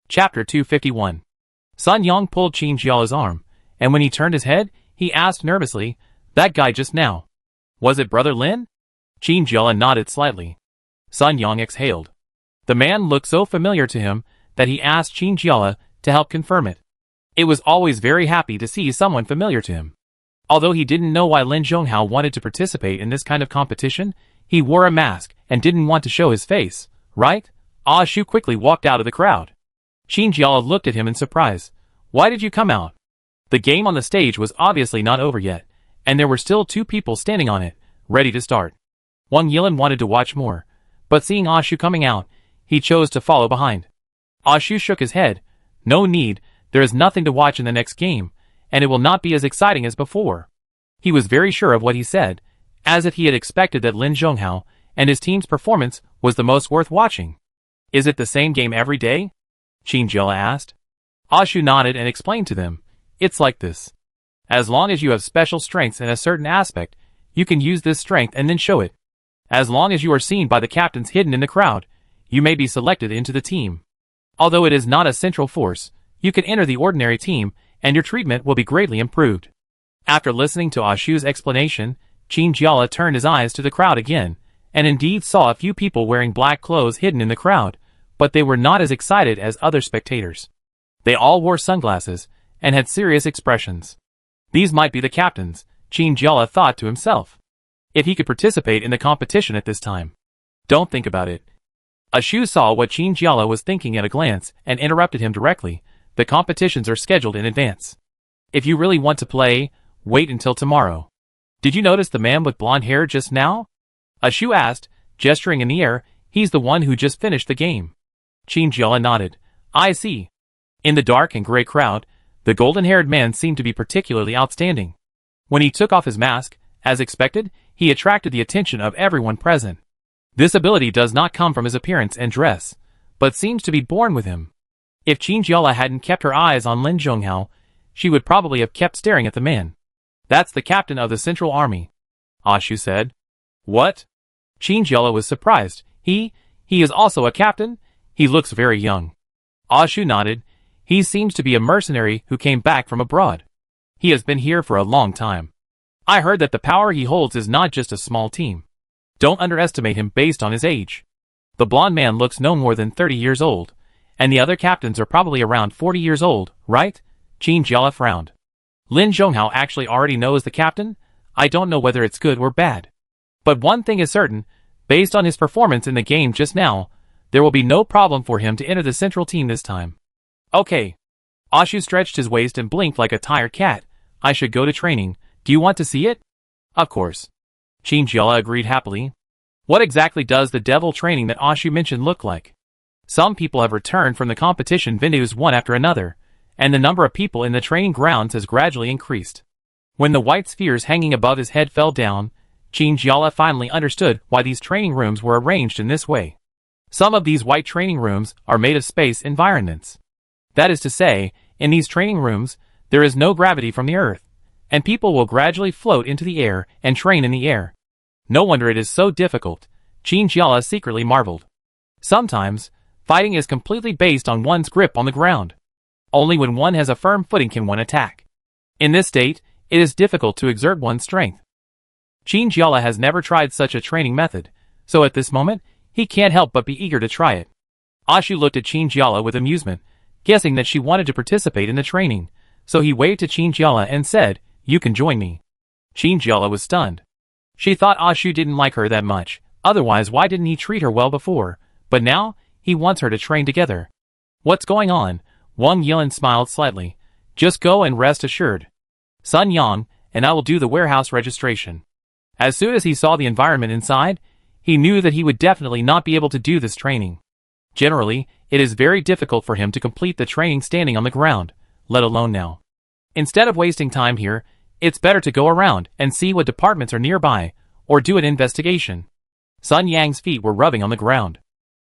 Chapter 251. Sun Yang pulled Qin Jiala's arm, and when he turned his head, he asked nervously, "That guy just now. Was it Brother Lin?" Qin Jiala nodded slightly. Sun Yang exhaled. The man looked so familiar to him that he asked Qin Jiala to help confirm it. It was always very happy to see someone familiar to him. Although he didn't know why Lin Zhonghao wanted to participate in this kind of competition, he wore a mask and didn't want to show his face, right? Ah Shu quickly walked out of the crowd. Qin Jiala looked at him in surprise. "Why did you come out?" The game on the stage was obviously not over yet, and there were still 2 people standing on it, ready to start. Wang Yilan wanted to watch more, but seeing Ah Shu coming out, he chose to follow behind. Ah Shu shook his head. "No need, there is nothing to watch in the next game, and it will not be as exciting as before." He was very sure of what he said, as if he had expected that Lin Zhonghao and his team's performance was the most worth watching. "Is it the same game every day?" Qin Jiala asked. Ah Shu nodded and explained to them, "It's like this. As long as you have special strengths in a certain aspect, you can use this strength and then show it. As long as you are seen by the captains hidden in the crowd, you may be selected into the team. Although it is not a central force, you can enter the ordinary team, and your treatment will be greatly improved." After listening to Ah Shu's explanation, Qin Jiala turned his eyes to the crowd again, and indeed saw a few people wearing black clothes hidden in the crowd, but they were not as excited as other spectators. They all wore sunglasses, and had serious expressions. These might be the captains, Qin Jiala thought to himself. If he could participate in the competition at this time. Don't think about it. Ah Shu saw what Qin Jiala was thinking at a glance, and interrupted him directly. "The competitions are scheduled in advance. If you really want to play, wait until tomorrow." "Did you notice the man with blonde hair just now?" Ah Shu asked, gesturing in the air. "He's the one who just finished the game." Qin Jiala nodded. "I see." In the dark and gray crowd, the golden-haired man seemed to be particularly outstanding. When he took off his mask, as expected, he attracted the attention of everyone present. This ability does not come from his appearance and dress, but seems to be born with him. If Qin Jiala hadn't kept her eyes on Lin Zhonghao, she would probably have kept staring at the man. "That's the captain of the Central Army," Ah Shu said. "What?" Qin Jiala was surprised. He is also a captain? He looks very young." Ah Shu nodded. "He seems to be a mercenary who came back from abroad. He has been here for a long time. I heard that the power he holds is not just a small team. Don't underestimate him based on his age. The blonde man looks no more than 30 years old, and the other captains are probably around 40 years old, right?" Qin Jiala frowned. "Lin Zhonghao actually already knows the captain? I don't know whether it's good or bad. But one thing is certain, based on his performance in the game just now, there will be no problem for him to enter the central team this time." "Okay." Ah Shu stretched his waist and blinked like a tired cat. "I should go to training. Do you want to see it?" "Of course." Qin Jiala agreed happily. What exactly does the devil training that Ah Shu mentioned look like? Some people have returned from the competition venues one after another, and the number of people in the training grounds has gradually increased. When the white spheres hanging above his head fell down, Qin Jiala finally understood why these training rooms were arranged in this way. Some of these white training rooms are made of space environments. That is to say, in these training rooms, there is no gravity from the earth, and people will gradually float into the air and train in the air. No wonder it is so difficult, Qin Jiala secretly marveled. Sometimes, fighting is completely based on one's grip on the ground. Only when one has a firm footing can one attack. In this state, it is difficult to exert one's strength. Qin Jiala has never tried such a training method, so at this moment, he can't help but be eager to try it. Ah Shu looked at Qin Jiala with amusement, guessing that she wanted to participate in the training, so he waved to Qin Jiala and said, "You can join me." Qin Jiala was stunned. She thought Ah Shu didn't like her that much, otherwise why didn't he treat her well before, but now, he wants her to train together. "What's going on?" Wang Yilan smiled slightly. "Just go and rest assured. Sun Yang, and I will do the warehouse registration." As soon as he saw the environment inside, he knew that he would definitely not be able to do this training. Generally, it is very difficult for him to complete the training standing on the ground, let alone now. Instead of wasting time here, it's better to go around and see what departments are nearby, or do an investigation. Sun Yang's feet were rubbing on the ground.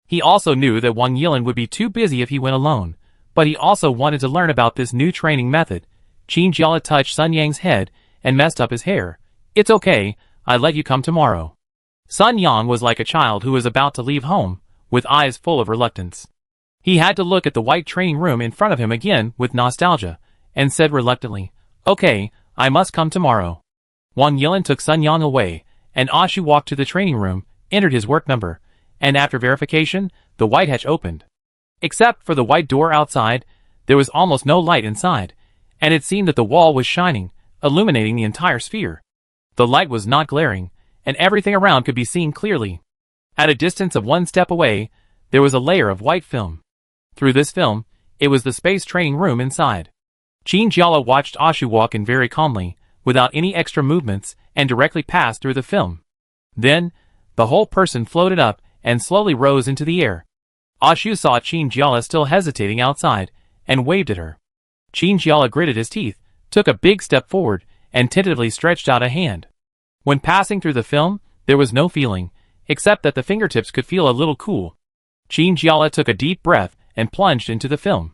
He also knew that Wang Yilan would be too busy if he went alone, but he also wanted to learn about this new training method. Qin Jiala touched Sun Yang's head and messed up his hair. "It's okay, I'll let you come tomorrow." Sun Yang was like a child who was about to leave home, with eyes full of reluctance. He had to look at the white training room in front of him again with nostalgia, and said reluctantly, "Okay, I must come tomorrow." Wang Yilin took Sun Yang away, and Ashu walked to the training room, entered his work number, and after verification, the white hatch opened. Except for the white door outside, there was almost no light inside, and it seemed that the wall was shining, illuminating the entire sphere. The light was not glaring, and everything around could be seen clearly. At a distance of 1 step away, there was a layer of white film. Through this film, it was the space training room inside. Qin Jiala watched Ashu walk in very calmly, without any extra movements, and directly passed through the film. Then, the whole person floated up and slowly rose into the air. Ashu saw Qin Jiala still hesitating outside, and waved at her. Qin Jiala gritted his teeth, took a big step forward, and tentatively stretched out a hand. When passing through the film, there was no feeling, except that the fingertips could feel a little cool. Qin Jiala took a deep breath and plunged into the film.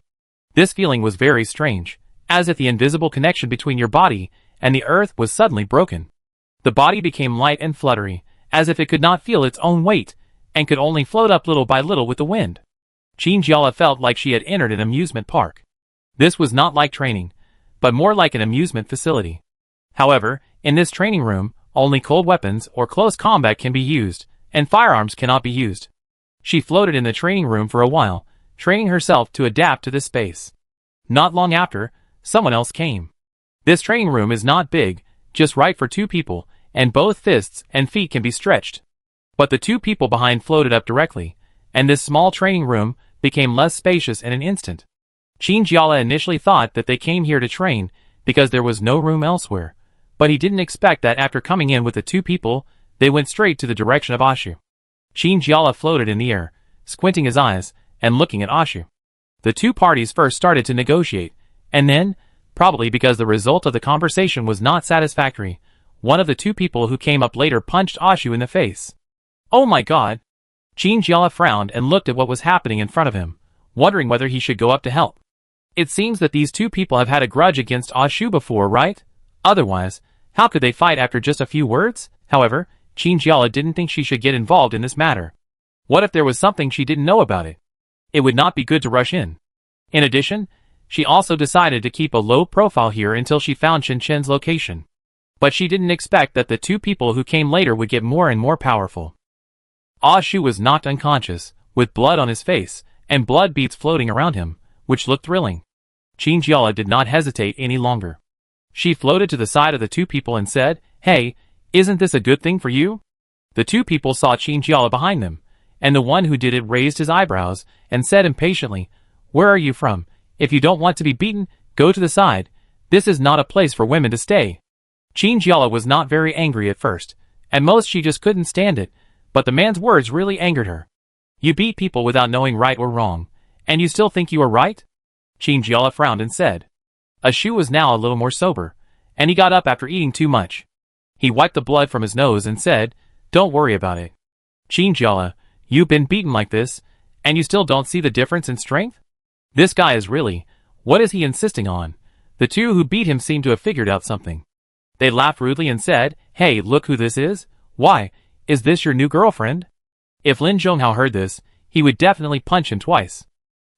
This feeling was very strange, as if the invisible connection between your body and the earth was suddenly broken. The body became light and fluttery, as if it could not feel its own weight, and could only float up little by little with the wind. Qin Jiala felt like she had entered an amusement park. This was not like training, but more like an amusement facility. However, in this training room, only cold weapons or close combat can be used, and firearms cannot be used. She floated in the training room for a while, training herself to adapt to this space. Not long after, someone else came. This training room is not big, just right for 2 people, and both fists and feet can be stretched. But the 2 people behind floated up directly, and this small training room became less spacious in an instant. Qin Jiala initially thought that they came here to train because there was no room elsewhere, but he didn't expect that after coming in with the 2 people, they went straight to the direction of Ashu. Qin Jiala floated in the air, squinting his eyes, and looking at Ashu. The 2 parties first started to negotiate, and then, probably because the result of the conversation was not satisfactory, one of the 2 people who came up later punched Ashu in the face. "Oh my god!" Qin Jiala frowned and looked at what was happening in front of him, wondering whether he should go up to help. It seems that these 2 people have had a grudge against Ashu before, right? Otherwise, how could they fight after just a few words? However, Qin Jiala didn't think she should get involved in this matter. What if there was something she didn't know about it? It would not be good to rush in. In addition, she also decided to keep a low profile here until she found Shen Chen's location. But she didn't expect that the 2 people who came later would get more and more powerful. Ashu was knocked unconscious, with blood on his face, and blood beads floating around him, which looked thrilling. Qin Jiala did not hesitate any longer. She floated to the side of the 2 people and said, "Hey, isn't this a good thing for you?" The 2 people saw Qin Jiala behind them, and the one who did it raised his eyebrows and said impatiently, "Where are you from? If you don't want to be beaten, go to the side. This is not a place for women to stay." Qin Jiala was not very angry at first. At most she just couldn't stand it, but the man's words really angered her. "You beat people without knowing right or wrong, and you still think you are right?" Qin Jiala frowned and said. Ashu was now a little more sober, and he got up after eating too much. He wiped the blood from his nose and said, "Don't worry about it. Qin Jiala, you've been beaten like this, and you still don't see the difference in strength? This guy is really, what is he insisting on?" The 2 who beat him seemed to have figured out something. They laughed rudely and said, "Hey, look who this is. Why, is this your new girlfriend?" If Lin Zhonghao heard this, he would definitely punch him twice.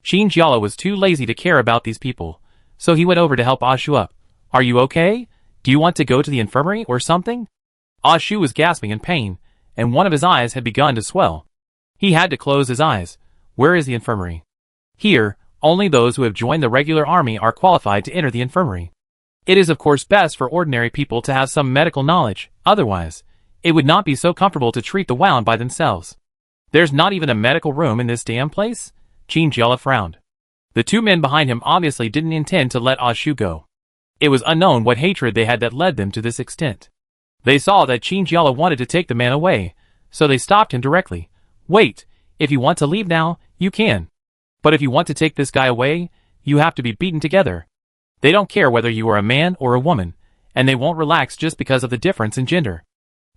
Qin Jiala was too lazy to care about these people, so he went over to help Ashu up. "Are you okay? Do you want to go to the infirmary or something?" Ashu was gasping in pain, and one of his eyes had begun to swell. He had to close his eyes. "Where is the infirmary?" "Here, only those who have joined the regular army are qualified to enter the infirmary. It is of course best for ordinary people to have some medical knowledge, otherwise, it would not be so comfortable to treat the wound by themselves." "There's not even a medical room in this damn place?" Qin Jiala frowned. The 2 men behind him obviously didn't intend to let Ashu go. It was unknown what hatred they had that led them to this extent. They saw that Qin Jiala wanted to take the man away, so they stopped him directly. "Wait, if you want to leave now, you can. But if you want to take this guy away, you have to be beaten together. They don't care whether you are a man or a woman, and they won't relax just because of the difference in gender."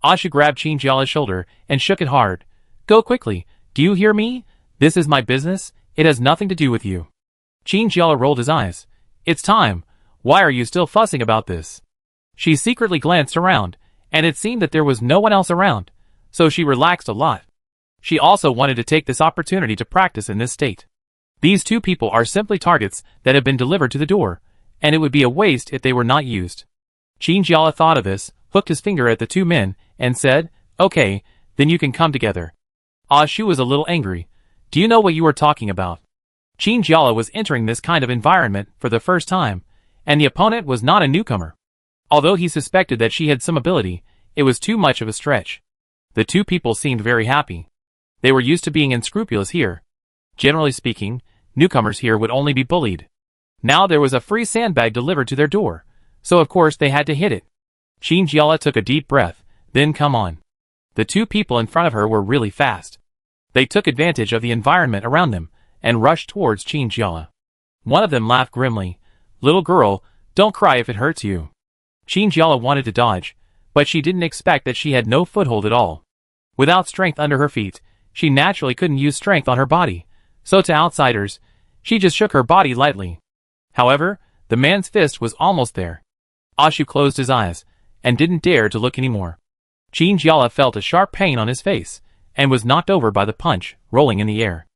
Ashu grabbed Qin Jiala's shoulder and shook it hard. "Go quickly, do you hear me? This is my business, it has nothing to do with you." Qin Jiala rolled his eyes. "It's time. Why are you still fussing about this?" She secretly glanced around, and it seemed that there was no one else around, so she relaxed a lot. She also wanted to take this opportunity to practice in this state. These two people are simply targets that have been delivered to the door, and it would be a waste if they were not used. Qin Jiala thought of this, hooked his finger at the two men, and said, "Okay, then you can come together." Ah Shu was a little angry. "Do you know what you are talking about?" Qin Jiala was entering this kind of environment for the first time, and the opponent was not a newcomer. Although he suspected that she had some ability, it was too much of a stretch. The two people seemed very happy. They were used to being unscrupulous here. Generally speaking, newcomers here would only be bullied. Now there was a free sandbag delivered to their door, so of course they had to hit it. Qin Jiala took a deep breath, then come on. The two people in front of her were really fast. They took advantage of the environment around them, and rushed towards Qin Jiala. One of them laughed grimly. "Little girl, don't cry if it hurts you." Qin Jiala wanted to dodge, but she didn't expect that she had no foothold at all. Without strength under her feet, she naturally couldn't use strength on her body, so to outsiders, she just shook her body lightly. However, the man's fist was almost there. Ashu closed his eyes, and didn't dare to look anymore. Qin Jiala felt a sharp pain on his face, and was knocked over by the punch, rolling in the air.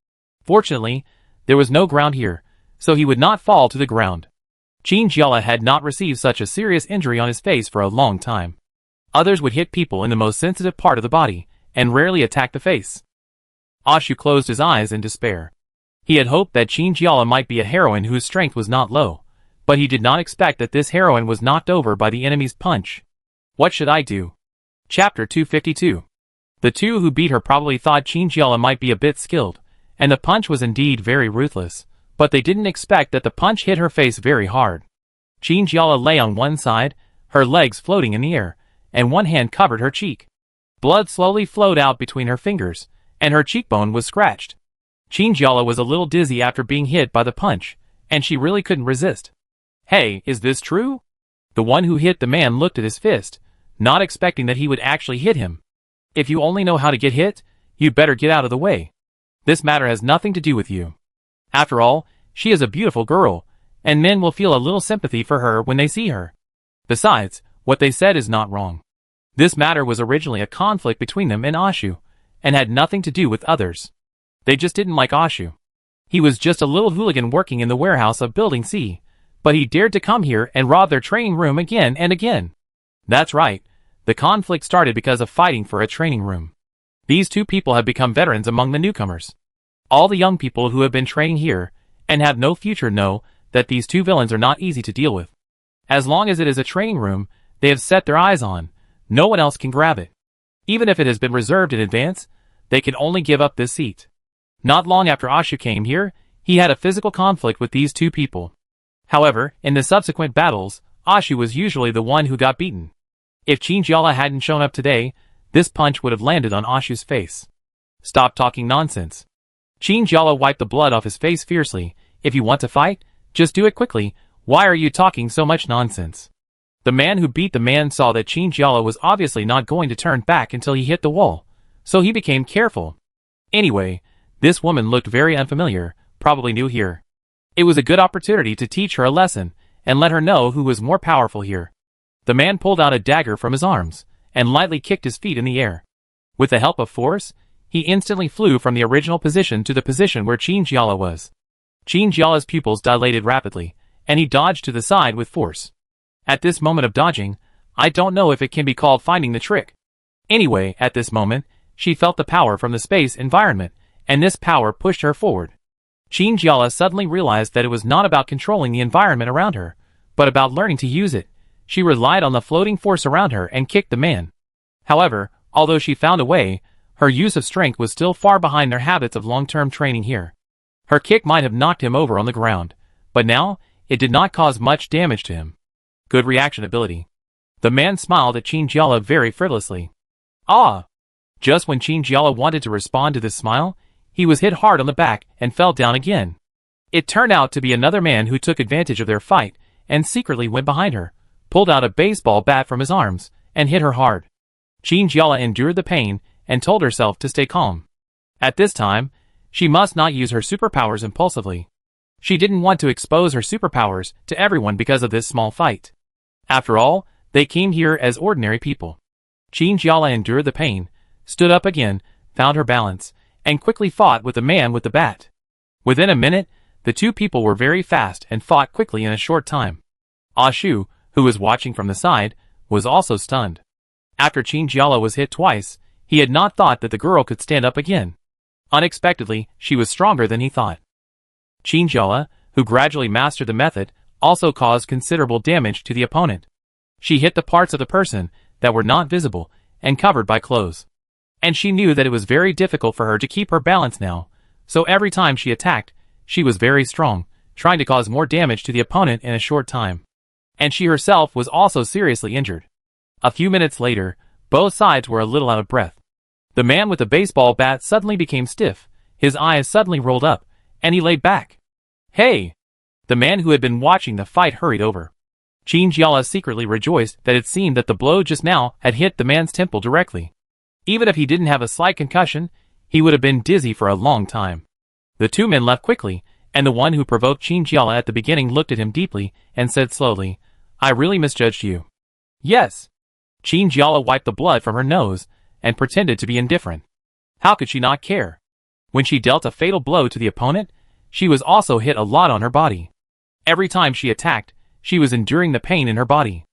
Fortunately, there was no ground here, so he would not fall to the ground. Qin Jiala had not received such a serious injury on his face for a long time. Others would hit people in the most sensitive part of the body, and rarely attack the face. Ashu closed his eyes in despair. He had hoped that Qin Jiala might be a heroine whose strength was not low, but he did not expect that this heroine was knocked over by the enemy's punch. What should I do? Chapter 252. The two who beat her probably thought Qin Jiala might be a bit skilled, and the punch was indeed very ruthless, but they didn't expect that the punch hit her face very hard. Qin Jiala lay on one side, her legs floating in the air, and one hand covered her cheek. Blood slowly flowed out between her fingers, and her cheekbone was scratched. Qin Jiala was a little dizzy after being hit by the punch, and she really couldn't resist. "Hey, is this true?" The one who hit the man looked at his fist, not expecting that he would actually hit him. "If you only know how to get hit, you'd better get out of the way. This matter has nothing to do with you. After all, she is a beautiful girl, and men will feel a little sympathy for her when they see her. Besides, what they said is not wrong. This matter was originally a conflict between them and Ashu, and had nothing to do with others. They just didn't like Ashu. He was just a little hooligan working in the warehouse of Building C, but he dared to come here and rob their training room again and again. That's right, the conflict started because of fighting for a training room. These two people have become veterans among the newcomers. All the young people who have been training here, and have no future, know that these two villains are not easy to deal with. As long as it is a training room they have set their eyes on, no one else can grab it. Even if it has been reserved in advance, they can only give up this seat. Not long after Ashu came here, he had a physical conflict with these two people. However, in the subsequent battles, Ashu was usually the one who got beaten. If Qin Jiala hadn't shown up today, this punch would have landed on Ashu's face. Stop talking nonsense. Qin Jiala wiped the blood off his face fiercely. If you want to fight, just do it quickly. Why are you talking so much nonsense? The man who beat the man saw that Qin Jiala was obviously not going to turn back until he hit the wall, so he became careful. Anyway, this woman looked very unfamiliar, probably new here. It was a good opportunity to teach her a lesson, and let her know who was more powerful here. The man pulled out a dagger from his arms, and lightly kicked his feet in the air. With the help of force, he instantly flew from the original position to the position where Qin Jiala was. Qin Jiala's pupils dilated rapidly, and he dodged to the side with force. At this moment of dodging, I don't know if it can be called finding the trick. Anyway, at this moment, she felt the power from the space environment, and this power pushed her forward. Qin Jiala suddenly realized that it was not about controlling the environment around her, but about learning to use it. She relied on the floating force around her and kicked the man. However, although she found a way, her use of strength was still far behind their habits of long-term training here. Her kick might have knocked him over on the ground, but now, it did not cause much damage to him. Good reaction ability. The man smiled at Qin Jiala very frivolously. Ah! Just when Qin Jiala wanted to respond to this smile, he was hit hard on the back and fell down again. It turned out to be another man who took advantage of their fight and secretly went behind her, pulled out a baseball bat from his arms, and hit her hard. Qin Jiala endured the pain and told herself to stay calm. At this time, she must not use her superpowers impulsively. She didn't want to expose her superpowers to everyone because of this small fight. After all, they came here as ordinary people. Qin Jiala endured the pain, stood up again, found her balance, and quickly fought with the man with the bat. Within a minute, the two people were very fast and fought quickly in a short time. Ah Shu, who was watching from the side, was also stunned. After Qin Jiala was hit twice, he had not thought that the girl could stand up again. Unexpectedly, she was stronger than he thought. Qin Jiala, who gradually mastered the method, also caused considerable damage to the opponent. She hit the parts of the person that were not visible and covered by clothes. And she knew that it was very difficult for her to keep her balance now, so every time she attacked, she was very strong, trying to cause more damage to the opponent in a short time. And she herself was also seriously injured. A few minutes later, both sides were a little out of breath. The man with the baseball bat suddenly became stiff, his eyes suddenly rolled up, and he laid back. Hey! The man who had been watching the fight hurried over. Qin Jiala secretly rejoiced that it seemed that the blow just now had hit the man's temple directly. Even if he didn't have a slight concussion, he would have been dizzy for a long time. The two men left quickly, and the one who provoked Qin Jiala at the beginning looked at him deeply and said slowly, I really misjudged you. Yes. Qin Jiala wiped the blood from her nose and pretended to be indifferent. How could she not care? When she dealt a fatal blow to the opponent, she was also hit a lot on her body. Every time she attacked, she was enduring the pain in her body.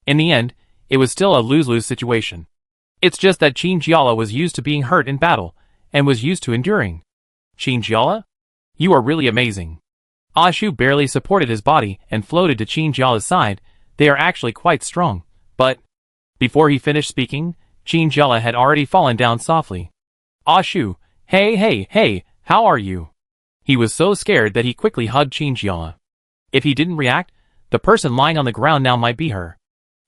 In the end, it was still a lose-lose situation. It's just that Qin Jiala was used to being hurt in battle, and was used to enduring. Qin Jiala? You are really amazing. Ah Shu barely supported his body and floated to Qin Jiala's side. They are actually quite strong, but... Before he finished speaking, Qin Jiala had already fallen down softly. Ah Shu, hey, how are you? He was so scared that he quickly hugged Qin Jiala. If he didn't react, the person lying on the ground now might be her.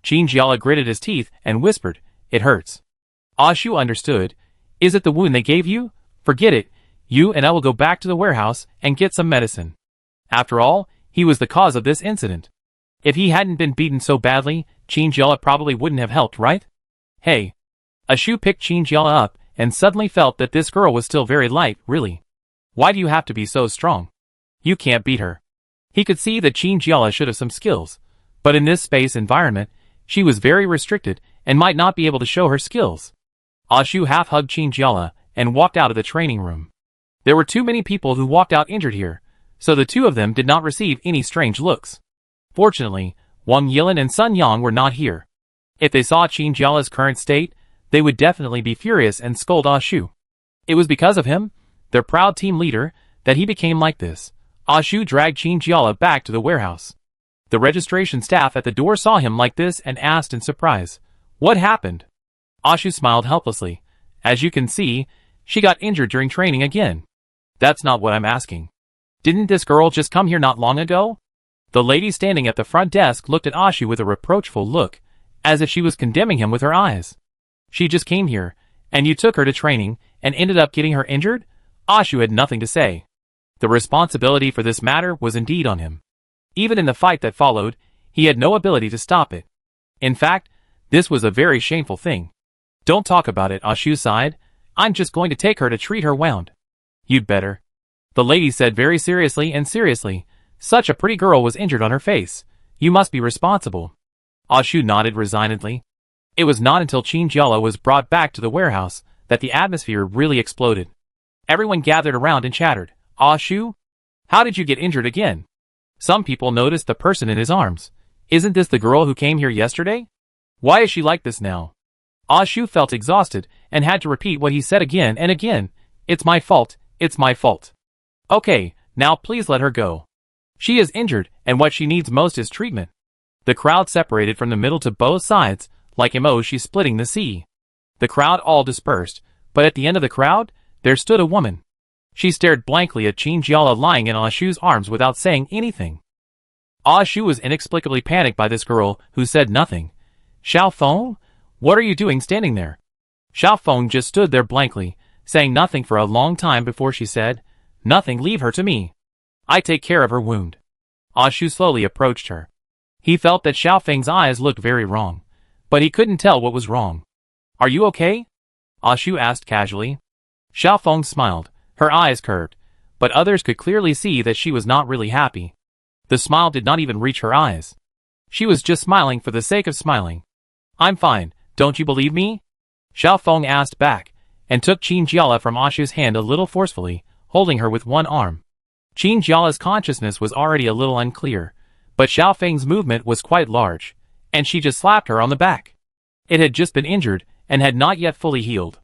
Qin Jiala gritted his teeth and whispered, It hurts. Ah Shu understood. Is it the wound they gave you? Forget it. You and I will go back to the warehouse and get some medicine. After all, he was the cause of this incident. If he hadn't been beaten so badly, Qin Jiala probably wouldn't have helped, right? Hey. Ah Shu picked Qin Jiala up and suddenly felt that this girl was still very light, really. Why do you have to be so strong? You can't beat her. He could see that Qin Jiala should have some skills, but in this space environment, she was very restricted and might not be able to show her skills. Ah Shu half-hugged Qin Jiala and walked out of the training room. There were too many people who walked out injured here, so the two of them did not receive any strange looks. Fortunately, Wang Yilin and Sun Yang were not here. If they saw Qin Jiala's current state, they would definitely be furious and scold Ah Shu. It was because of him, their proud team leader, that he became like this. Ah Shu dragged Qin Jiala back to the warehouse. The registration staff at the door saw him like this and asked in surprise, What happened? Ah Shu smiled helplessly. As you can see, she got injured during training again. That's not what I'm asking. Didn't this girl just come here not long ago? The lady standing at the front desk looked at Ah Shu with a reproachful look, as if she was condemning him with her eyes. She just came here, and you took her to training, and ended up getting her injured? Ah Shu had nothing to say. The responsibility for this matter was indeed on him. Even in the fight that followed, he had no ability to stop it. In fact, this was a very shameful thing. Don't talk about it, Ah Shu sighed. I'm just going to take her to treat her wound. You'd better. The lady said very seriously and seriously. Such a pretty girl was injured on her face. You must be responsible. Ah Shu nodded resignedly. It was not until Qin Jiala was brought back to the warehouse that the atmosphere really exploded. Everyone gathered around and chattered. Ah Shu? How did you get injured again? Some people noticed the person in his arms. Isn't this the girl who came here yesterday? Why is she like this now? Ah Shu felt exhausted and had to repeat what he said again and again. It's my fault, it's my fault. Okay, now please let her go. She is injured, and what she needs most is treatment. The crowd separated from the middle to both sides, like emoji splitting the sea. The crowd all dispersed, but at the end of the crowd, there stood a woman. She stared blankly at Qin Jiala lying in Ah Shu's arms without saying anything. Ah Shu was inexplicably panicked by this girl, who said nothing. Xiao Feng? What are you doing standing there? Xiao Feng just stood there blankly, saying nothing for a long time before she said, Nothing, leave her to me. I take care of her wound. Ah Shu slowly approached her. He felt that Xiao Feng's eyes looked very wrong, but he couldn't tell what was wrong. Are you okay? Ah Shu asked casually. Xiao Feng smiled, her eyes curved, but others could clearly see that she was not really happy. The smile did not even reach her eyes. She was just smiling for the sake of smiling. I'm fine, don't you believe me? Xiao Feng asked back, and took Qin Jiala from Ah Shu's hand a little forcefully, holding her with one arm. Qin Jiala's consciousness was already a little unclear, but Xiao Feng's movement was quite large, and she just slapped her on the back. It had just been injured, and had not yet fully healed.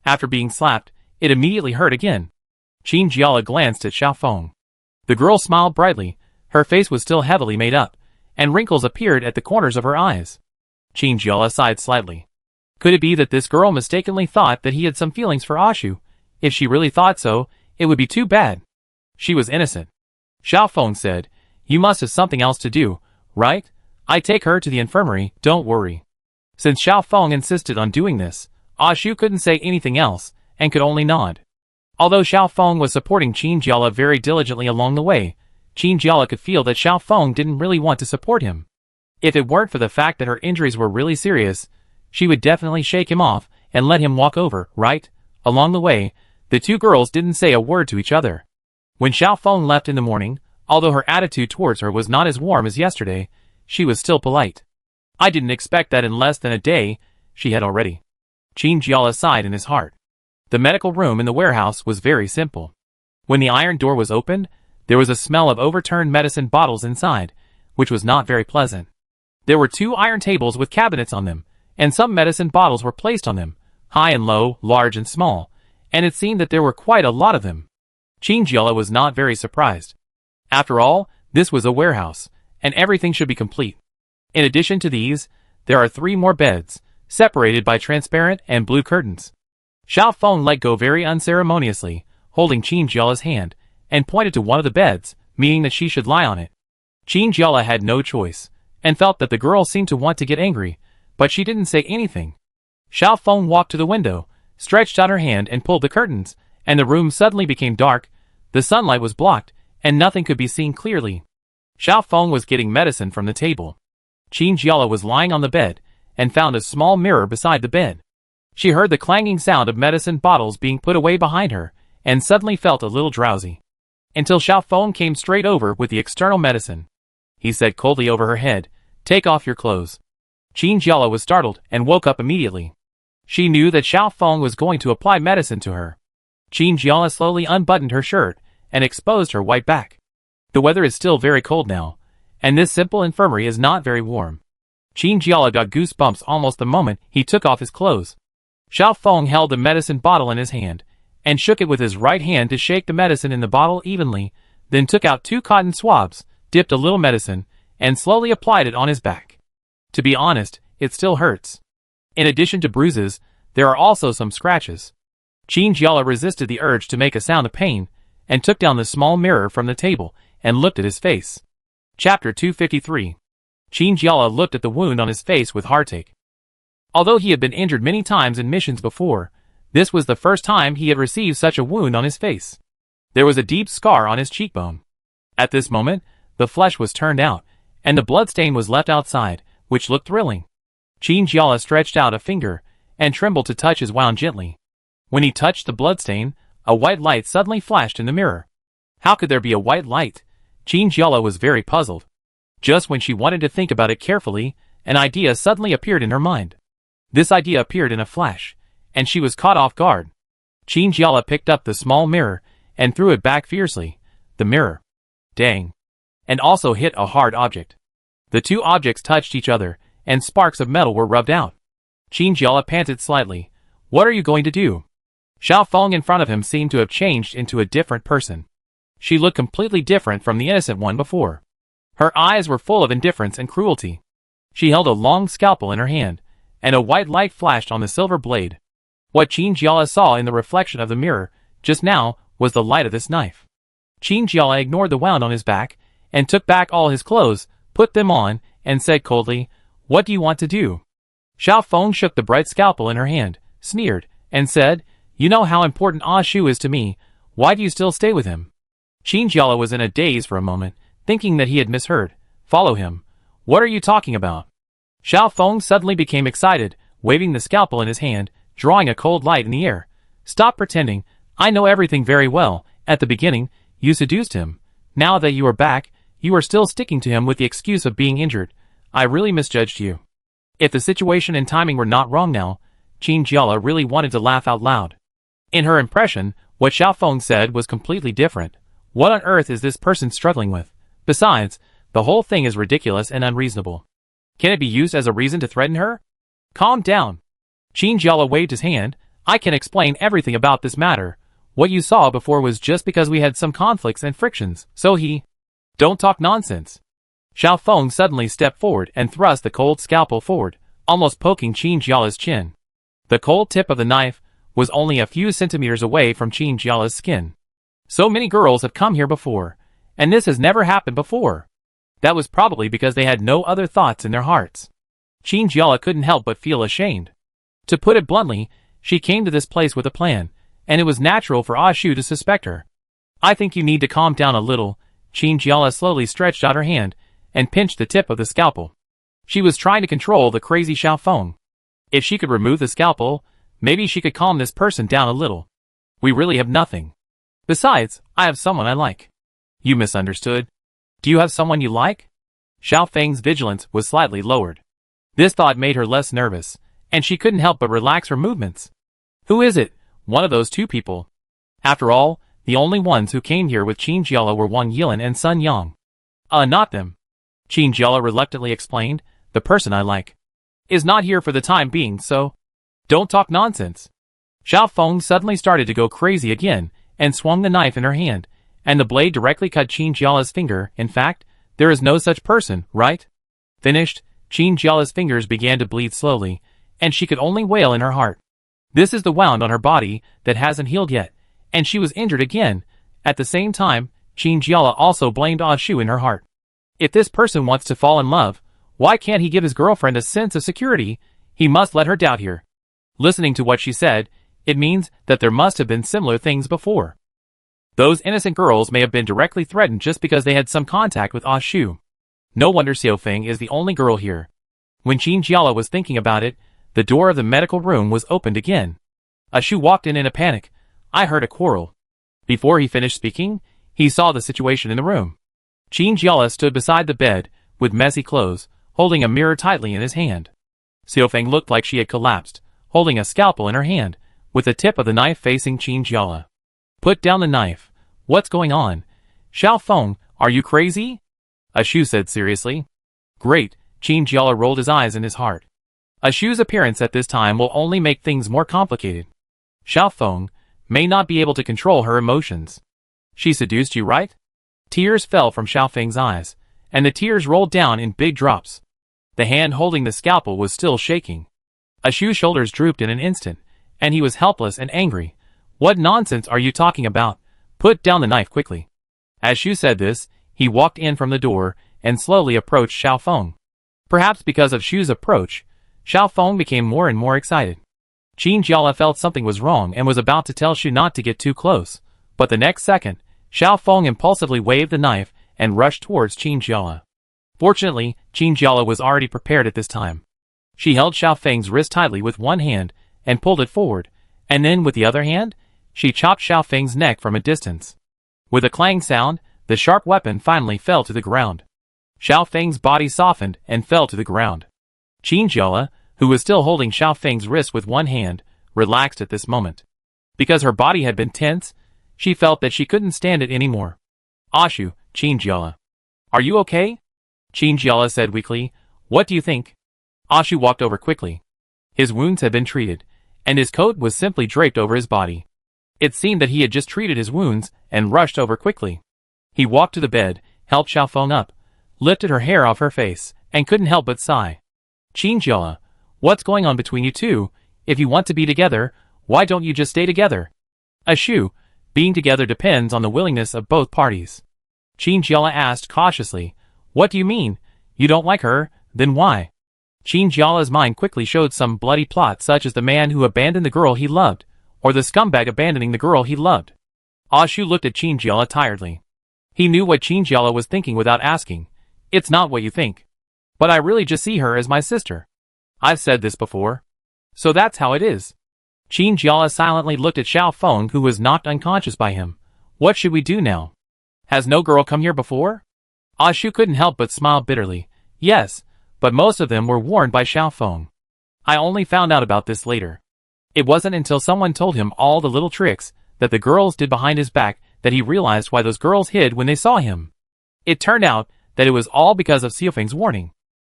After being slapped, it immediately hurt again. Qin Jiala glanced at Xiao Feng. The girl smiled brightly, her face was still heavily made up, and wrinkles appeared at the corners of her eyes. Qin Jiala sighed slightly. Could it be that this girl mistakenly thought that he had some feelings for Ashu? If she really thought so, it would be too bad. She was innocent. Xiao Feng said, "You must have something else to do, right? I take her to the infirmary, don't worry." Since Xiao Feng insisted on doing this, Ashu couldn't say anything else, and could only nod. Although Xiao Feng was supporting Qin Jiala very diligently along the way, Qin Jiala could feel that Xiao Feng didn't really want to support him. If it weren't for the fact that her injuries were really serious, she would definitely shake him off and let him walk over, right? Along the way, the two girls didn't say a word to each other. When Xiao Feng left in the morning, although her attitude towards her was not as warm as yesterday, she was still polite. "I didn't expect that in less than a day," she had already. Qin Jiala sighed in his heart. The medical room in the warehouse was very simple. When the iron door was opened, there was a smell of overturned medicine bottles inside, which was not very pleasant. There were 2 iron tables with cabinets on them, and some medicine bottles were placed on them, high and low, large and small, and it seemed that there were quite a lot of them. Qin Jiala was not very surprised. After all, this was a warehouse, and everything should be complete. In addition to these, there are 3 more beds, separated by transparent and blue curtains. Xiao Feng let go very unceremoniously, holding Qin Jiala's hand, and pointed to one of the beds, meaning that she should lie on it. Qin Jiala had no choice, and felt that the girl seemed to want to get angry, but she didn't say anything. Xiao Feng walked to the window, stretched out her hand and pulled the curtains, and the room suddenly became dark, the sunlight was blocked, and nothing could be seen clearly. Xiao Feng was getting medicine from the table. Qin Jiala was lying on the bed, and found a small mirror beside the bed. She heard the clanging sound of medicine bottles being put away behind her, and suddenly felt a little drowsy. Until Xiao Feng came straight over with the external medicine. He said coldly over her head, "Take off your clothes." Qin Jiala was startled and woke up immediately. She knew that Xiao Feng was going to apply medicine to her. Qin Jiala slowly unbuttoned her shirt and exposed her white back. The weather is still very cold now, and this simple infirmary is not very warm. Qin Jiala got goosebumps almost the moment he took off his clothes. Xiao Feng held the medicine bottle in his hand, and shook it with his right hand to shake the medicine in the bottle evenly, then took out 2 cotton swabs, dipped a little medicine, and slowly applied it on his back. To be honest, it still hurts. In addition to bruises, there are also some scratches. Qin Jiala resisted the urge to make a sound of pain, and took down the small mirror from the table, and looked at his face. Chapter 253. Qin Jiala looked at the wound on his face with heartache. Although he had been injured many times in missions before, this was the first time he had received such a wound on his face. There was a deep scar on his cheekbone. At this moment, the flesh was turned out, and the bloodstain was left outside, which looked thrilling. Qin Jiala stretched out a finger, and trembled to touch his wound gently. When he touched the bloodstain, a white light suddenly flashed in the mirror. How could there be a white light? Qin Jiala was very puzzled. Just when she wanted to think about it carefully, an idea suddenly appeared in her mind. This idea appeared in a flash, and she was caught off guard. Qin Jiala picked up the small mirror, and threw it back fiercely. The mirror. Dang. And also hit a hard object. The 2 objects touched each other, and sparks of metal were rubbed out. Qin Jiala panted slightly. "What are you going to do?" Xiao Feng in front of him seemed to have changed into a different person. She looked completely different from the innocent one before. Her eyes were full of indifference and cruelty. She held a long scalpel in her hand, and a white light flashed on the silver blade. What Qin Jiala saw in the reflection of the mirror, just now, was the light of this knife. Qin Jiala ignored the wound on his back, and took back all his clothes, put them on, and said coldly, "What do you want to do?" Xiao Feng shook the bright scalpel in her hand, sneered, and said, "You know how important Ah Shu is to me, why do you still stay with him?" Qin Jiala was in a daze for a moment, thinking that he had misheard. "Follow him. What are you talking about?" Xiao Feng suddenly became excited, waving the scalpel in his hand, drawing a cold light in the air. "Stop pretending, I know everything very well. At the beginning, you seduced him. Now that you are back, you are still sticking to him with the excuse of being injured. I really misjudged you." If the situation and timing were not wrong now, Qin Jiala really wanted to laugh out loud. In her impression, what Xiao Feng said was completely different. What on earth is this person struggling with? Besides, the whole thing is ridiculous and unreasonable. Can it be used as a reason to threaten her? Calm down. Qin Jiala waved his hand. I can explain everything about this matter. What you saw before was just because we had some conflicts and frictions, so he... Don't talk nonsense. Xiao Feng suddenly stepped forward and thrust the cold scalpel forward, almost poking Qin Jiala's chin. The cold tip of the knife was only a few centimeters away from Qin Jiala's skin. So many girls have come here before, and this has never happened before. That was probably because they had no other thoughts in their hearts. Qin Jiala couldn't help but feel ashamed. To put it bluntly, she came to this place with a plan, and it was natural for Ah Shu to suspect her. I think you need to calm down a little. Qin Jiala slowly stretched out her hand and pinched the tip of the scalpel. She was trying to control the crazy Xiao Feng. If she could remove the scalpel, maybe she could calm this person down a little. We really have nothing. Besides, I have someone I like. You misunderstood. Do you have someone you like? Xiao Feng's vigilance was slightly lowered. This thought made her less nervous, and she couldn't help but relax her movements. Who is it? One of those two people. After all, the only ones who came here with Qin Jiala were Wang Yilan and Sun Yang. Not them. Qin Jiala reluctantly explained. The person I like is not here for the time being, so don't talk nonsense. Xiao Feng suddenly started to go crazy again and swung the knife in her hand, and the blade directly cut Qin Jiala's finger. In fact, there is no such person, right? Finished, Qin Jiala's fingers began to bleed slowly, and she could only wail in her heart. This is the wound on her body that hasn't healed yet, and she was injured again. At the same time, Qin Jiala also blamed Ah Shu in her heart. If this person wants to fall in love, why can't he give his girlfriend a sense of security? He must let her doubt here. Listening to what she said, it means that there must have been similar things before. Those innocent girls may have been directly threatened just because they had some contact with Ah Shu. No wonder Xiao Feng is the only girl here. When Qin Jiala was thinking about it, the door of the medical room was opened again. Ah Shu walked in a panic. I heard a quarrel. Before he finished speaking, he saw the situation in the room. Qin Jiala stood beside the bed, with messy clothes, holding a mirror tightly in his hand. Xiao Feng looked like she had collapsed, holding a scalpel in her hand, with the tip of the knife facing Qin Jiala. Put down the knife. What's going on? Xiao Feng, are you crazy? Ah Shu said seriously. Great, Qin Jiala rolled his eyes in his heart. Ah Shu's appearance at this time will only make things more complicated. Xiao Feng may not be able to control her emotions. She seduced you, right? Tears fell from Xiao Feng's eyes, and the tears rolled down in big drops. The hand holding the scalpel was still shaking. Ah Shu's shoulders drooped in an instant, and he was helpless and angry. What nonsense are you talking about? Put down the knife quickly. As Shu said this, he walked in from the door and slowly approached Xiao Feng. Perhaps because of Shu's approach, Xiao Feng became more and more excited. Qin Jiala felt something was wrong and was about to tell Shu not to get too close, but the next second, Xiao Feng impulsively waved the knife and rushed towards Qin Jiala. Fortunately, Qin Jiala was already prepared at this time. She held Xiao Feng's wrist tightly with one hand and pulled it forward, and then with the other hand, she chopped Xiao Feng's neck from a distance. With a clang sound, the sharp weapon finally fell to the ground. Xiao Feng's body softened and fell to the ground. Qin Jiala, who was still holding Xiao Feng's wrist with one hand, relaxed at this moment. Because her body had been tense, she felt that she couldn't stand it anymore. Ah Shu, Qin Jiala. Are you okay? Qin Jiala said weakly. What do you think? Ah Shu walked over quickly. His wounds had been treated, and his coat was simply draped over his body. It seemed that he had just treated his wounds and rushed over quickly. He walked to the bed, helped Xiao Feng up, lifted her hair off her face, and couldn't help but sigh. Qin Jiala, what's going on between you two? If you want to be together, why don't you just stay together? Ah Shu, being together depends on the willingness of both parties. Qin Jiala asked cautiously. What do you mean? You don't like her, then why? Qin Jiala's mind quickly showed some bloody plot such as the man who abandoned the girl he loved, or the scumbag abandoning the girl he loved. Ah Shu looked at Qin Jiala tiredly. He knew what Qin Jiala was thinking without asking. It's not what you think. But I really just see her as my sister. I've said this before. So that's how it is. Qin Jiala silently looked at Xiao Feng, who was knocked unconscious by him. What should we do now? Has no girl come here before? Ah Shu couldn't help but smile bitterly. Yes, but most of them were warned by Xiao Feng. I only found out about this later. It wasn't until someone told him all the little tricks that the girls did behind his back that he realized why those girls hid when they saw him. It turned out that it was all because of Xiaofeng's warning.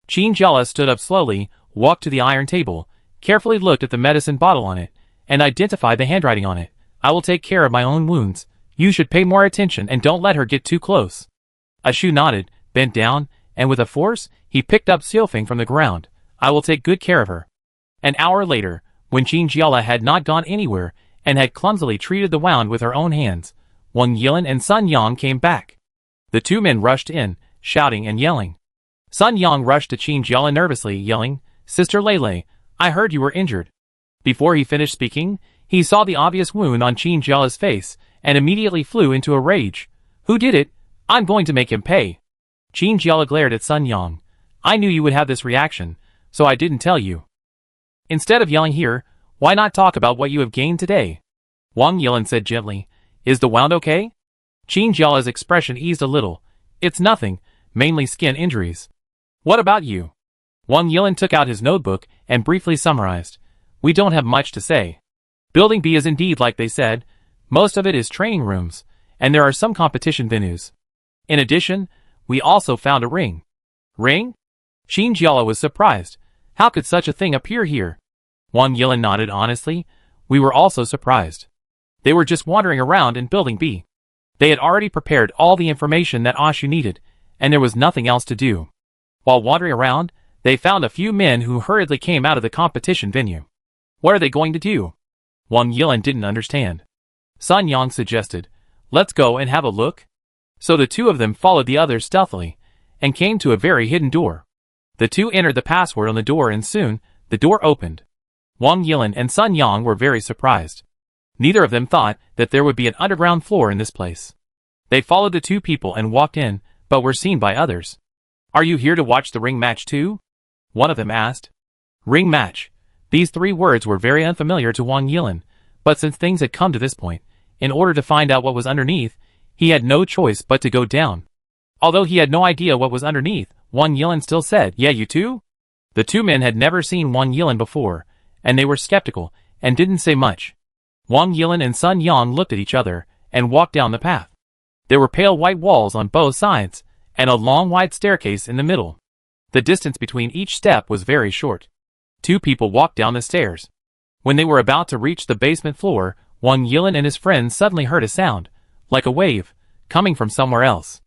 Qin Jiala stood up slowly, walked to the iron table, carefully looked at the medicine bottle on it, and identified the handwriting on it. "I will take care of my own wounds. You should pay more attention and don't let her get too close." Ashu nodded, bent down, and with a force, he picked up Xiaofeng from the ground. "I will take good care of her." An hour later, when Qin Jiala had not gone anywhere and had clumsily treated the wound with her own hands, Wang Yilan and Sun Yang came back. The two men rushed in, shouting and yelling. Sun Yang rushed to Qin Jiala nervously, yelling, "Sister Lele, I heard you were injured." Before he finished speaking, he saw the obvious wound on Qin Jiala's face and immediately flew into a rage. "Who did it? I'm going to make him pay." Qin Jiala glared at Sun Yang. "I knew you would have this reaction, so I didn't tell you." "Instead of yelling here, why not talk about what you have gained today?" Wang Yilan said gently. "Is the wound okay?" Qin Jiala's expression eased a little. "It's nothing, mainly skin injuries." "What about you?" Wang Yilan took out his notebook and briefly summarized. "We don't have much to say. Building B is indeed like they said. Most of it is training rooms, and there are some competition venues. In addition, we also found a ring." "Ring?" Qin Jiala was surprised. How could such a thing appear here? Wang Yilan nodded honestly. "We were also surprised. They were just wandering around in Building B. They had already prepared all the information that Ashu needed, and there was nothing else to do. While wandering around, they found a few men who hurriedly came out of the competition venue." "What are they going to do?" Wang Yilan didn't understand. Sun Yang suggested, "Let's go and have a look." So the two of them followed the others stealthily, and came to a very hidden door. The two entered the password on the door and soon, the door opened. Wang Yilan and Sun Yang were very surprised. Neither of them thought that there would be an underground floor in this place. They followed the two people and walked in, but were seen by others. "Are you here to watch the ring match too?" one of them asked. Ring match. These three words were very unfamiliar to Wang Yilan, but since things had come to this point, in order to find out what was underneath, he had no choice but to go down. Although he had no idea what was underneath, Wang Yilan still said, "Yeah, you too?" The two men had never seen Wang Yilan before, and they were skeptical, and didn't say much. Wang Yilan and Sun Yang looked at each other, and walked down the path. There were pale white walls on both sides, and a long wide staircase in the middle. The distance between each step was very short. Two people walked down the stairs. When they were about to reach the basement floor, Wang Yilan and his friends suddenly heard a sound, like a wave, coming from somewhere else.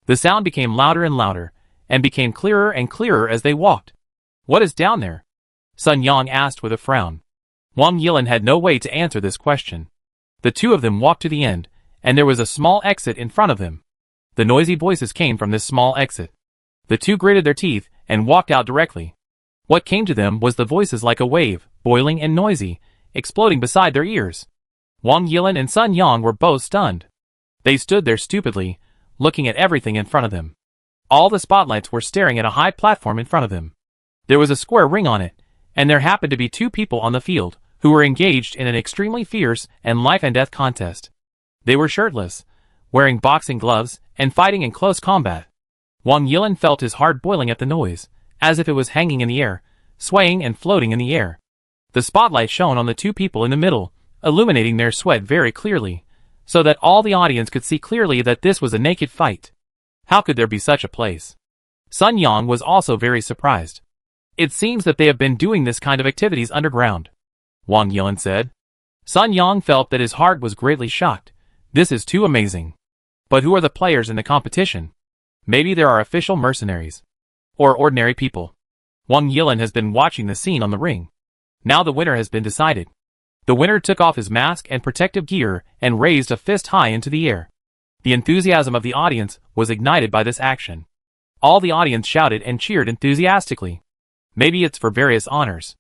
The sound became louder and louder, and became clearer and clearer as they walked. "What is down there?" Sun Yang asked with a frown. Wang Yilan had no way to answer this question. The two of them walked to the end, and there was a small exit in front of them. The noisy voices came from this small exit. The two gritted their teeth and walked out directly. What came to them was the voices like a wave, boiling and noisy, exploding beside their ears. Wang Yilan and Sun Yang were both stunned. They stood there stupidly, looking at everything in front of them. All the spotlights were staring at a high platform in front of them. There was a square ring on it, and there happened to be two people on the field, who were engaged in an extremely fierce and life-and-death contest. They were shirtless, wearing boxing gloves, and fighting in close combat. Wang Yilan felt his heart boiling at the noise, as if it was hanging in the air, swaying and floating in the air. The spotlight shone on the two people in the middle, illuminating their sweat very clearly, so that all the audience could see clearly that this was a naked fight. How could there be such a place? Sun Yang was also very surprised. "It seems that they have been doing this kind of activities underground," Wang Yilan said. Sun Yang felt that his heart was greatly shocked. This is too amazing. But who are the players in the competition? Maybe there are official mercenaries. Or ordinary people. Wang Yilan has been watching the scene on the ring. Now the winner has been decided. The winner took off his mask and protective gear and raised a fist high into the air. The enthusiasm of the audience was ignited by this action. All the audience shouted and cheered enthusiastically. Maybe it's for various honors.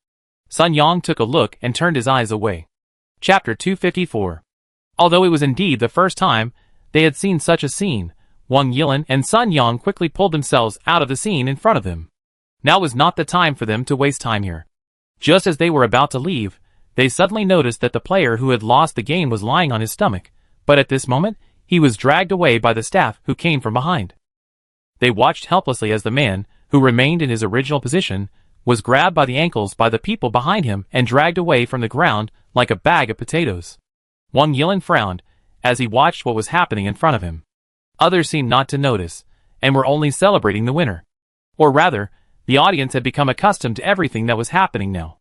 Sun Yang took a look and turned his eyes away. Chapter 254. Although it was indeed the first time they had seen such a scene, Wang Yilan and Sun Yang quickly pulled themselves out of the scene in front of them. Now was not the time for them to waste time here. Just as they were about to leave, they suddenly noticed that the player who had lost the game was lying on his stomach, but at this moment, he was dragged away by the staff who came from behind. They watched helplessly as the man, who remained in his original position, was grabbed by the ankles by the people behind him and dragged away from the ground like a bag of potatoes. Wang Yilan frowned, as he watched what was happening in front of him. Others seemed not to notice, and were only celebrating the winner. Or rather, the audience had become accustomed to everything that was happening now.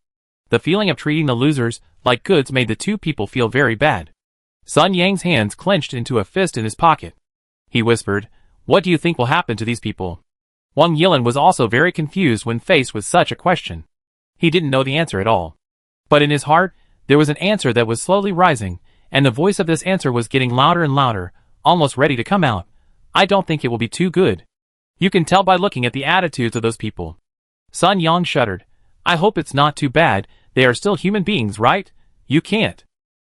The feeling of treating the losers like goods made the two people feel very bad. Sun Yang's hands clenched into a fist in his pocket. He whispered, "What do you think will happen to these people?" Wang Yilan was also very confused when faced with such a question. He didn't know the answer at all. But in his heart, there was an answer that was slowly rising, and the voice of this answer was getting louder and louder, almost ready to come out. "I don't think it will be too good. You can tell by looking at the attitudes of those people." Sun Yang shuddered. "I hope it's not too bad. They are still human beings, right? You can't."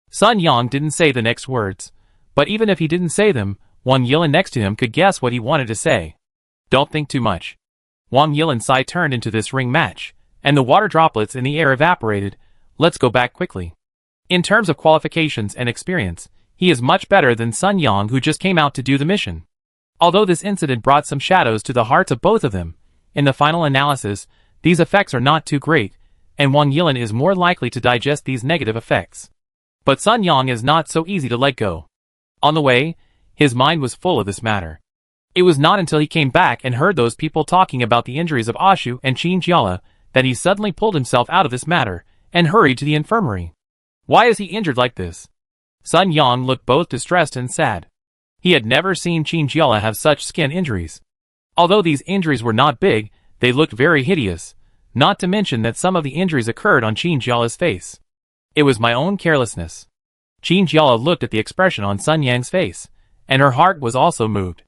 Sun Yang didn't say the next words. But even if he didn't say them, Wang Yilan next to him could guess what he wanted to say. "Don't think too much." Wang Yilan's side turned into this ring match, and the water droplets in the air evaporated. "Let's go back quickly." In terms of qualifications and experience, he is much better than Sun Yang, who just came out to do the mission. Although this incident brought some shadows to the hearts of both of them, in the final analysis, these effects are not too great, and Wang Yilan is more likely to digest these negative effects. But Sun Yang is not so easy to let go. On the way, his mind was full of this matter. It was not until he came back and heard those people talking about the injuries of Ashu and Qin Jiala that he suddenly pulled himself out of this matter and hurried to the infirmary. Why is he injured like this? Sun Yang looked both distressed and sad. He had never seen Qin Jiala have such skin injuries. Although these injuries were not big, they looked very hideous, not to mention that some of the injuries occurred on Qin Jiala's face. It was my own carelessness. Qin Jiala looked at the expression on Sun Yang's face, and her heart was also moved.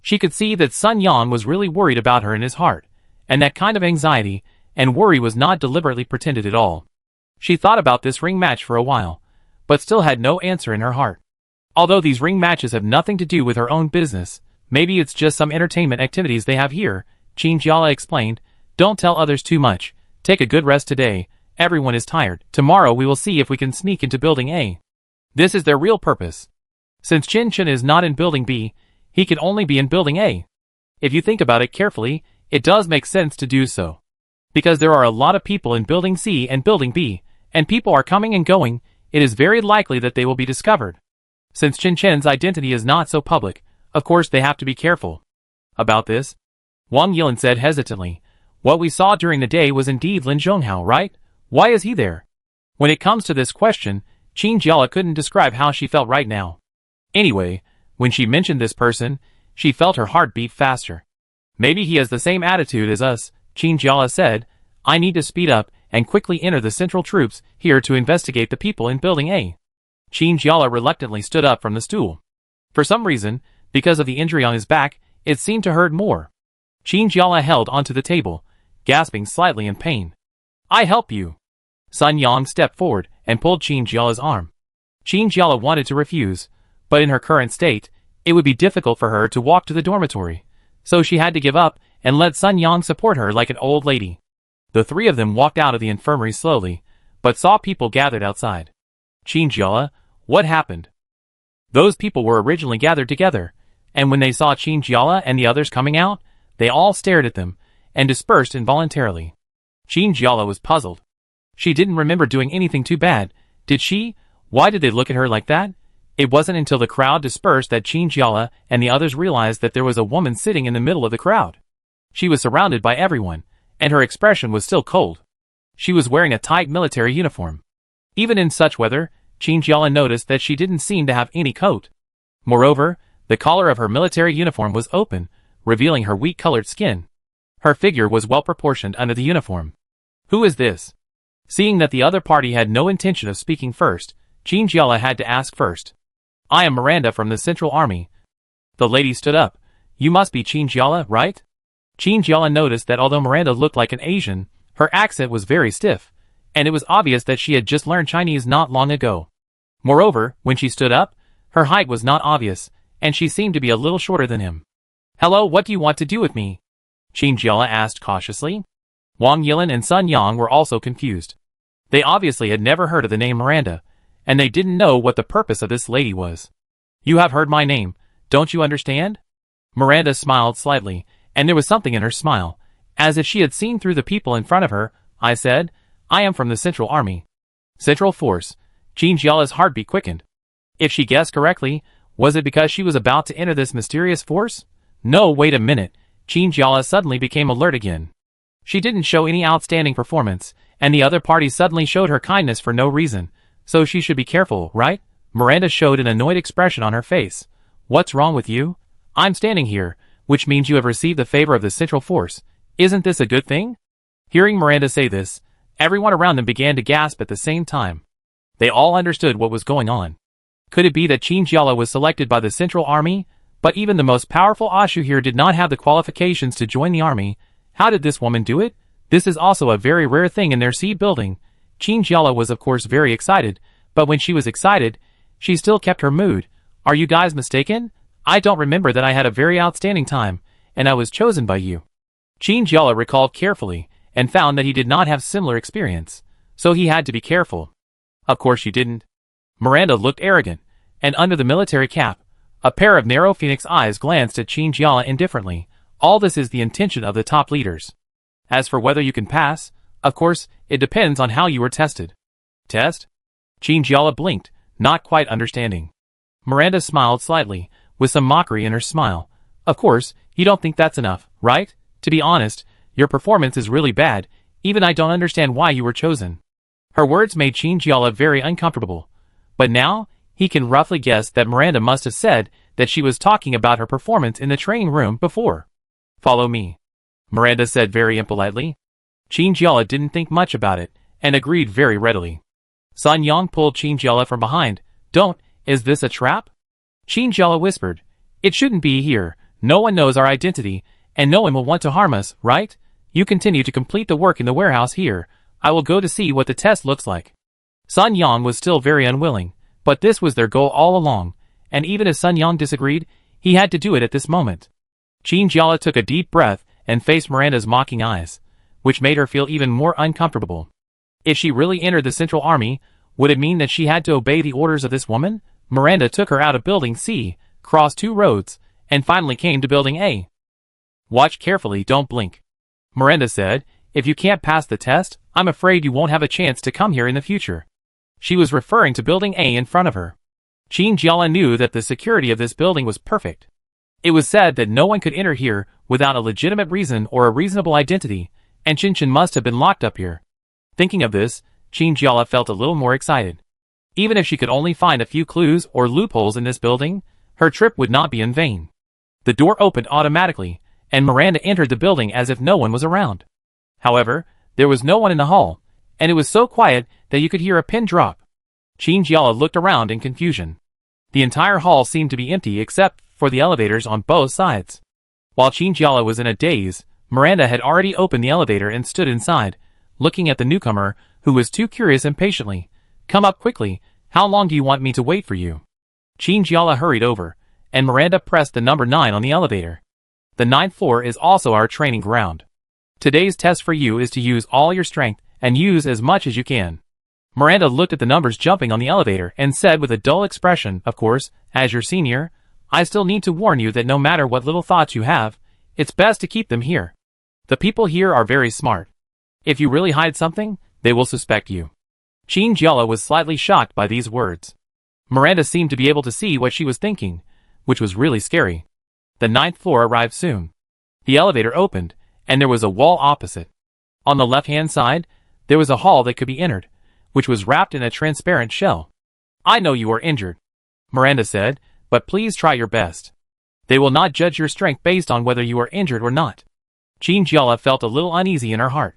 She could see that Sun Yang was really worried about her in his heart, and that kind of anxiety and worry was not deliberately pretended at all. She thought about this ring match for a while, but still had no answer in her heart. Although these ring matches have nothing to do with her own business, maybe it's just some entertainment activities they have here, Qin Jiala explained. "Don't tell others too much. Take a good rest today. Everyone is tired. Tomorrow we will see if we can sneak into Building A." This is their real purpose. Since Qin Chen is not in Building B, he can only be in Building A. If you think about it carefully, it does make sense to do so. Because there are a lot of people in Building C and Building B, and people are coming and going, it is very likely that they will be discovered. Since Qin Chen's identity is not so public, of course they have to be careful. About this, Wang Yilan said hesitantly, "What we saw during the day was indeed Lin Zhonghao, right? Why is he there?" When it comes to this question, Qin Jiala couldn't describe how she felt right now. Anyway, when she mentioned this person, she felt her heart beat faster. "Maybe he has the same attitude as us," Qin Jiala said. "I need to speed up and quickly enter the central troops here to investigate the people in Building A." Qin Jiala reluctantly stood up from the stool. For some reason, because of the injury on his back, it seemed to hurt more. Qin Jiala held onto the table, gasping slightly in pain. "I help you." Sun Yang stepped forward and pulled Qin Jiala's arm. Qin Jiala wanted to refuse, but in her current state, it would be difficult for her to walk to the dormitory, so she had to give up and let Sun Yang support her like an old lady. The three of them walked out of the infirmary slowly, but saw people gathered outside. "Qin Jiala, what happened?" Those people were originally gathered together, and when they saw Qin Jiala and the others coming out, they all stared at them and dispersed involuntarily. Qin Jiala was puzzled. She didn't remember doing anything too bad, did she? Why did they look at her like that? It wasn't until the crowd dispersed that Qin Jiala and the others realized that there was a woman sitting in the middle of the crowd. She was surrounded by everyone, and her expression was still cold. She was wearing a tight military uniform. Even in such weather, Qin Jiala noticed that she didn't seem to have any coat. Moreover, the collar of her military uniform was open, revealing her wheat-colored skin. Her figure was well proportioned under the uniform. "Who is this?" Seeing that the other party had no intention of speaking first, Qin Jiala had to ask first. "I am Miranda from the Central Army." The lady stood up. "You must be Qin Jiala, right?" Qin Jiala noticed that although Miranda looked like an Asian, her accent was very stiff, and it was obvious that she had just learned Chinese not long ago. Moreover, when she stood up, her height was not obvious, and she seemed to be a little shorter than him. "Hello, what do you want to do with me?" Qin Jiala asked cautiously. Wang Yilan and Sun Yang were also confused. They obviously had never heard of the name Miranda, and they didn't know what the purpose of this lady was. "You have heard my name, don't you understand?" Miranda smiled slightly, and there was something in her smile, as if she had seen through the people in front of her. "I said, I am from the Central Army." Central Force. Qin Jiala's heartbeat quickened. If she guessed correctly, was it because she was about to enter this mysterious force? No, wait a minute. Qinjiala suddenly became alert again. She didn't show any outstanding performance, and the other party suddenly showed her kindness for no reason, so she should be careful, right? Miranda showed an annoyed expression on her face. What's wrong with you? I'm standing here, which means you have received the favor of the Central Force. Isn't this a good thing? Hearing Miranda say this, everyone around them began to gasp at the same time. They all understood what was going on. Could it be that Qinjiala was selected by the Central Army? But even the most powerful Ashu here did not have the qualifications to join the army. How did this woman do it? This is also a very rare thing in their seed building. Qinjiala was of course very excited, but when she was excited, she still kept her mood. Are you guys mistaken? I don't remember that I had a very outstanding time, and I was chosen by you. Qinjiala recalled carefully, and found that he did not have similar experience, so he had to be careful. Of course she didn't. Miranda looked arrogant, and under the military cap, a pair of narrow phoenix eyes glanced at Qinjiala indifferently. All this is the intention of the top leaders. As for whether you can pass, of course, it depends on how you were tested. Test? Qinjiala blinked, not quite understanding. Miranda smiled slightly, with some mockery in her smile. Of course, you don't think that's enough, right? To be honest, your performance is really bad. Even I don't understand why you were chosen. Her words made Qinjiala very uncomfortable. But now, he can roughly guess that Miranda must have said that she was talking about her performance in the training room before. Follow me, Miranda said very impolitely. Qinjiala didn't think much about it, and agreed very readily. Sun Yang pulled Qinjiala from behind. Don't, is this a trap? Qinjiala whispered. It shouldn't be here. No one knows our identity, and no one will want to harm us, right? You continue to complete the work in the warehouse here. I will go to see what the test looks like. Sun Yang was still very unwilling, but this was their goal all along, and even as Sun Yang disagreed, he had to do it at this moment. Qinjiala took a deep breath and faced Miranda's mocking eyes, which made her feel even more uncomfortable. If she really entered the Central Army, would it mean that she had to obey the orders of this woman? Miranda took her out of Building C, crossed 2 roads, and finally came to Building A. Watch carefully, don't blink. Miranda said, if you can't pass the test, I'm afraid you won't have a chance to come here in the future. She was referring to Building A in front of her. Qinjiala knew that the security of this building was perfect. It was said that no one could enter here without a legitimate reason or a reasonable identity, and Qinchin must have been locked up here. Thinking of this, Qinjiala felt a little more excited. Even if she could only find a few clues or loopholes in this building, her trip would not be in vain. The door opened automatically, and Miranda entered the building as if no one was around. However, there was no one in the hall, and it was so quiet that you could hear a pin drop. Qinjiala looked around in confusion. The entire hall seemed to be empty except for the elevators on both sides. While Qinjiala was in a daze, Miranda had already opened the elevator and stood inside, looking at the newcomer, who was too curious impatiently. Come up quickly, how long do you want me to wait for you? Qinjiala hurried over, and Miranda pressed the number 9 on the elevator. The 9th floor is also our training ground. Today's test for you is to use all your strength and use as much as you can. Miranda looked at the numbers jumping on the elevator and said with a dull expression, of course, as your senior, I still need to warn you that no matter what little thoughts you have, it's best to keep them here. The people here are very smart. If you really hide something, they will suspect you. Qinjiala was slightly shocked by these words. Miranda seemed to be able to see what she was thinking, which was really scary. The 9th floor arrived soon. The elevator opened, and there was a wall opposite. On the left-hand side, there was a hall that could be entered, which was wrapped in a transparent shell. I know you are injured, Miranda said, but please try your best. They will not judge your strength based on whether you are injured or not. Qinjiala felt a little uneasy in her heart.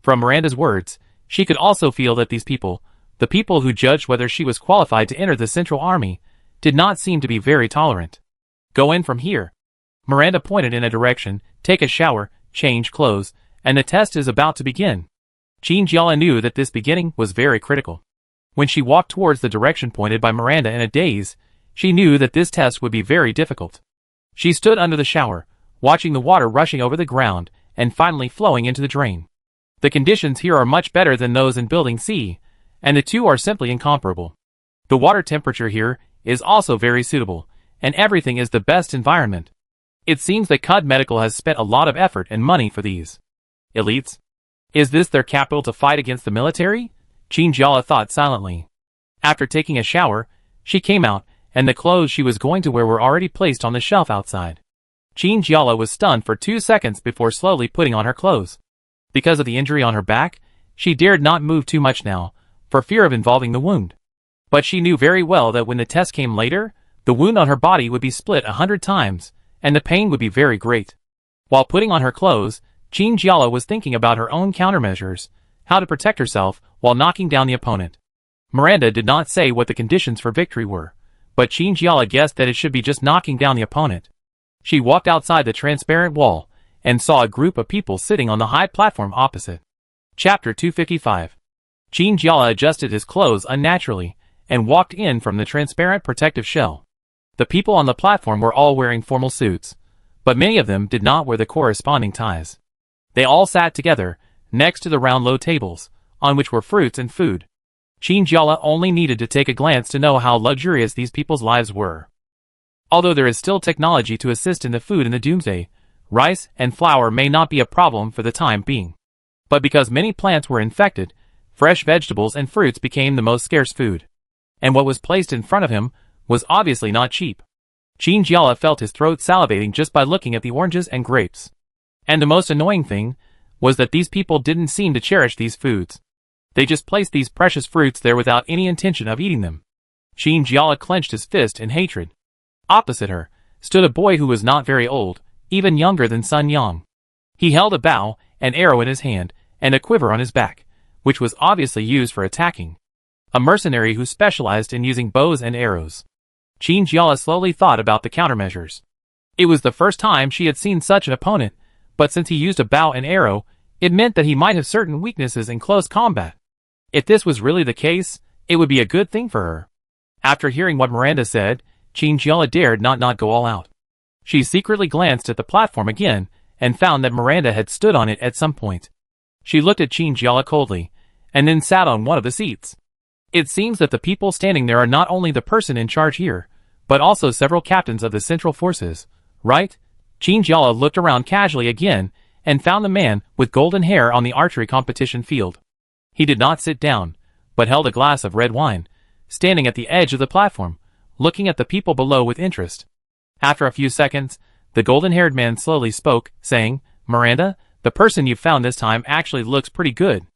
From Miranda's words, she could also feel that these people, the people who judged whether she was qualified to enter the Central Army, did not seem to be very tolerant. Go in from here. Miranda pointed in a direction, take a shower, change clothes, and the test is about to begin. Qinjiala knew that this beginning was very critical. When she walked towards the direction pointed by Miranda in a daze, she knew that this test would be very difficult. She stood under the shower, watching the water rushing over the ground and finally flowing into the drain. The conditions here are much better than those in Building C, and the two are simply incomparable. The water temperature here is also very suitable, and everything is the best environment. It seems that Cud Medical has spent a lot of effort and money for these elites. Is this their capital to fight against the military? Qinjiala thought silently. After taking a shower, She came out, and the clothes she was going to wear were already placed on the shelf outside. Qin was stunned for 2 seconds before slowly putting on her clothes. Because of the injury on her back, she dared not move too much now, for fear of involving the wound. But she knew very well that when the test came later, the wound on her body would be split 100 times, and the pain would be very great. While putting on her clothes, Qin was thinking about her own countermeasures, how to protect herself while knocking down the opponent. Miranda did not say what the conditions for victory were, but Qin guessed that it should be just knocking down the opponent. She walked outside the transparent wall, and saw a group of people sitting on the high platform opposite. Chapter 255. Qin adjusted his clothes unnaturally, and walked in from the transparent protective shell. The people on the platform were all wearing formal suits, but many of them did not wear the corresponding ties. They all sat together, next to the round low tables, on which were fruits and food. Qin only needed to take a glance to know how luxurious these people's lives were. Although there is still technology to assist in the food in the doomsday, rice and flour may not be a problem for the time being. But because many plants were infected, fresh vegetables and fruits became the most scarce food. And what was placed in front of him was obviously not cheap. Qin felt his throat salivating just by looking at the oranges and grapes. And the most annoying thing was that these people didn't seem to cherish these foods. They just placed these precious fruits there without any intention of eating them. Qin clenched his fist in hatred. Opposite her stood a boy who was not very old, even younger than Sun Yang. He held a bow, an arrow in his hand, and a quiver on his back, which was obviously used for attacking. A mercenary who specialized in using bows and arrows. Qin slowly thought about the countermeasures. It was the first time she had seen such an opponent, but since he used a bow and arrow, it meant that he might have certain weaknesses in close combat. If this was really the case, it would be a good thing for her. After hearing what Miranda said, Qin dared not go all out. She secretly glanced at the platform again, and found that Miranda had stood on it at some point. She looked at Qin coldly, and then sat on one of the seats. It seems that the people standing there are not only the person in charge here, but also several captains of the Central Forces, right? Qin looked around casually again, and found the man with golden hair on the archery competition field. He did not sit down, but held a glass of red wine, standing at the edge of the platform, looking at the people below with interest. After a few seconds, the golden-haired man slowly spoke, saying, "Miranda, the person you found this time actually looks pretty good."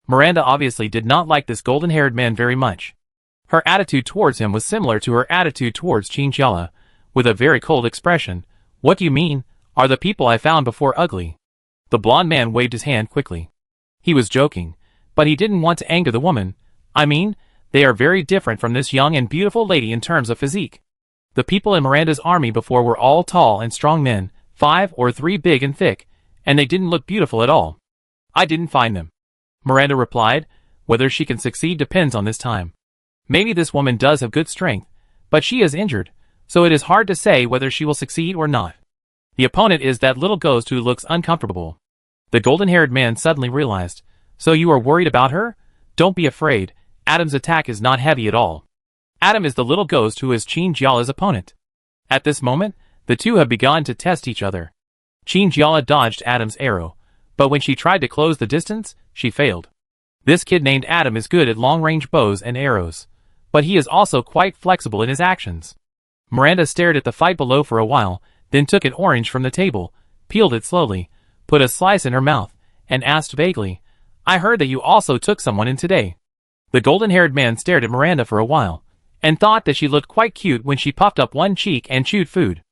Miranda obviously did not like this golden-haired man very much. Her attitude towards him was similar to her attitude towards Qin, with a very cold expression. "What do you mean? Are the people I found before ugly?" The blond man waved his hand quickly. He was joking, but he didn't want to anger the woman. "I mean, they are very different from this young and beautiful lady in terms of physique. The people in Miranda's army before were all tall and strong men, 5 or 3 big and thick, and they didn't look beautiful at all." "I didn't find them," Miranda replied. "Whether she can succeed depends on this time. Maybe this woman does have good strength, but she is injured, so it is hard to say whether she will succeed or not. The opponent is that little ghost who looks uncomfortable." The golden-haired man suddenly realized. "So you are worried about her? Don't be afraid. Adam's attack is not heavy at all. Adam is the little ghost who is Qin opponent." At this moment, the two have begun to test each other. Qin dodged Adam's arrow, but when she tried to close the distance, she failed. This kid named Adam is good at long-range bows and arrows, but he is also quite flexible in his actions. Miranda stared at the fight below for a while, then took an orange from the table, peeled it slowly, put a slice in her mouth, and asked vaguely, "I heard that you also took someone in today." The golden-haired man stared at Miranda for a while, and thought that she looked quite cute when she puffed up one cheek and chewed food.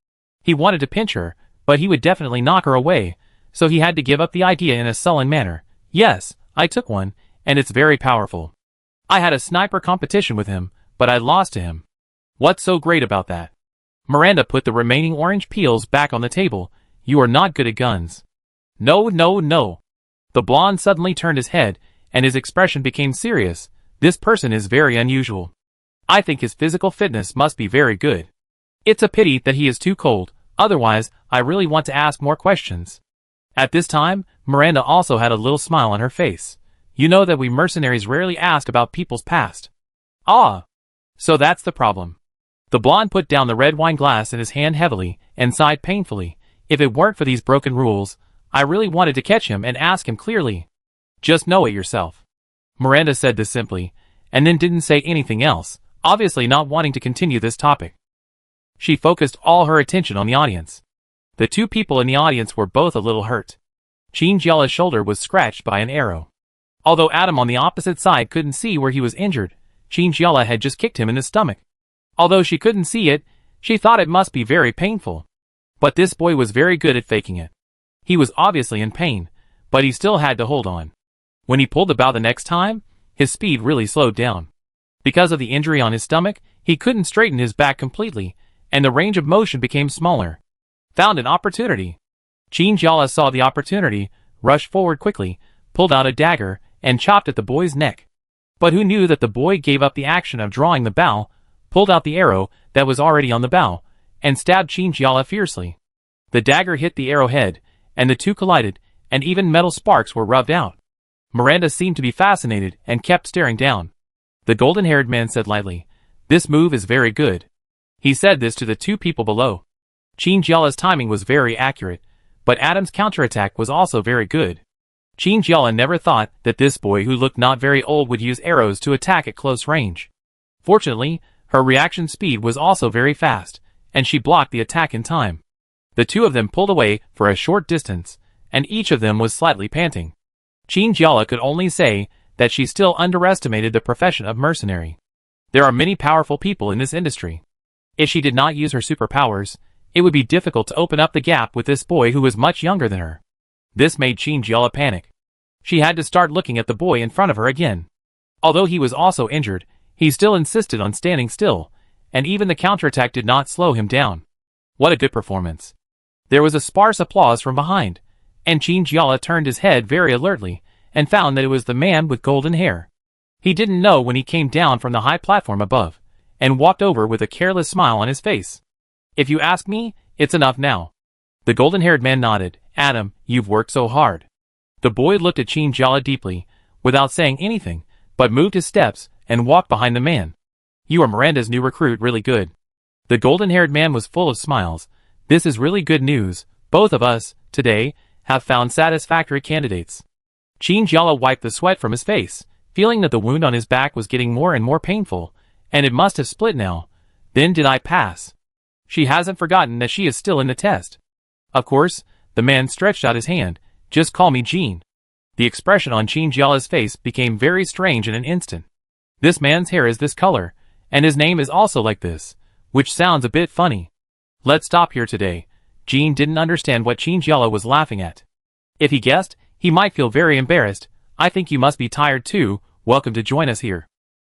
He wanted to pinch her, but he would definitely knock her away, so he had to give up the idea in a sullen manner. "Yes, I took one, and it's very powerful. I had a sniper competition with him, but I lost to him." "What's so great about that?" Miranda put the remaining orange peels back on the table. "You are not good at guns." No. The blonde suddenly turned his head, and his expression became serious. "This person is very unusual. I think his physical fitness must be very good. It's a pity that he is too cold, otherwise I really want to ask more questions." At this time, Miranda also had a little smile on her face. "You know that we mercenaries rarely ask about people's past." "Ah, so that's the problem." The blonde put down the red wine glass in his hand heavily, and sighed painfully. "If it weren't for these broken rules, I really wanted to catch him and ask him clearly." "Just know it yourself." Miranda said this simply, and then didn't say anything else, obviously not wanting to continue this topic. She focused all her attention on the audience. The two people in the audience were both a little hurt. Qinjiala's shoulder was scratched by an arrow. Although Adam on the opposite side couldn't see where he was injured, Qinjiala had just kicked him in the stomach. Although she couldn't see it, she thought it must be very painful. But this boy was very good at faking it. He was obviously in pain, but he still had to hold on. When he pulled the bow the next time, his speed really slowed down. Because of the injury on his stomach, he couldn't straighten his back completely, and the range of motion became smaller. Found an opportunity. Qinjiala saw the opportunity, rushed forward quickly, pulled out a dagger, and chopped at the boy's neck. But who knew that the boy gave up the action of drawing the bow, pulled out the arrow that was already on the bow, and stabbed Qinjiala fiercely. The dagger hit the arrowhead, and the two collided, and even metal sparks were rubbed out. Miranda seemed to be fascinated and kept staring down. The golden-haired man said lightly, "This move is very good." He said this to the two people below. Qinjiala's timing was very accurate, but Adam's counterattack was also very good. Qinjiala never thought that this boy who looked not very old would use arrows to attack at close range. Fortunately, her reaction speed was also very fast, and she blocked the attack in time. The two of them pulled away for a short distance, and each of them was slightly panting. Qinjiala could only say that she still underestimated the profession of mercenary. There are many powerful people in this industry. If she did not use her superpowers, it would be difficult to open up the gap with this boy who was much younger than her. This made Qinjiala panic. She had to start looking at the boy in front of her again. Although he was also injured, he still insisted on standing still, and even the counterattack did not slow him down. What a good performance. There was a sparse applause from behind, and Qinjiala turned his head very alertly and found that it was the man with golden hair. He didn't know when he came down from the high platform above, and walked over with a careless smile on his face. "If you ask me, it's enough now." The golden-haired man nodded. "Adam, you've worked so hard." The boy looked at Qinjiala deeply, without saying anything, but moved his steps and walked behind the man. "You are Miranda's new recruit, really good." The golden-haired man was full of smiles. "This is really good news. Both of us, today, have found satisfactory candidates." Qinjiala wiped the sweat from his face, feeling that the wound on his back was getting more and more painful, and it must have split now. "Then did I pass?" She hasn't forgotten that she is still in the test. Of course, the man stretched out his hand. "Just call me Jean." The expression on Qinjiala's face became very strange in an instant. This man's hair is this color, and his name is also like this, which sounds a bit funny. Let's stop here today. Jean didn't understand what Qinjiala was laughing at. If he guessed, he might feel very embarrassed. "I think you must be tired too. Welcome to join us here."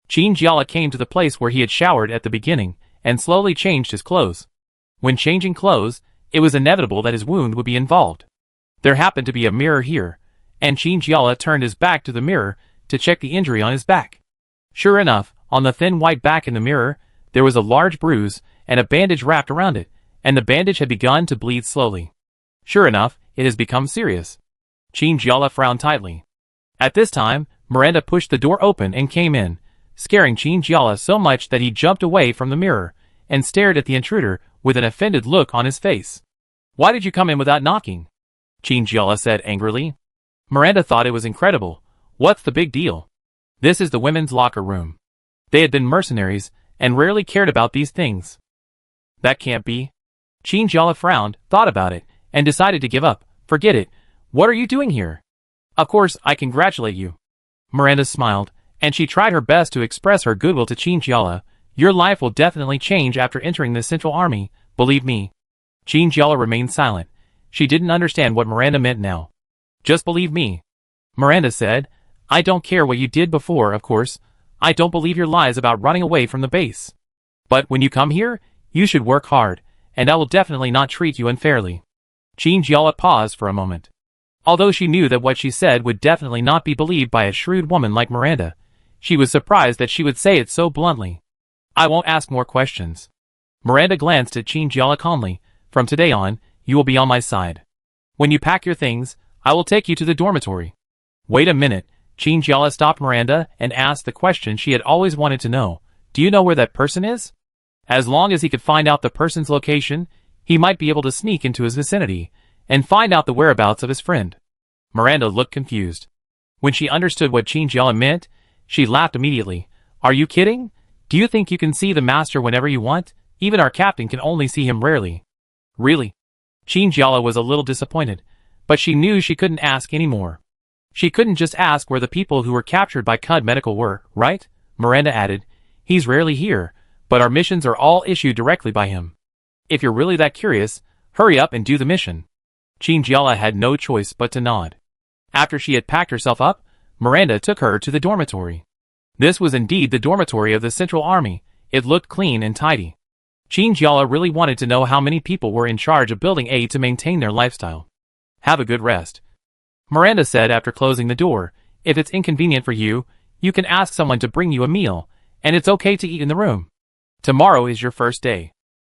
Qinjiala came to the place where he had showered at the beginning, and slowly changed his clothes. When changing clothes, it was inevitable that his wound would be involved. There happened to be a mirror here, and Qinjiala turned his back to the mirror to check the injury on his back. Sure enough, on the thin white back in the mirror, there was a large bruise and a bandage wrapped around it, and the bandage had begun to bleed slowly. Sure enough, it has become serious. Qinjiala frowned tightly. At this time, Miranda pushed the door open and came in, scaring Qinjiala so much that he jumped away from the mirror and stared at the intruder with an offended look on his face. "Why did you come in without knocking?" Qinjiala said angrily. Miranda thought it was incredible. What's the big deal? This is the women's locker room. They had been mercenaries and rarely cared about these things. That can't be. Qinjiala frowned, thought about it, and decided to give up. Forget it. What are you doing here? Of course, I congratulate you. Miranda smiled, and she tried her best to express her goodwill to Qinjiala. Your life will definitely change after entering the Central Army, believe me. Qinjiala remained silent. She didn't understand what Miranda meant now. Just believe me. Miranda said, I don't care what you did before, of course. I don't believe your lies about running away from the base. But when you come here, you should work hard, and I will definitely not treat you unfairly. Qinjiala paused for a moment. Although she knew that what she said would definitely not be believed by a shrewd woman like Miranda, she was surprised that she would say it so bluntly. I won't ask more questions. Miranda glanced at Qinjiala calmly. From today on, you will be on my side. When you pack your things, I will take you to the dormitory. Wait a minute. Qinjiala stopped Miranda and asked the question she had always wanted to know. Do you know where that person is? As long as he could find out the person's location, he might be able to sneak into his vicinity and find out the whereabouts of his friend. Miranda looked confused. When she understood what Qinjiala meant, she laughed immediately. Are you kidding? Do you think you can see the master whenever you want? Even our captain can only see him rarely. Really? Qin Jiala was a little disappointed, but she knew she couldn't ask any more. She couldn't just ask where the people who were captured by Cud Medical were, right? Miranda added, he's rarely here, but our missions are all issued directly by him. If you're really that curious, hurry up and do the mission. Qin Jiala had no choice but to nod. After she had packed herself up, Miranda took her to the dormitory. This was indeed the dormitory of the Central Army. It looked clean and tidy. Qin Jiala really wanted to know how many people were in charge of building A to maintain their lifestyle. Have a good rest, Miranda said after closing the door. If it's inconvenient for you, you can ask someone to bring you a meal, and it's okay to eat in the room. Tomorrow is your first day.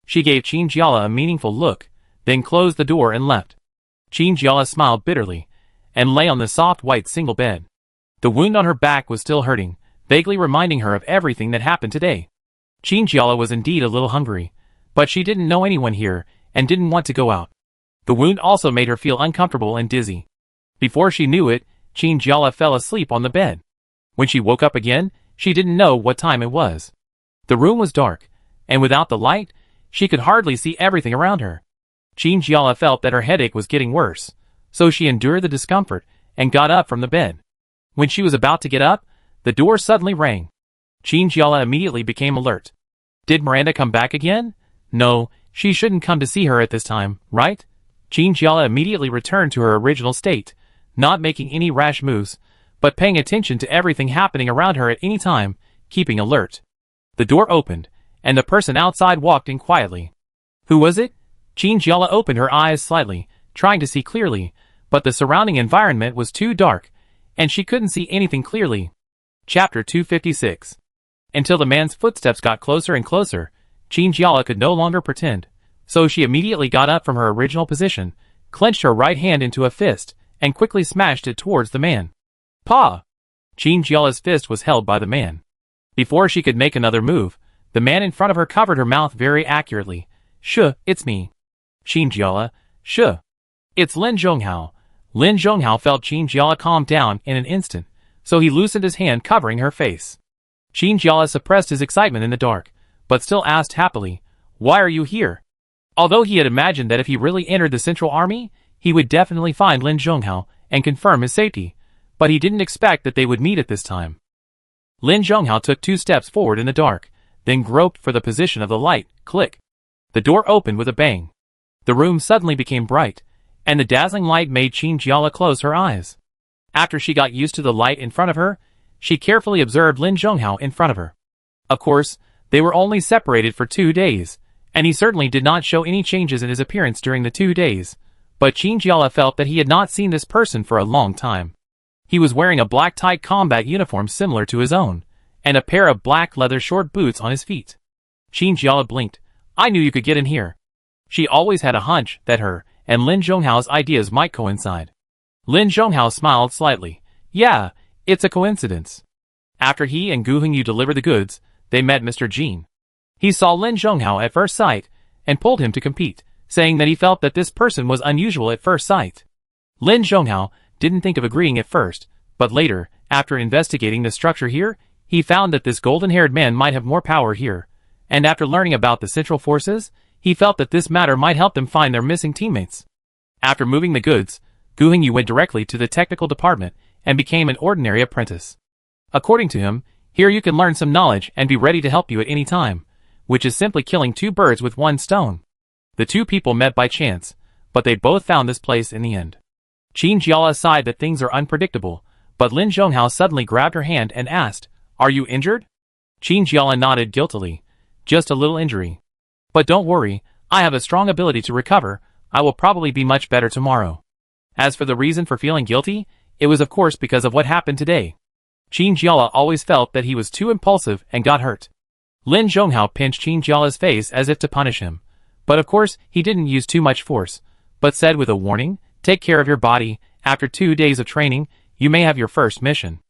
She gave Qin Jiala a meaningful look, then closed the door and left. Qin Jiala smiled bitterly, and lay on the soft white single bed. The wound on her back was still hurting, vaguely reminding her of everything that happened today. Qin Jiala was indeed a little hungry, but she didn't know anyone here, and didn't want to go out. The wound also made her feel uncomfortable and dizzy. Before she knew it, Qin Jiala fell asleep on the bed. When she woke up again, she didn't know what time it was. The room was dark, and without the light, she could hardly see everything around her. Qin Jiala felt that her headache was getting worse, so she endured the discomfort and got up from the bed. When she was about to get up, the door suddenly rang. Qin Jiala immediately became alert. Did Miranda come back again? No, she shouldn't come to see her at this time, right? Qin Jiala immediately returned to her original state, not making any rash moves, but paying attention to everything happening around her at any time, keeping alert. The door opened, and the person outside walked in quietly. Who was it? Qin Jiala opened her eyes slightly, trying to see clearly, but the surrounding environment was too dark, and she couldn't see anything clearly. Chapter 256. Until the man's footsteps got closer and closer, Qin Jiala could no longer pretend, so she immediately got up from her original position, clenched her right hand into a fist, and quickly smashed it towards the man. Pa! Qin Jiala's fist was held by the man. Before she could make another move, the man in front of her covered her mouth very accurately. Shuh, it's me. Qin Jiala, shuh. It's Lin Zhonghao. Lin Zhonghao felt Qin Jiala calm down in an instant, so he loosened his hand covering her face. Qin Jiala suppressed his excitement in the dark, but still asked happily, why are you here? Although he had imagined that if he really entered the Central Army, he would definitely find Lin Zhonghao and confirm his safety, but he didn't expect that they would meet at this time. Lin Zhonghao took 2 steps forward in the dark, then groped for the position of the light. Click. The door opened with a bang. The room suddenly became bright, and the dazzling light made Qin Jiala close her eyes. After she got used to the light in front of her, she carefully observed Lin Zhonghao in front of her. Of course, they were only separated for 2 days, and he certainly did not show any changes in his appearance during the 2 days, but Qin Jiala felt that he had not seen this person for a long time. He was wearing a black tight combat uniform similar to his own, and a pair of black leather short boots on his feet. Qin Jiala blinked. I knew you could get in here. She always had a hunch that her and Lin Zhonghao's ideas might coincide. Lin Zhonghao smiled slightly. Yeah, it's a coincidence. After he and Gu Hongyu delivered the goods, they met Mr. Jin. He saw Lin Zhonghao at first sight, and pulled him to compete, saying that he felt that this person was unusual at first sight. Lin Zhonghao didn't think of agreeing at first, but later, after investigating the structure here, he found that this golden-haired man might have more power here, and after learning about the Central Forces, he felt that this matter might help them find their missing teammates. After moving the goods, Gu Hongyu went directly to the technical department and became an ordinary apprentice. According to him, here you can learn some knowledge and be ready to help you at any time, which is simply killing 2 birds with 1 stone. The 2 people met by chance, but they both found this place in the end. Qin Jiala sighed that things are unpredictable, but Lin Zhonghao suddenly grabbed her hand and asked, Are you injured? Qin Jiala nodded guiltily. Just a little injury. But don't worry, I have a strong ability to recover. I will probably be much better tomorrow. As for the reason for feeling guilty, it was of course because of what happened today. Qin Jiala always felt that he was too impulsive and got hurt. Lin Zhonghao pinched Qin Jiala's face as if to punish him, but of course he didn't use too much force, but said with a warning, Take care of your body, after 2 days of training, you may have your first mission.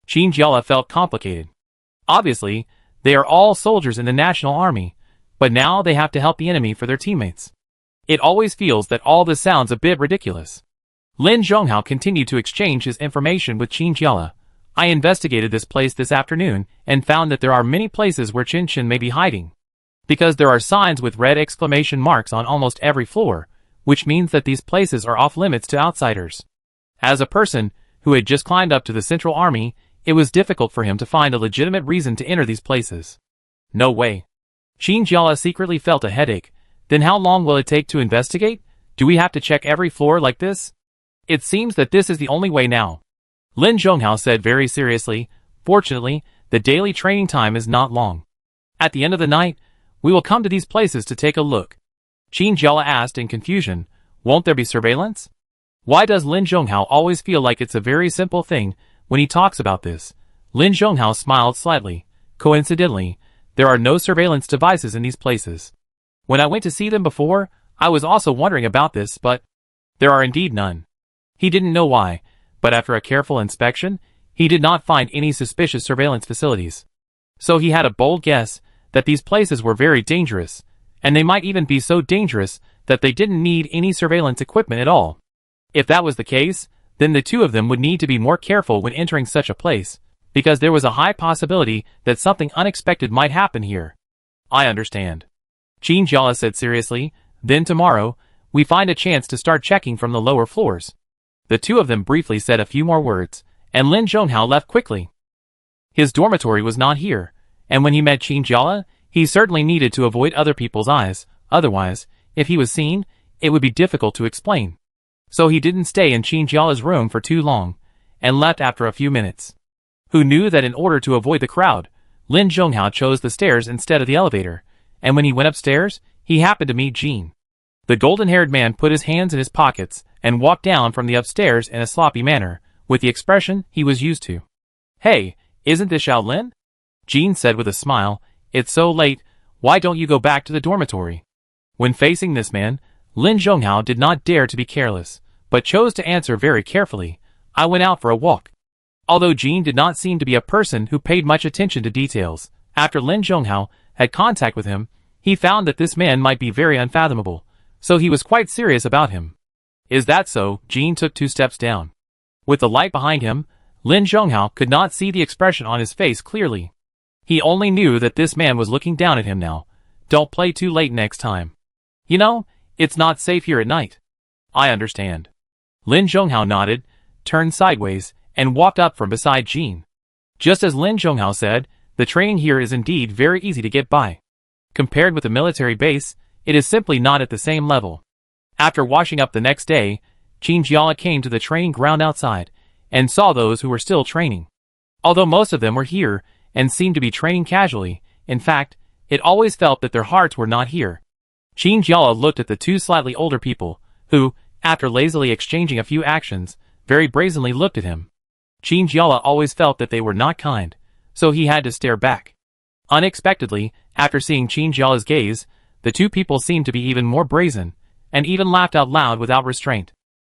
Qin Jiala felt complicated. Obviously, they are all soldiers in the National Army, but now they have to help the enemy for their teammates. It always feels that all this sounds a bit ridiculous. Lin Zhonghao continued to exchange his information with Qin Jiala. I investigated this place this afternoon and found that there are many places where Chin Chin may be hiding. Because there are signs with red exclamation marks on almost every floor, which means that these places are off limits to outsiders. As a person who had just climbed up to the Central Army, it was difficult for him to find a legitimate reason to enter these places. No way. Qin Jiala secretly felt a headache. Then how long will it take to investigate? Do we have to check every floor like this? It seems that this is the only way now. Lin Zhonghao said very seriously. Fortunately, the daily training time is not long. At the end of the night, we will come to these places to take a look. Qin Jiala asked in confusion, won't there be surveillance? Why does Lin Zhonghao always feel like it's a very simple thing when he talks about this? Lin Zhonghao smiled slightly. Coincidentally, there are no surveillance devices in these places. When I went to see them before, I was also wondering about this, but there are indeed none. He didn't know why, but after a careful inspection, he did not find any suspicious surveillance facilities. So he had a bold guess that these places were very dangerous, and they might even be so dangerous that they didn't need any surveillance equipment at all. If that was the case, then the two of them would need to be more careful when entering such a place, because there was a high possibility that something unexpected might happen here. I understand. Qin Jiala said seriously. Then tomorrow, we find a chance to start checking from the lower floors. The two of them briefly said a few more words, and Lin Zhonghao left quickly. His dormitory was not here, and when he met Qin Jiala, he certainly needed to avoid other people's eyes. Otherwise, if he was seen, it would be difficult to explain. So he didn't stay in Qin Jiala's room for too long, and left after a few minutes. Who knew that in order to avoid the crowd, Lin Zhonghao chose the stairs instead of the elevator, and when he went upstairs, he happened to meet Jean. The golden-haired man put his hands in his pockets and walked down from the upstairs in a sloppy manner, with the expression he was used to. Hey, isn't this Shaolin? Jean said with a smile. It's so late, why don't you go back to the dormitory? When facing this man, Lin Zhonghao did not dare to be careless, but chose to answer very carefully. I went out for a walk. Although Jean did not seem to be a person who paid much attention to details, after Lin Zhonghao had contact with him, he found that this man might be very unfathomable, so he was quite serious about him. Is that so? Jean took 2 steps down. With the light behind him, Lin Zhonghao could not see the expression on his face clearly. He only knew that this man was looking down at him now. Don't play too late next time. You know, it's not safe here at night. I understand. Lin Zhonghao nodded, turned sideways, and walked up from beside Jean. Just as Lin Zhonghao said, the training here is indeed very easy to get by. Compared with a military base, it is simply not at the same level. After washing up the next day, Qin Jiala came to the training ground outside, and saw those who were still training. Although most of them were here, and seemed to be training casually, in fact, it always felt that their hearts were not here. Qin Jiala looked at the 2 slightly older people, who, after lazily exchanging a few actions, very brazenly looked at him. Qin Jiala always felt that they were not kind, so he had to stare back. Unexpectedly, after seeing Qin Jiala's gaze, the 2 people seemed to be even more brazen, and even laughed out loud without restraint.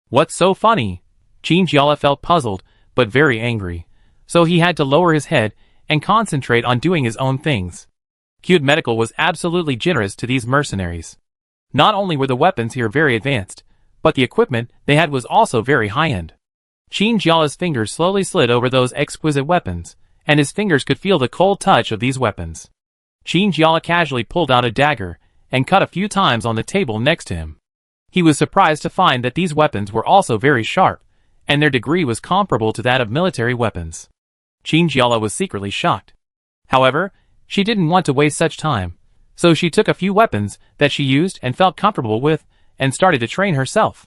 What's so funny? Qin Jiala felt puzzled, but very angry, so he had to lower his head and concentrate on doing his own things. Cute Medical was absolutely generous to these mercenaries. Not only were the weapons here very advanced, but the equipment they had was also very high-end. Qin Jiala's fingers slowly slid over those exquisite weapons, and his fingers could feel the cold touch of these weapons. Qin Jiala casually pulled out a dagger and cut a few times on the table next to him. He was surprised to find that these weapons were also very sharp, and their degree was comparable to that of military weapons. Qin Jiala was secretly shocked. However, she didn't want to waste such time, so she took a few weapons that she used and felt comfortable with, and started to train herself.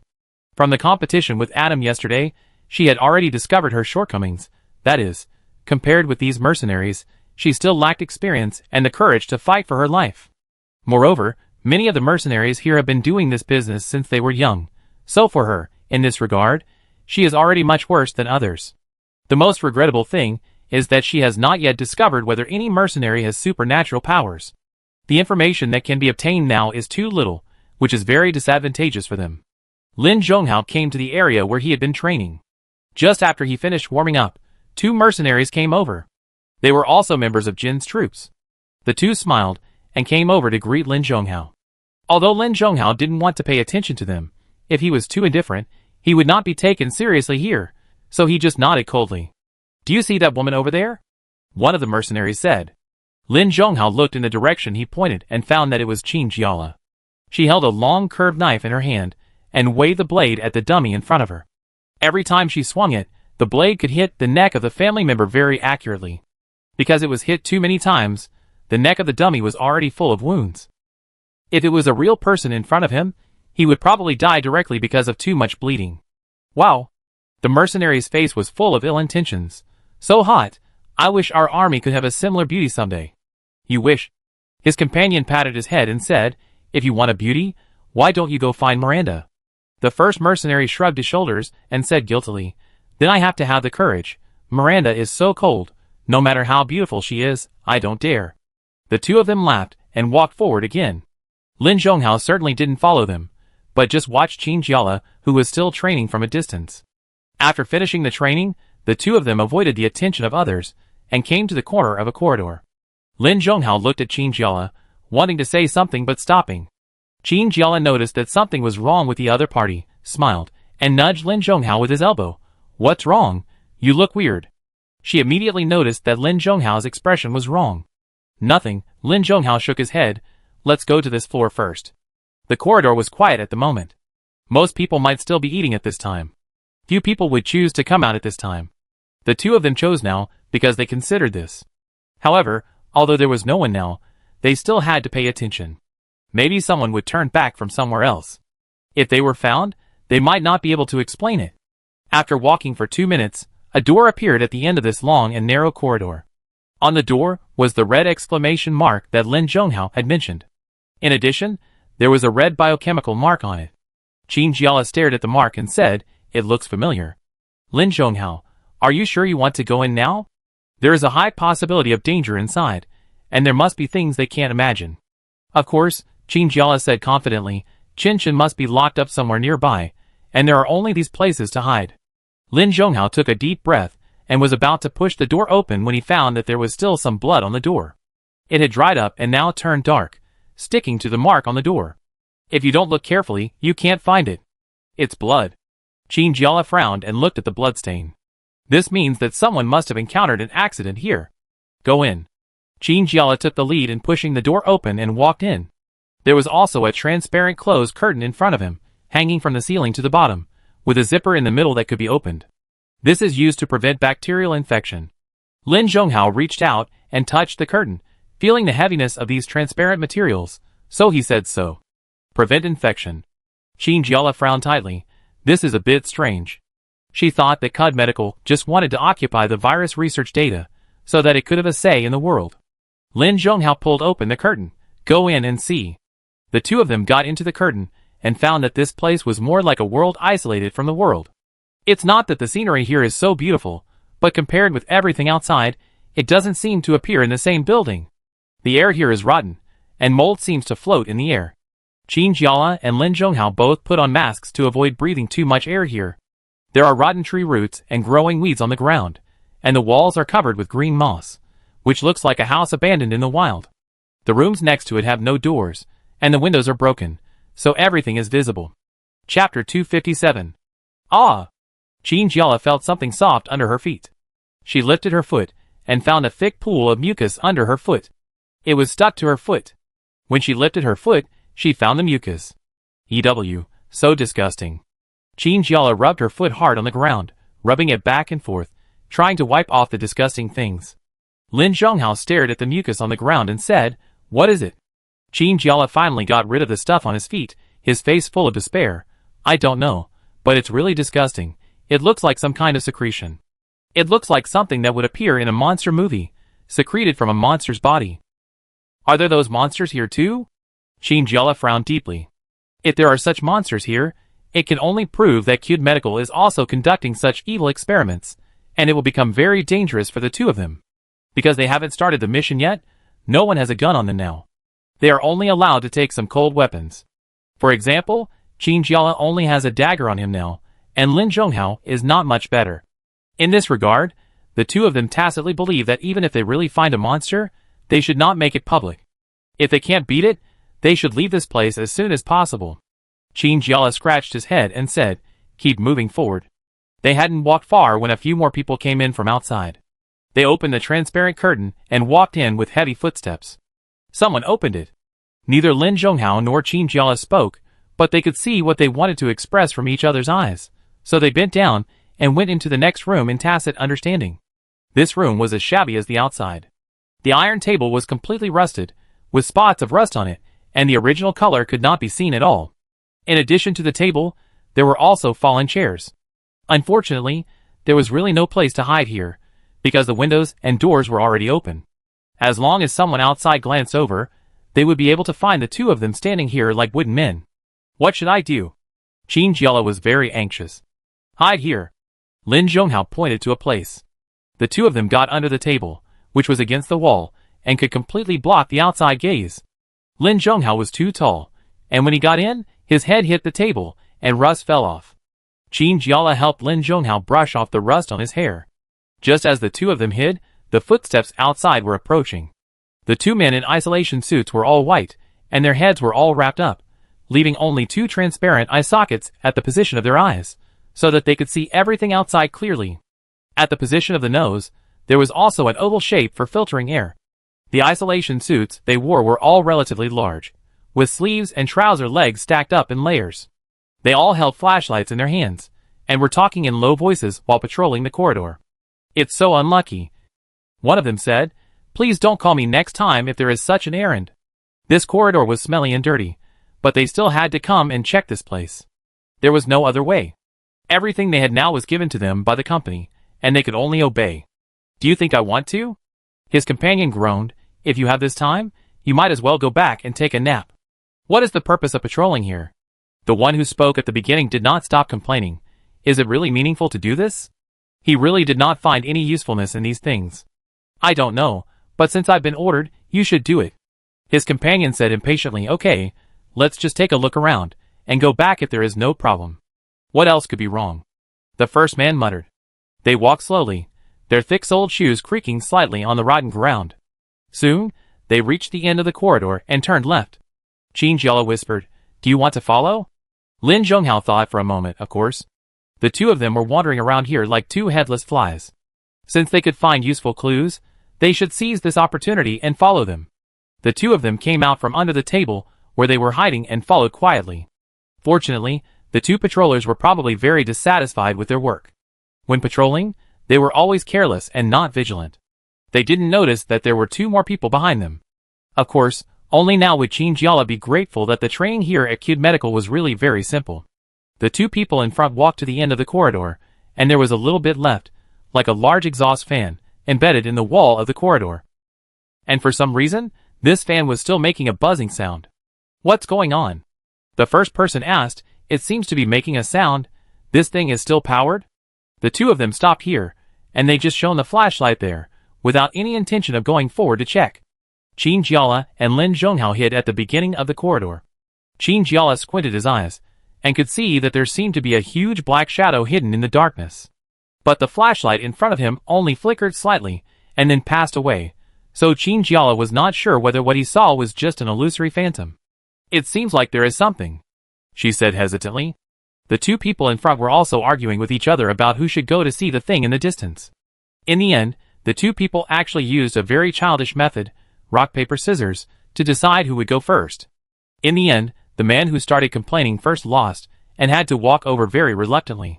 From the competition with Adam yesterday, she had already discovered her shortcomings. That is, compared with these mercenaries, she still lacked experience and the courage to fight for her life. Moreover, many of the mercenaries here have been doing this business since they were young, so for her, in this regard, she is already much worse than others. The most regrettable thing is that she has not yet discovered whether any mercenary has supernatural powers. The information that can be obtained now is too little, which is very disadvantageous for them. Lin Zhonghao came to the area where he had been training. Just after he finished warming up, 2 mercenaries came over. They were also members of Jin's troops. The 2 smiled and came over to greet Lin Zhonghao. Although Lin Zhonghao didn't want to pay attention to them, if he was too indifferent, he would not be taken seriously here, so he just nodded coldly. Do you see that woman over there? One of the mercenaries said. Lin Zhonghao looked in the direction he pointed and found that it was Qin Jiala. She held a long curved knife in her hand and waved the blade at the dummy in front of her. Every time she swung it, the blade could hit the neck of the family member very accurately. Because it was hit too many times, the neck of the dummy was already full of wounds. If it was a real person in front of him, he would probably die directly because of too much bleeding. Wow! The mercenary's face was full of ill intentions. So hot, I wish our army could have a similar beauty someday. You wish? His companion patted his head and said, if you want a beauty, why don't you go find Miranda? The first mercenary shrugged his shoulders and said guiltily, then I have to have the courage. Miranda is so cold. No matter how beautiful she is, I don't dare. The two of them laughed and walked forward again. Lin Zhonghao certainly didn't follow them, but just watched Qin Jiala, who was still training from a distance. After finishing the training, the two of them avoided the attention of others and came to the corner of a corridor. Lin Zhonghao looked at Qin Jiala, wanting to say something but stopping. Qin Jiala noticed that something was wrong with the other party, smiled, and nudged Lin Zhonghao with his elbow. What's wrong? You look weird. She immediately noticed that Lin Zhonghao's expression was wrong. Nothing. Lin Zhonghao shook his head. Let's go to this floor first. The corridor was quiet at the moment. Most people might still be eating at this time. Few people would choose to come out at this time. The two of them chose now because they considered this. However, although there was no one now, they still had to pay attention. Maybe someone would turn back from somewhere else. If they were found, they might not be able to explain it. After walking for 2 minutes, a door appeared at the end of this long and narrow corridor. On the door was the red exclamation mark that Lin Zhonghao had mentioned. In addition, there was a red biochemical mark on it. Qin Jiala stared at the mark and said, it looks familiar. Lin Zhonghao, are you sure you want to go in now? There is a high possibility of danger inside, and there must be things they can't imagine. Of course, Qin Jiala said confidently, Qinshan must be locked up somewhere nearby, and there are only these places to hide. Lin Zhonghao took a deep breath and was about to push the door open when he found that there was still some blood on the door. It had dried up and now turned dark, sticking to the mark on the door. If you don't look carefully, you can't find it. It's blood. Qin Jiala frowned and looked at the bloodstain. This means that someone must have encountered an accident here. Go in. Qin Jiala took the lead in pushing the door open and walked in. There was also a transparent closed curtain in front of him, hanging from the ceiling to the bottom, with a zipper in the middle that could be opened. This is used to prevent bacterial infection. Lin Zhonghao reached out and touched the curtain, feeling the heaviness of these transparent materials, so he said so. Prevent infection. Qin Jiala frowned tightly. This is a bit strange. She thought that Cud Medical just wanted to occupy the virus research data, so that it could have a say in the world. Lin Zhonghao pulled open the curtain. Go in and see. The two of them got into the curtain and found that this place was more like a world isolated from the world. It's not that the scenery here is so beautiful, but compared with everything outside, it doesn't seem to appear in the same building. The air here is rotten, and mold seems to float in the air. Qin Jiala and Lin Zhonghao both put on masks to avoid breathing too much air here. There are rotten tree roots and growing weeds on the ground, and the walls are covered with green moss, which looks like a house abandoned in the wild. The rooms next to it have no doors, and the windows are broken, so everything is visible. Chapter 257. Ah! Qin Jiala felt something soft under her feet. She lifted her foot and found a thick pool of mucus under her foot. It was stuck to her foot. When she lifted her foot, she found the mucus. So disgusting. Qin Jiala rubbed her foot hard on the ground, rubbing it back and forth, trying to wipe off the disgusting things. Lin Zhonghao stared at the mucus on the ground and said, what is it? Qin Jiala finally got rid of the stuff on his feet, his face full of despair. I don't know, but it's really disgusting. It looks like some kind of secretion. It looks like something that would appear in a monster movie, secreted from a monster's body. Are there those monsters here too? Qin Jiala frowned deeply. If there are such monsters here, it can only prove that Cud Medical is also conducting such evil experiments, and it will become very dangerous for the two of them. Because they haven't started the mission yet, no one has a gun on them now. They are only allowed to take some cold weapons. For example, Qin Jiala only has a dagger on him now, and Lin Zhonghao is not much better. In this regard, the two of them tacitly believe that even if they really find a monster, they should not make it public. If they can't beat it, they should leave this place as soon as possible. Qin Jiala scratched his head and said, keep moving forward. They hadn't walked far when a few more people came in from outside. They opened the transparent curtain and walked in with heavy footsteps. Someone opened it. Neither Lin Zhonghao nor Qin Jiala spoke, but they could see what they wanted to express from each other's eyes, so they bent down and went into the next room in tacit understanding. This room was as shabby as the outside. The iron table was completely rusted, with spots of rust on it, and the original color could not be seen at all. In addition to the table, there were also fallen chairs. Unfortunately, there was really no place to hide here, because the windows and doors were already open. As long as someone outside glanced over, they would be able to find the two of them standing here like wooden men. What should I do? Qin Jiala was very anxious. Hide here. Lin Zhonghao pointed to a place. The two of them got under the table, which was against the wall, and could completely block the outside gaze. Lin Zhonghao was too tall, and when he got in, his head hit the table, and rust fell off. Qin Jiala helped Lin Zhonghao brush off the rust on his hair. Just as the two of them hid, the footsteps outside were approaching. The two men in isolation suits were all white, and their heads were all wrapped up, leaving only two transparent eye sockets at the position of their eyes, so that they could see everything outside clearly. At the position of the nose, there was also an oval shape for filtering air. The isolation suits they wore were all relatively large, with sleeves and trouser legs stacked up in layers. They all held flashlights in their hands, and were talking in low voices while patrolling the corridor. It's so unlucky. One of them said, please don't call me next time if there is such an errand. This corridor was smelly and dirty, but they still had to come and check this place. There was no other way. Everything they had now was given to them by the company, and they could only obey. Do you think I want to? His companion groaned, if you have this time, you might as well go back and take a nap. What is the purpose of patrolling here? The one who spoke at the beginning did not stop complaining. Is it really meaningful to do this? He really did not find any usefulness in these things. I don't know, but since I've been ordered, you should do it. His companion said impatiently, okay, let's just take a look around, and go back if there is no problem. What else could be wrong? The first man muttered. They walked slowly, their thick-soled shoes creaking slightly on the rotten ground. Soon, they reached the end of the corridor and turned left. Qin Jiala whispered, do you want to follow? Lin Zhonghao thought for a moment, of course. The two of them were wandering around here like two headless flies. Since they could find useful clues, they should seize this opportunity and follow them. The two of them came out from under the table where they were hiding and followed quietly. Fortunately, the two patrollers were probably very dissatisfied with their work. When patrolling, they were always careless and not vigilant. They didn't notice that there were two more people behind them. Of course, only now would Qin Jiala be grateful that the training here at Qud Medical was really very simple. The two people in front walked to the end of the corridor, and there was a little bit left, like a large exhaust fan, embedded in the wall of the corridor. And for some reason, this fan was still making a buzzing sound. What's going on? The first person asked, it seems to be making a sound. This thing is still powered? The two of them stopped here, and they just shone the flashlight there, without any intention of going forward to check. Qin Jiala and Lin Zhonghao hid at the beginning of the corridor. Qin Jiala squinted his eyes, and could see that there seemed to be a huge black shadow hidden in the darkness. But the flashlight in front of him only flickered slightly, and then passed away, so Qin Jiala was not sure whether what he saw was just an illusory phantom. It seems like there is something, she said hesitantly. The two people in front were also arguing with each other about who should go to see the thing in the distance. In the end, the two people actually used a very childish method, rock, paper, scissors, to decide who would go first. In the end, the man who started complaining first lost, and had to walk over very reluctantly.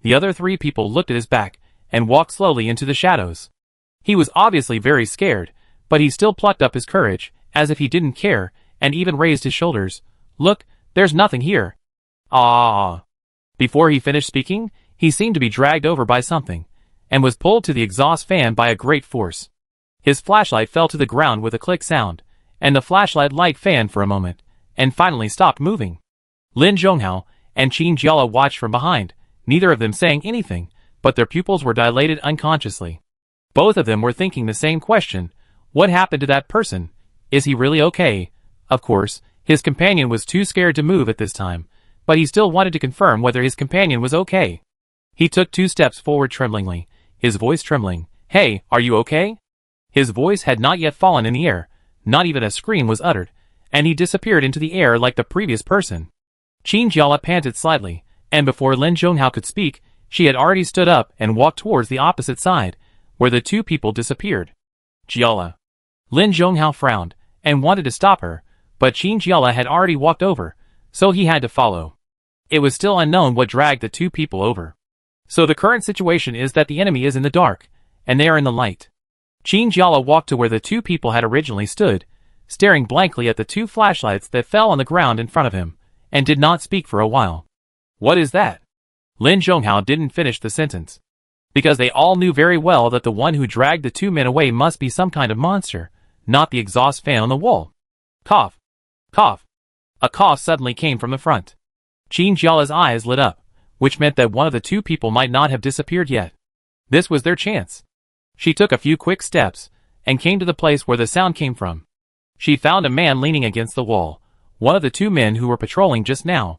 The other three people looked at his back, and walked slowly into the shadows. He was obviously very scared, but he still plucked up his courage, as if he didn't care, and even raised his shoulders. Look, there's nothing here. Ah. Before he finished speaking, he seemed to be dragged over by something, and was pulled to the exhaust fan by a great force. His flashlight fell to the ground with a click sound, and the flashlight light fanned for a moment, and finally stopped moving. Lin Zhonghao and Qin Jiala watched from behind, neither of them saying anything, but their pupils were dilated unconsciously. Both of them were thinking the same question. What happened to that person? Is he really okay? Of course, his companion was too scared to move at this time, but he still wanted to confirm whether his companion was okay. He took 2 steps forward tremblingly, his voice trembling. Hey, are you okay? His voice had not yet fallen in the air, not even a scream was uttered, and he disappeared into the air like the previous person. Qin Jiala panted slightly, and before Lin Zhonghao could speak, she had already stood up and walked towards the opposite side, where the two people disappeared. Jiala. Lin Zhonghao frowned, and wanted to stop her, but Qin Jiala had already walked over, so he had to follow. It was still unknown what dragged the two people over. So the current situation is that the enemy is in the dark, and they are in the light. Qin Jiala walked to where the two people had originally stood, staring blankly at the two flashlights that fell on the ground in front of him, and did not speak for a while. What is that? Lin Zhonghao didn't finish the sentence. Because they all knew very well that the one who dragged the two men away must be some kind of monster, not the exhaust fan on the wall. Cough. Cough. A cough suddenly came from the front. Qin Jiala's eyes lit up, which meant that one of the two people might not have disappeared yet. This was their chance. She took a few quick steps, and came to the place where the sound came from. She found a man leaning against the wall, one of the two men who were patrolling just now.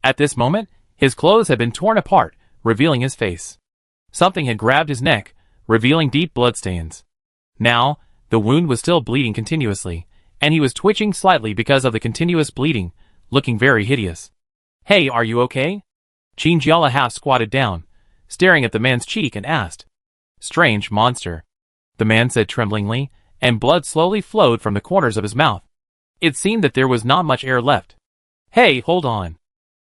At this moment, his clothes had been torn apart, revealing his face. Something had grabbed his neck, revealing deep bloodstains. Now, the wound was still bleeding continuously, and he was twitching slightly because of the continuous bleeding, looking very hideous. Hey, are you okay? Qin Jiala half squatted down, staring at the man's cheek and asked. Strange monster. The man said tremblingly, and blood slowly flowed from the corners of his mouth. It seemed that there was not much air left. Hey, hold on.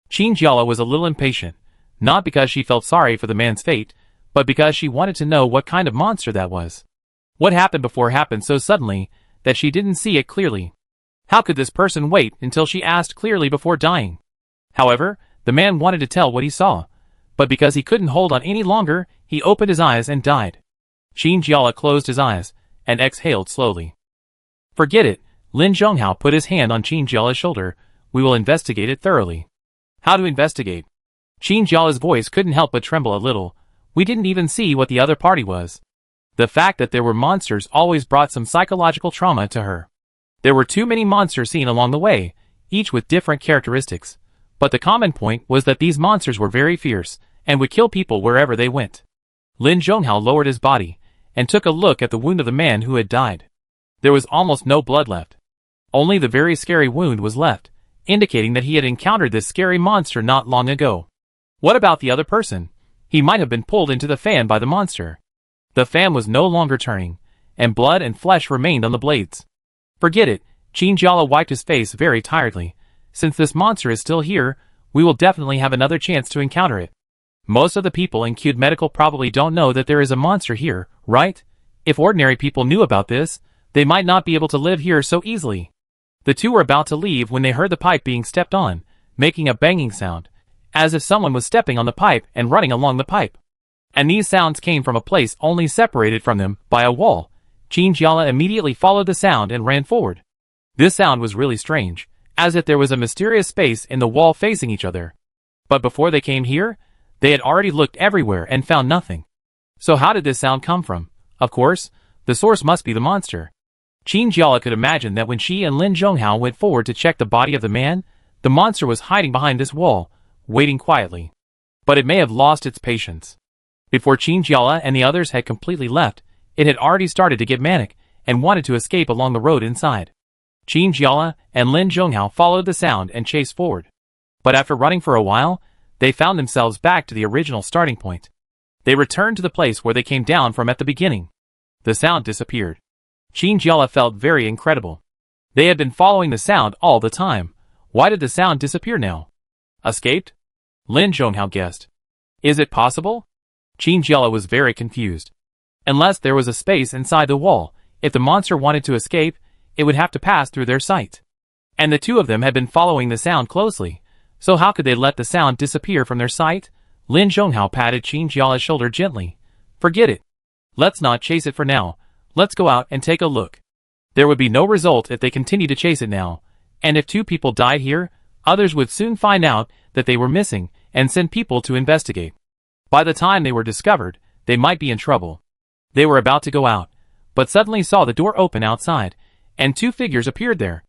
Qin Jiala was a little impatient, not because she felt sorry for the man's fate, but because she wanted to know what kind of monster that was. What happened before happened so suddenly that she didn't see it clearly. How could this person wait until she asked clearly before dying? However, the man wanted to tell what he saw, but because he couldn't hold on any longer, he opened his eyes and died. Qin Jiala closed his eyes and exhaled slowly. Forget it, Lin Zhonghao put his hand on Qin Jiala's shoulder. We will investigate it thoroughly. How to investigate? Qin Jiala's voice couldn't help but tremble a little. We didn't even see what the other party was. The fact that there were monsters always brought some psychological trauma to her. There were too many monsters seen along the way, each with different characteristics. But the common point was that these monsters were very fierce, and would kill people wherever they went. Lin Zhonghao lowered his body, and took a look at the wound of the man who had died. There was almost no blood left. Only the very scary wound was left, indicating that he had encountered this scary monster not long ago. What about the other person? He might have been pulled into the fan by the monster. The fan was no longer turning, and blood and flesh remained on the blades. Forget it, Qin Jiala wiped his face very tiredly. Since this monster is still here, we will definitely have another chance to encounter it. Most of the people in Qud Medical probably don't know that there is a monster here, right? If ordinary people knew about this, they might not be able to live here so easily. The two were about to leave when they heard the pipe being stepped on, making a banging sound, as if someone was stepping on the pipe and running along the pipe. And these sounds came from a place only separated from them by a wall. Qin Jiala immediately followed the sound and ran forward. This sound was really strange, as if there was a mysterious space in the wall facing each other. But before they came here, they had already looked everywhere and found nothing. So how did this sound come from? Of course, the source must be the monster. Qin Jiala could imagine that when she and Lin Zhonghao went forward to check the body of the man, the monster was hiding behind this wall, waiting quietly. But it may have lost its patience. Before Qin Jiala and the others had completely left, it had already started to get manic, and wanted to escape along the road inside. Qin Jiala and Lin Zhonghao followed the sound and chased forward. But after running for a while, they found themselves back to the original starting point. They returned to the place where they came down from at the beginning. The sound disappeared. Qin Jiala felt very incredible. They had been following the sound all the time. Why did the sound disappear now? Escaped? Lin Zhonghao guessed. Is it possible? Qin Jiala was very confused. Unless there was a space inside the wall, if the monster wanted to escape, it would have to pass through their sight. And the two of them had been following the sound closely, so how could they let the sound disappear from their sight? Lin Zhonghao patted Qin Jiala's shoulder gently. Forget it. Let's not chase it for now. Let's go out and take a look. There would be no result if they continued to chase it now, and if two people died here, others would soon find out that they were missing and send people to investigate. By the time they were discovered, they might be in trouble. They were about to go out, but suddenly saw the door open outside, and two figures appeared there.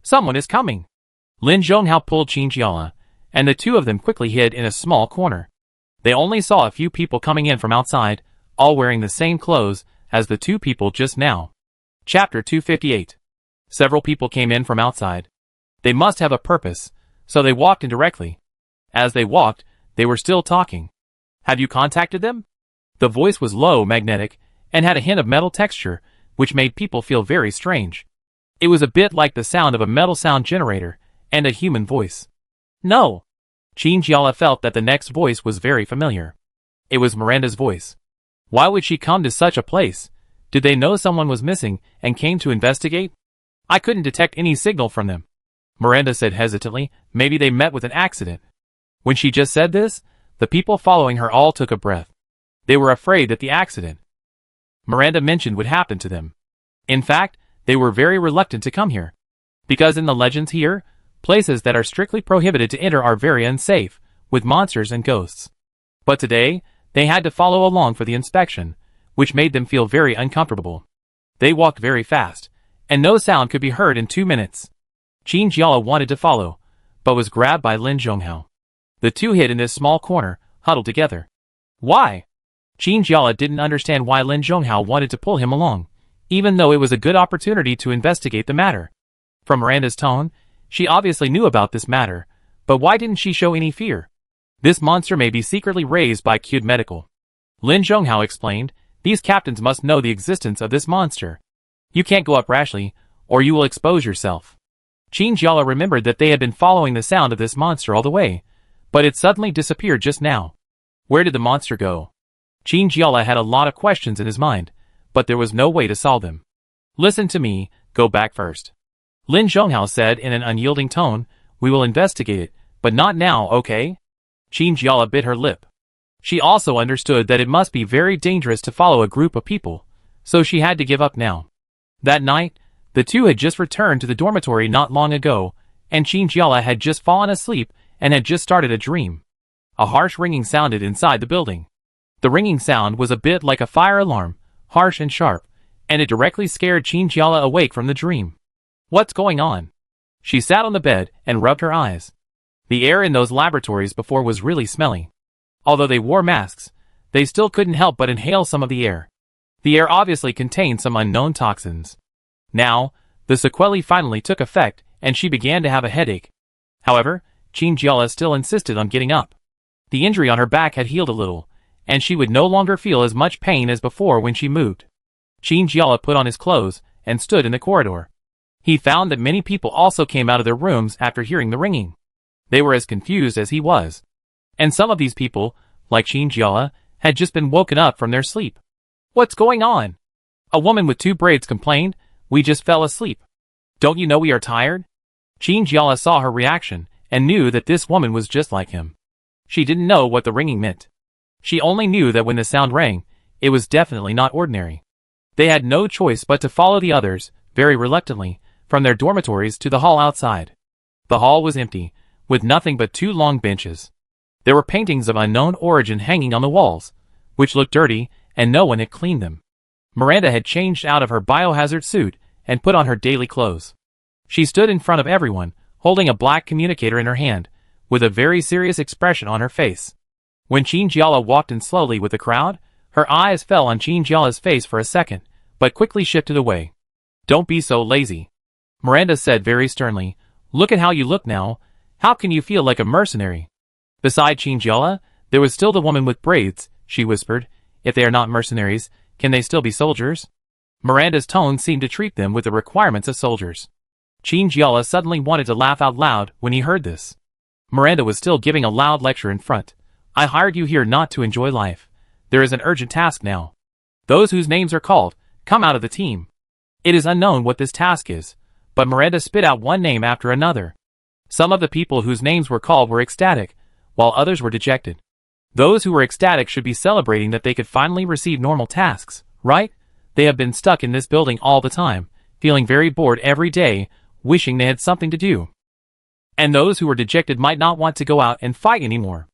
Someone is coming. Lin Zhonghao pulled Qin Jiala, and the two of them quickly hid in a small corner. They only saw a few people coming in from outside, all wearing the same clothes as the two people just now. Chapter 258. Several people came in from outside. They must have a purpose, so they walked in directly. As they walked, they were still talking. Have you contacted them? The voice was low, magnetic, and had a hint of metal texture, which made people feel very strange. It was a bit like the sound of a metal sound generator, and a human voice. No! Chingyala felt that the next voice was very familiar. It was Miranda's voice. Why would she come to such a place? Did they know someone was missing and came to investigate? I couldn't detect any signal from them. Miranda said hesitantly, maybe they met with an accident. When she just said this, the people following her all took a breath. They were afraid that the accident Miranda mentioned would happen to them. In fact, they were very reluctant to come here. Because in the legends here, places that are strictly prohibited to enter are very unsafe, with monsters and ghosts. But today, they had to follow along for the inspection, which made them feel very uncomfortable. They walked very fast, and no sound could be heard in 2 minutes. Chingyala wanted to follow, but was grabbed by Lin Zhonghao. The two hid in this small corner, huddled together. Why? Chingyala didn't understand why Lin Zhonghao wanted to pull him along, even though it was a good opportunity to investigate the matter. From Miranda's tone, she obviously knew about this matter, but why didn't she show any fear? This monster may be secretly raised by Qd Medical. Lin Zhonghao explained, these captains must know the existence of this monster. You can't go up rashly, or you will expose yourself. Chingyala remembered that they had been following the sound of this monster all the way, but it suddenly disappeared just now. Where did the monster go? Chingyala had a lot of questions in his mind, but there was no way to solve them. Listen to me, go back first. Lin Zhonghao said in an unyielding tone, we will investigate it, but not now, okay? Chingyala bit her lip. She also understood that it must be very dangerous to follow a group of people, so she had to give up now. That night, the two had just returned to the dormitory not long ago, and Chingyala had just fallen asleep and had just started a dream. A harsh ringing sounded inside the building. The ringing sound was a bit like a fire alarm, harsh and sharp, and it directly scared Chingyala awake from the dream. What's going on? She sat on the bed and rubbed her eyes. The air in those laboratories before was really smelly. Although they wore masks, they still couldn't help but inhale some of the air. The air obviously contained some unknown toxins. Now, the sequelae finally took effect, and she began to have a headache. However, Chingyala still insisted on getting up. The injury on her back had healed a little, and she would no longer feel as much pain as before when she moved. Chingyala put on his clothes and stood in the corridor. He found that many people also came out of their rooms after hearing the ringing. They were as confused as he was. And some of these people, like Chingyala, had just been woken up from their sleep. What's going on? A woman with 2 braids complained, we just fell asleep. Don't you know we are tired? Chingyala saw her reaction and knew that this woman was just like him. She didn't know what the ringing meant. She only knew that when the sound rang, it was definitely not ordinary. They had no choice but to follow the others, very reluctantly, from their dormitories to the hall outside. The hall was empty, with nothing but 2 long benches. There were paintings of unknown origin hanging on the walls, which looked dirty, and no one had cleaned them. Miranda had changed out of her biohazard suit and put on her daily clothes. She stood in front of everyone, holding a black communicator in her hand, with a very serious expression on her face. When Chingyala walked in slowly with the crowd, her eyes fell on Chingyala's face for a second, but quickly shifted away. Don't be so lazy. Miranda said very sternly, look at how you look now, how can you feel like a mercenary? Beside Chingyala, there was still the woman with braids, she whispered, if they are not mercenaries, can they still be soldiers? Miranda's tone seemed to treat them with the requirements of soldiers. Chingyala suddenly wanted to laugh out loud when he heard this. Miranda was still giving a loud lecture in front. I hired you here not to enjoy life. There is an urgent task now. Those whose names are called, come out of the team. It is unknown what this task is, but Miranda spit out one name after another. Some of the people whose names were called were ecstatic, while others were dejected. Those who were ecstatic should be celebrating that they could finally receive normal tasks, right? They have been stuck in this building all the time, feeling very bored every day, wishing they had something to do. And those who were dejected might not want to go out and fight anymore.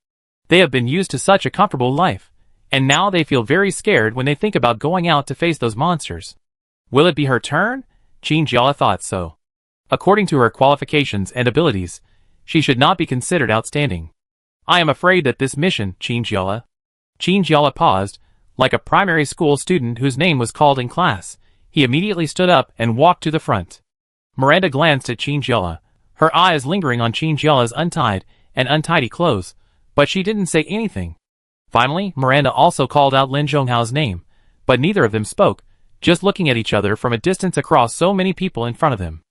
They have been used to such a comfortable life, and now they feel very scared when they think about going out to face those monsters. Will it be her turn? Chingyala thought so. According to her qualifications and abilities, she should not be considered outstanding. I am afraid that this mission, Chingyala. Chingyala paused, like a primary school student whose name was called in class. He immediately stood up and walked to the front. Miranda glanced at Chingyala, her eyes lingering on Chingyala's untied and untidy clothes, but she didn't say anything. Finally, Miranda also called out Lin Zhonghao's name, but neither of them spoke, just looking at each other from a distance across so many people in front of them.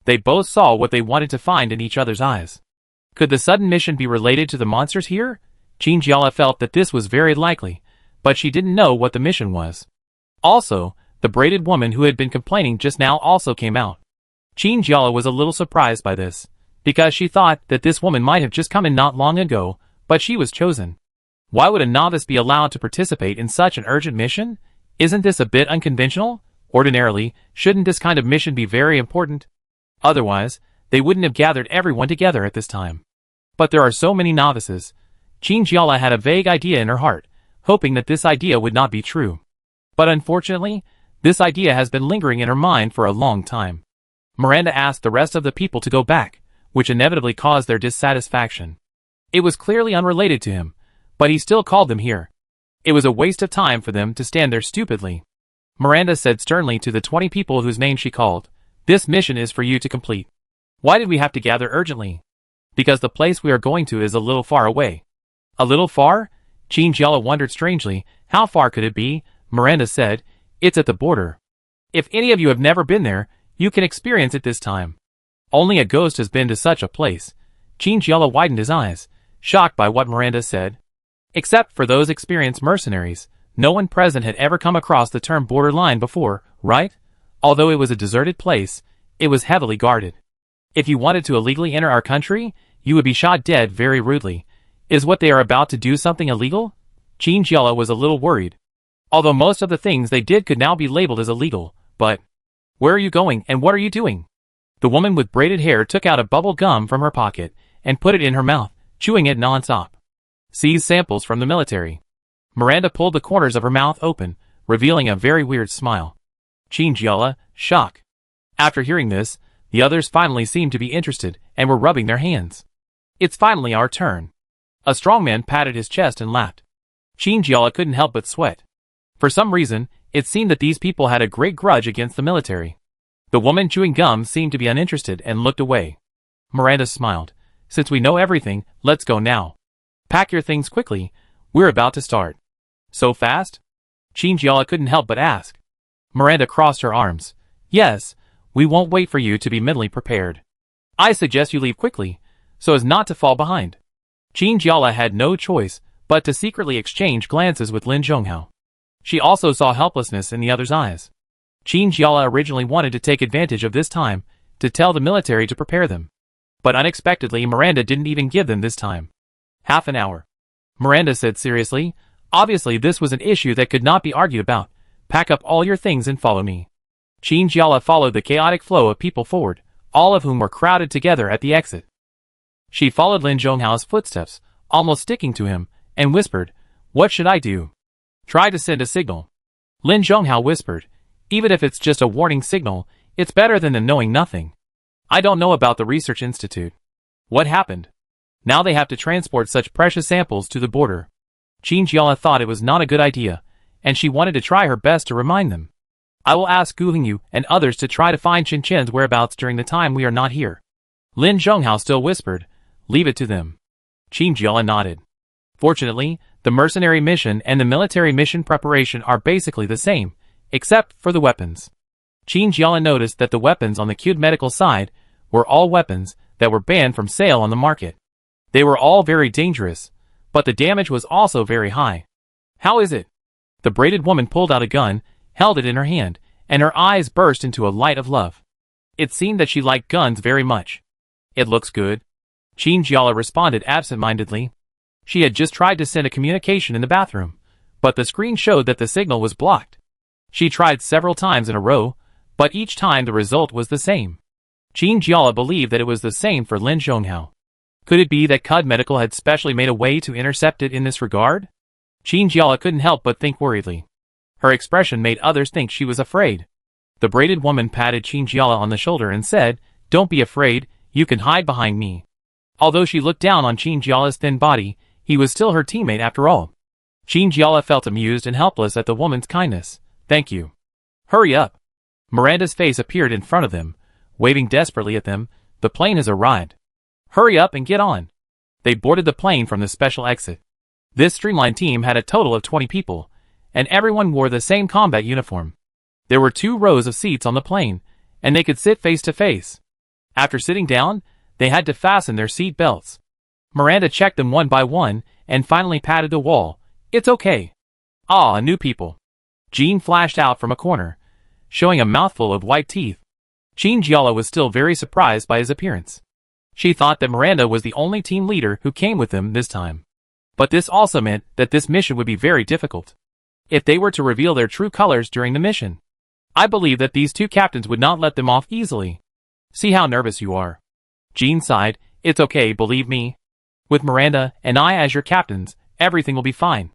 They both saw what they wanted to find in each other's eyes. Could the sudden mission be related to the monsters here? Jinjiala felt that this was very likely, but she didn't know what the mission was. Also, the braided woman who had been complaining just now also came out. Jinjiala was a little surprised by this, because she thought that this woman might have just come in not long ago, but she was chosen. Why would a novice be allowed to participate in such an urgent mission? Isn't this a bit unconventional? Ordinarily, shouldn't this kind of mission be very important? Otherwise, they wouldn't have gathered everyone together at this time. But there are so many novices. Jinjiala had a vague idea in her heart, hoping that this idea would not be true. But unfortunately, this idea has been lingering in her mind for a long time. Miranda asked the rest of the people to go back, which inevitably caused their dissatisfaction. It was clearly unrelated to him, but he still called them here. It was a waste of time for them to stand there stupidly. Miranda said sternly to the 20 people whose names she called, "This mission is for you to complete. Why did we have to gather urgently? Because the place we are going to is a little far away." A little far? Jinjiala wondered strangely, how far could it be? Miranda said, "It's at the border. If any of you have never been there, you can experience it this time." Only a ghost has been to such a place. Jinjiala widened his eyes, shocked by what Miranda said. Except for those experienced mercenaries, no one present had ever come across the term borderline before, right? Although it was a deserted place, it was heavily guarded. If you wanted to illegally enter our country, you would be shot dead very rudely. Is what they are about to do something illegal? Jinjiala was a little worried. Although most of the things they did could now be labeled as illegal, but where are you going and what are you doing? The woman with braided hair took out a bubble gum from her pocket and put it in her mouth, chewing it non-stop. Seize samples from the military. Miranda pulled the corners of her mouth open, revealing a very weird smile. Jinjiala, shock. After hearing this, the others finally seemed to be interested and were rubbing their hands. It's finally our turn. A strong man patted his chest and laughed. Jinjiala couldn't help but sweat. For some reason, it seemed that these people had a great grudge against the military. The woman chewing gum seemed to be uninterested and looked away. Miranda smiled. Since we know everything, let's go now. Pack your things quickly. We're about to start. So fast? Jinjiala couldn't help but ask. Miranda crossed her arms. Yes, we won't wait for you to be mentally prepared. I suggest you leave quickly, so as not to fall behind. Jinjiala had no choice but to secretly exchange glances with Lin Zhonghao. She also saw helplessness in the other's eyes. Jinjiala originally wanted to take advantage of this time to tell the military to prepare them. But unexpectedly Miranda didn't even give them this time. Half an hour. Miranda said seriously. Obviously this was an issue that could not be argued about. Pack up all your things and follow me. Jinjiala followed the chaotic flow of people forward, all of whom were crowded together at the exit. She followed Lin Zhonghao's footsteps, almost sticking to him, and whispered, "What should I do?" "Try to send a signal." Lin Zhonghao whispered, "Even if it's just a warning signal, it's better than them knowing nothing." "I don't know about the research institute." "What happened?" "Now they have to transport such precious samples to the border." Jinjiala thought it was not a good idea, and she wanted to try her best to remind them. "I will ask Gu Hingyu and others to try to find Chen Chen's whereabouts during the time we are not here." Lin Zhonghao still whispered, "Leave it to them." Jinjiala nodded. Fortunately, the mercenary mission and the military mission preparation are basically the same, except for the weapons. Jinjiala noticed that the weapons on the Cute medical side were all weapons that were banned from sale on the market. They were all very dangerous, but the damage was also very high. "How is it?" The braided woman pulled out a gun, held it in her hand, and her eyes burst into a light of love. It seemed that she liked guns very much. "It looks good." Jinjiala responded absent-mindedly. She had just tried to send a communication in the bathroom, but the screen showed that the signal was blocked. She tried several times in a row, but each time the result was the same. Jinjiala believed that it was the same for Lin Zhonghao. Could it be that Cud Medical had specially made a way to intercept it in this regard? Jinjiala couldn't help but think worriedly. Her expression made others think she was afraid. The braided woman patted Jinjiala on the shoulder and said, "Don't be afraid, you can hide behind me." Although she looked down on Jinjiala's thin body, he was still her teammate after all. Jinjiala felt amused and helpless at the woman's kindness. "Thank you." "Hurry up." Miranda's face appeared in front of them, waving desperately at them. "The plane has arrived. Hurry up and get on." They boarded the plane from the special exit. This streamlined team had a total of 20 people, and everyone wore the same combat uniform. There were 2 rows of seats on the plane, and they could sit face to face. After sitting down, they had to fasten their seat belts. Miranda checked them one by one, and finally patted the wall. "It's okay." "Ah, new people." Jean flashed out from a corner, showing a mouthful of white teeth. Jean Gialla was still very surprised by his appearance. She thought that Miranda was the only team leader who came with them this time. But this also meant that this mission would be very difficult, if they were to reveal their true colors during the mission. I believe that these 2 captains would not let them off easily. "See how nervous you are." Jean sighed. "It's okay, believe me. With Miranda and I as your captains, everything will be fine."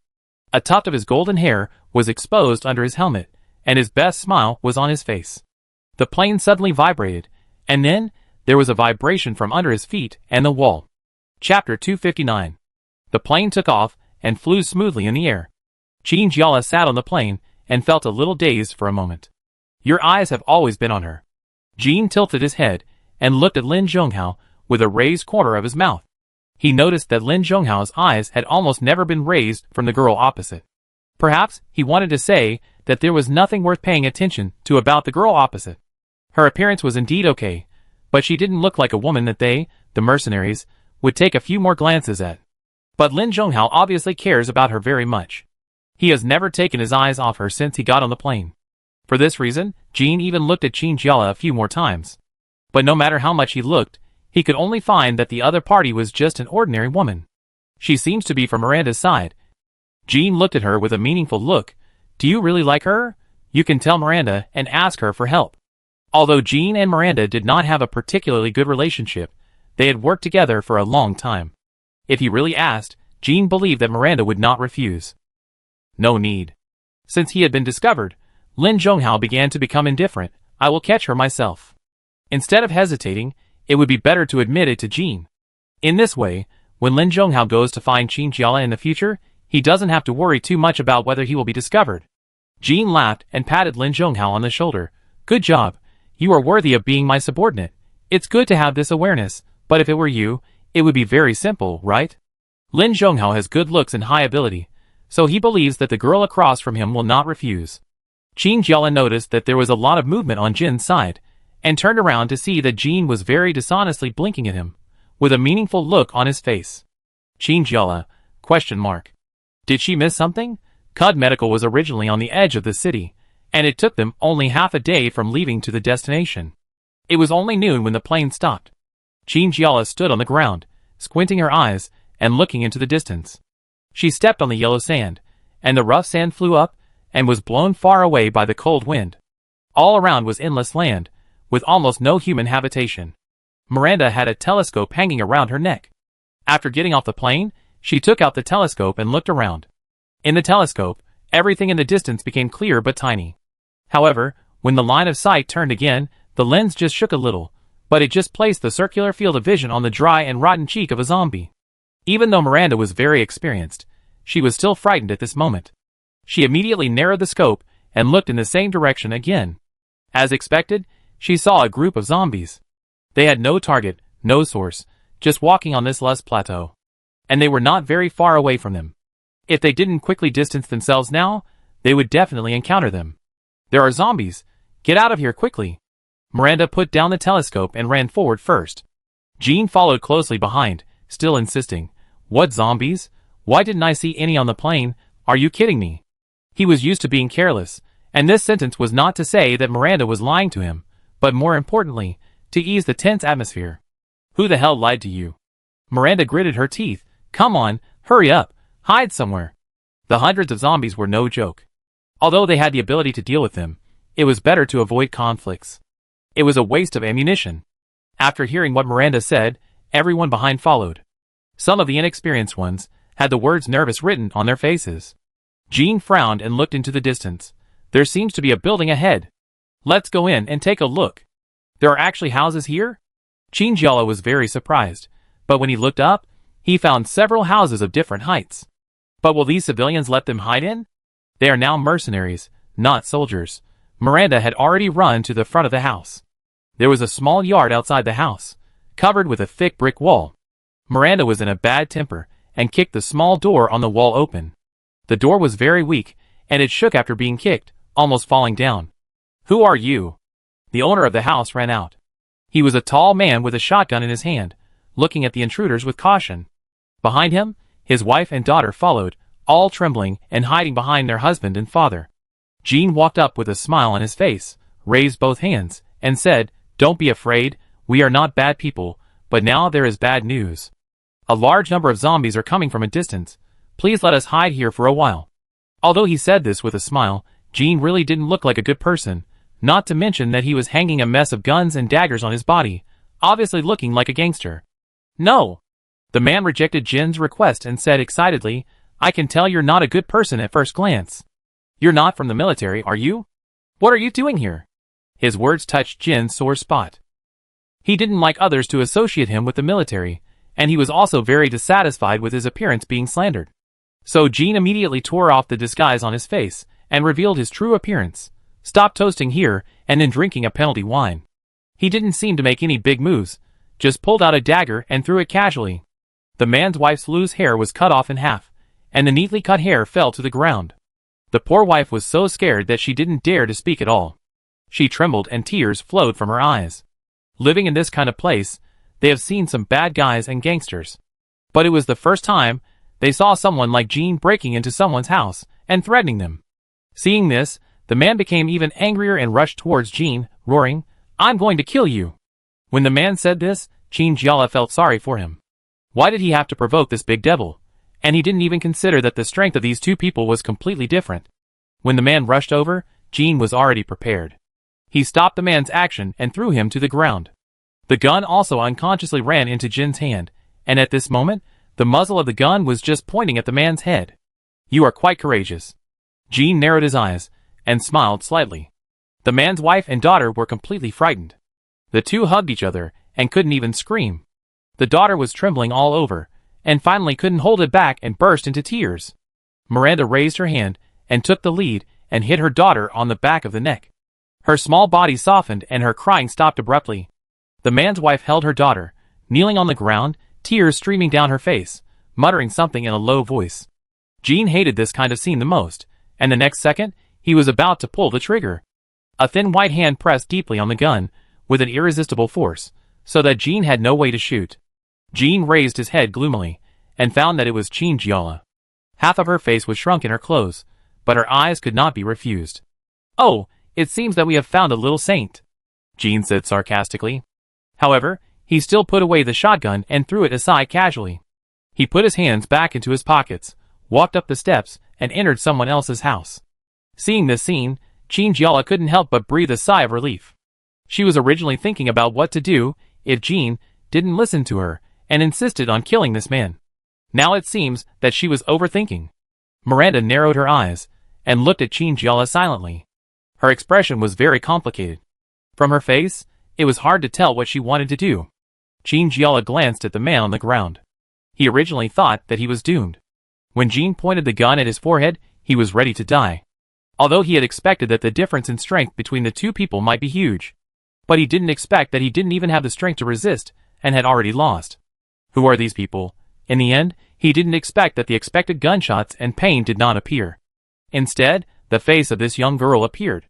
A tuft of his golden hair was exposed under his helmet, and his best smile was on his face. The plane suddenly vibrated, and then there was a vibration from under his feet and the wall. Chapter 259. The plane took off and flew smoothly in the air. Jean Gialla sat on the plane and felt a little dazed for a moment. "Your eyes have always been on her." Jean tilted his head and looked at Lin Zhonghao with a raised corner of his mouth. He noticed that Lin Zhonghao's eyes had almost never been raised from the girl opposite. Perhaps he wanted to say that there was nothing worth paying attention to about the girl opposite. Her appearance was indeed okay, but she didn't look like a woman that they, the mercenaries, would take a few more glances at. But Lin Zhonghao obviously cares about her very much. He has never taken his eyes off her since he got on the plane. For this reason, Jean even looked at Jean Gialla a few more times. But no matter how much he looked, he could only find that the other party was just an ordinary woman. "She seems to be from Miranda's side." Jean looked at her with a meaningful look. "Do you really like her? You can tell Miranda and ask her for help." Although Jean and Miranda did not have a particularly good relationship, they had worked together for a long time. If he really asked, Jean believed that Miranda would not refuse. No need. Since he had been discovered, Lin Zhonghao began to become indifferent. "I will catch her myself." Instead of hesitating, it would be better to admit it to Jean. In this way, when Lin Zhonghao goes to find Jean Gialla in the future, he doesn't have to worry too much about whether he will be discovered. Jean laughed and patted Lin Zhonghao on the shoulder. "Good job. You are worthy of being my subordinate. It's good to have this awareness, but if it were you, it would be very simple, right?" Lin Zhonghao has good looks and high ability, so he believes that the girl across from him will not refuse. Jean Gialla noticed that there was a lot of movement on Jin's side, and turned around to see that Jean was very dishonestly blinking at him, with a meaningful look on his face. Jean Gialla? ? Did she miss something? Cud Medical was originally on the edge of the city, and it took them only half a day from leaving to the destination. It was only noon when the plane stopped. Jean Gialla stood on the ground, squinting her eyes, and looking into the distance. She stepped on the yellow sand, and the rough sand flew up, and was blown far away by the cold wind. All around was endless land, with almost no human habitation. Miranda had a telescope hanging around her neck. After getting off the plane, she took out the telescope and looked around. In the telescope, everything in the distance became clear but tiny. However, when the line of sight turned again, the lens just shook a little, but it just placed the circular field of vision on the dry and rotten cheek of a zombie. Even though Miranda was very experienced, she was still frightened at this moment. She immediately narrowed the scope and looked in the same direction again. As expected, she saw a group of zombies. They had no target, no source, just walking on this lush plateau. And they were not very far away from them. If they didn't quickly distance themselves now, they would definitely encounter them. "There are zombies. Get out of here quickly." Miranda put down the telescope and ran forward first. Jean followed closely behind, still insisting. "What zombies? Why didn't I see any on the plane? Are you kidding me?" He was used to being careless, and this sentence was not to say that Miranda was lying to him, but more importantly, to ease the tense atmosphere. "Who the hell lied to you?" Miranda gritted her teeth. "Come on, hurry up, hide somewhere." The hundreds of zombies were no joke. Although they had the ability to deal with them, it was better to avoid conflicts. It was a waste of ammunition. After hearing what Miranda said, everyone behind followed. Some of the inexperienced ones had the words nervous written on their faces. Jean frowned and looked into the distance. "There seems to be a building ahead. Let's go in and take a look. There are actually houses here?" Jean Gialla was very surprised, but when he looked up, he found several houses of different heights. But will these civilians let them hide in? They are now mercenaries, not soldiers. Miranda had already run to the front of the house. There was a small yard outside the house, covered with a thick brick wall. Miranda was in a bad temper, and kicked the small door on the wall open. The door was very weak, and it shook after being kicked, almost falling down. "Who are you?" The owner of the house ran out. He was a tall man with a shotgun in his hand, looking at the intruders with caution. Behind him, his wife and daughter followed, all trembling and hiding behind their husband and father. Gene walked up with a smile on his face, raised both hands, and said, "Don't be afraid, we are not bad people, but now there is bad news. A large number of zombies are coming from a distance. Please let us hide here for a while." Although he said this with a smile, Gene really didn't look like a good person, not to mention that he was hanging a mess of guns and daggers on his body, obviously looking like a gangster. "No!" The man rejected Gene's request and said excitedly, "I can tell you're not a good person at first glance. You're not from the military, are you? What are you doing here?" His words touched Jin's sore spot. He didn't like others to associate him with the military, and he was also very dissatisfied with his appearance being slandered. So Gene immediately tore off the disguise on his face and revealed his true appearance, stopped toasting here and then drinking a penalty wine. He didn't seem to make any big moves, just pulled out a dagger and threw it casually. The man's wife's loose hair was cut off in half, and the neatly cut hair fell to the ground. The poor wife was so scared that she didn't dare to speak at all. She trembled and tears flowed from her eyes. Living in this kind of place, they have seen some bad guys and gangsters. But it was the first time they saw someone like Gene breaking into someone's house and threatening them. Seeing this, the man became even angrier and rushed towards Gene, roaring, "I'm going to kill you." When the man said this, Gene Gialla felt sorry for him. Why did he have to provoke this big devil? And he didn't even consider that the strength of these two people was completely different. When the man rushed over, Gene was already prepared. He stopped the man's action and threw him to the ground. The gun also unconsciously ran into Jin's hand, and at this moment, the muzzle of the gun was just pointing at the man's head. "You are quite courageous." Gene narrowed his eyes and smiled slightly. The man's wife and daughter were completely frightened. The two hugged each other and couldn't even scream. The daughter was trembling all over, and finally couldn't hold it back and burst into tears. Miranda raised her hand and took the lead and hit her daughter on the back of the neck. Her small body softened and her crying stopped abruptly. The man's wife held her daughter, kneeling on the ground, tears streaming down her face, muttering something in a low voice. Gene hated this kind of scene the most, and the next second, he was about to pull the trigger. A thin white hand pressed deeply on the gun, with an irresistible force, so that Gene had no way to shoot. Gene raised his head gloomily, and found that it was Gene Gialla. Half of her face was shrunk in her clothes, but her eyes could not be refused. "Oh, it seems that we have found a little saint," Gene said sarcastically. However, he still put away the shotgun and threw it aside casually. He put his hands back into his pockets, walked up the steps, and entered someone else's house. Seeing this scene, Gene Gialla couldn't help but breathe a sigh of relief. She was originally thinking about what to do if Gene didn't listen to her and insisted on killing this man. Now it seems that she was overthinking. Miranda narrowed her eyes and looked at Gene Gialla silently. Her expression was very complicated. From her face, it was hard to tell what she wanted to do. Gene Gialla glanced at the man on the ground. He originally thought that he was doomed. When Gene pointed the gun at his forehead, he was ready to die. Although he had expected that the difference in strength between the two people might be huge. But he didn't expect that he didn't even have the strength to resist, and had already lost. Who are these people? In the end, he didn't expect that the expected gunshots and pain did not appear. Instead, the face of this young girl appeared.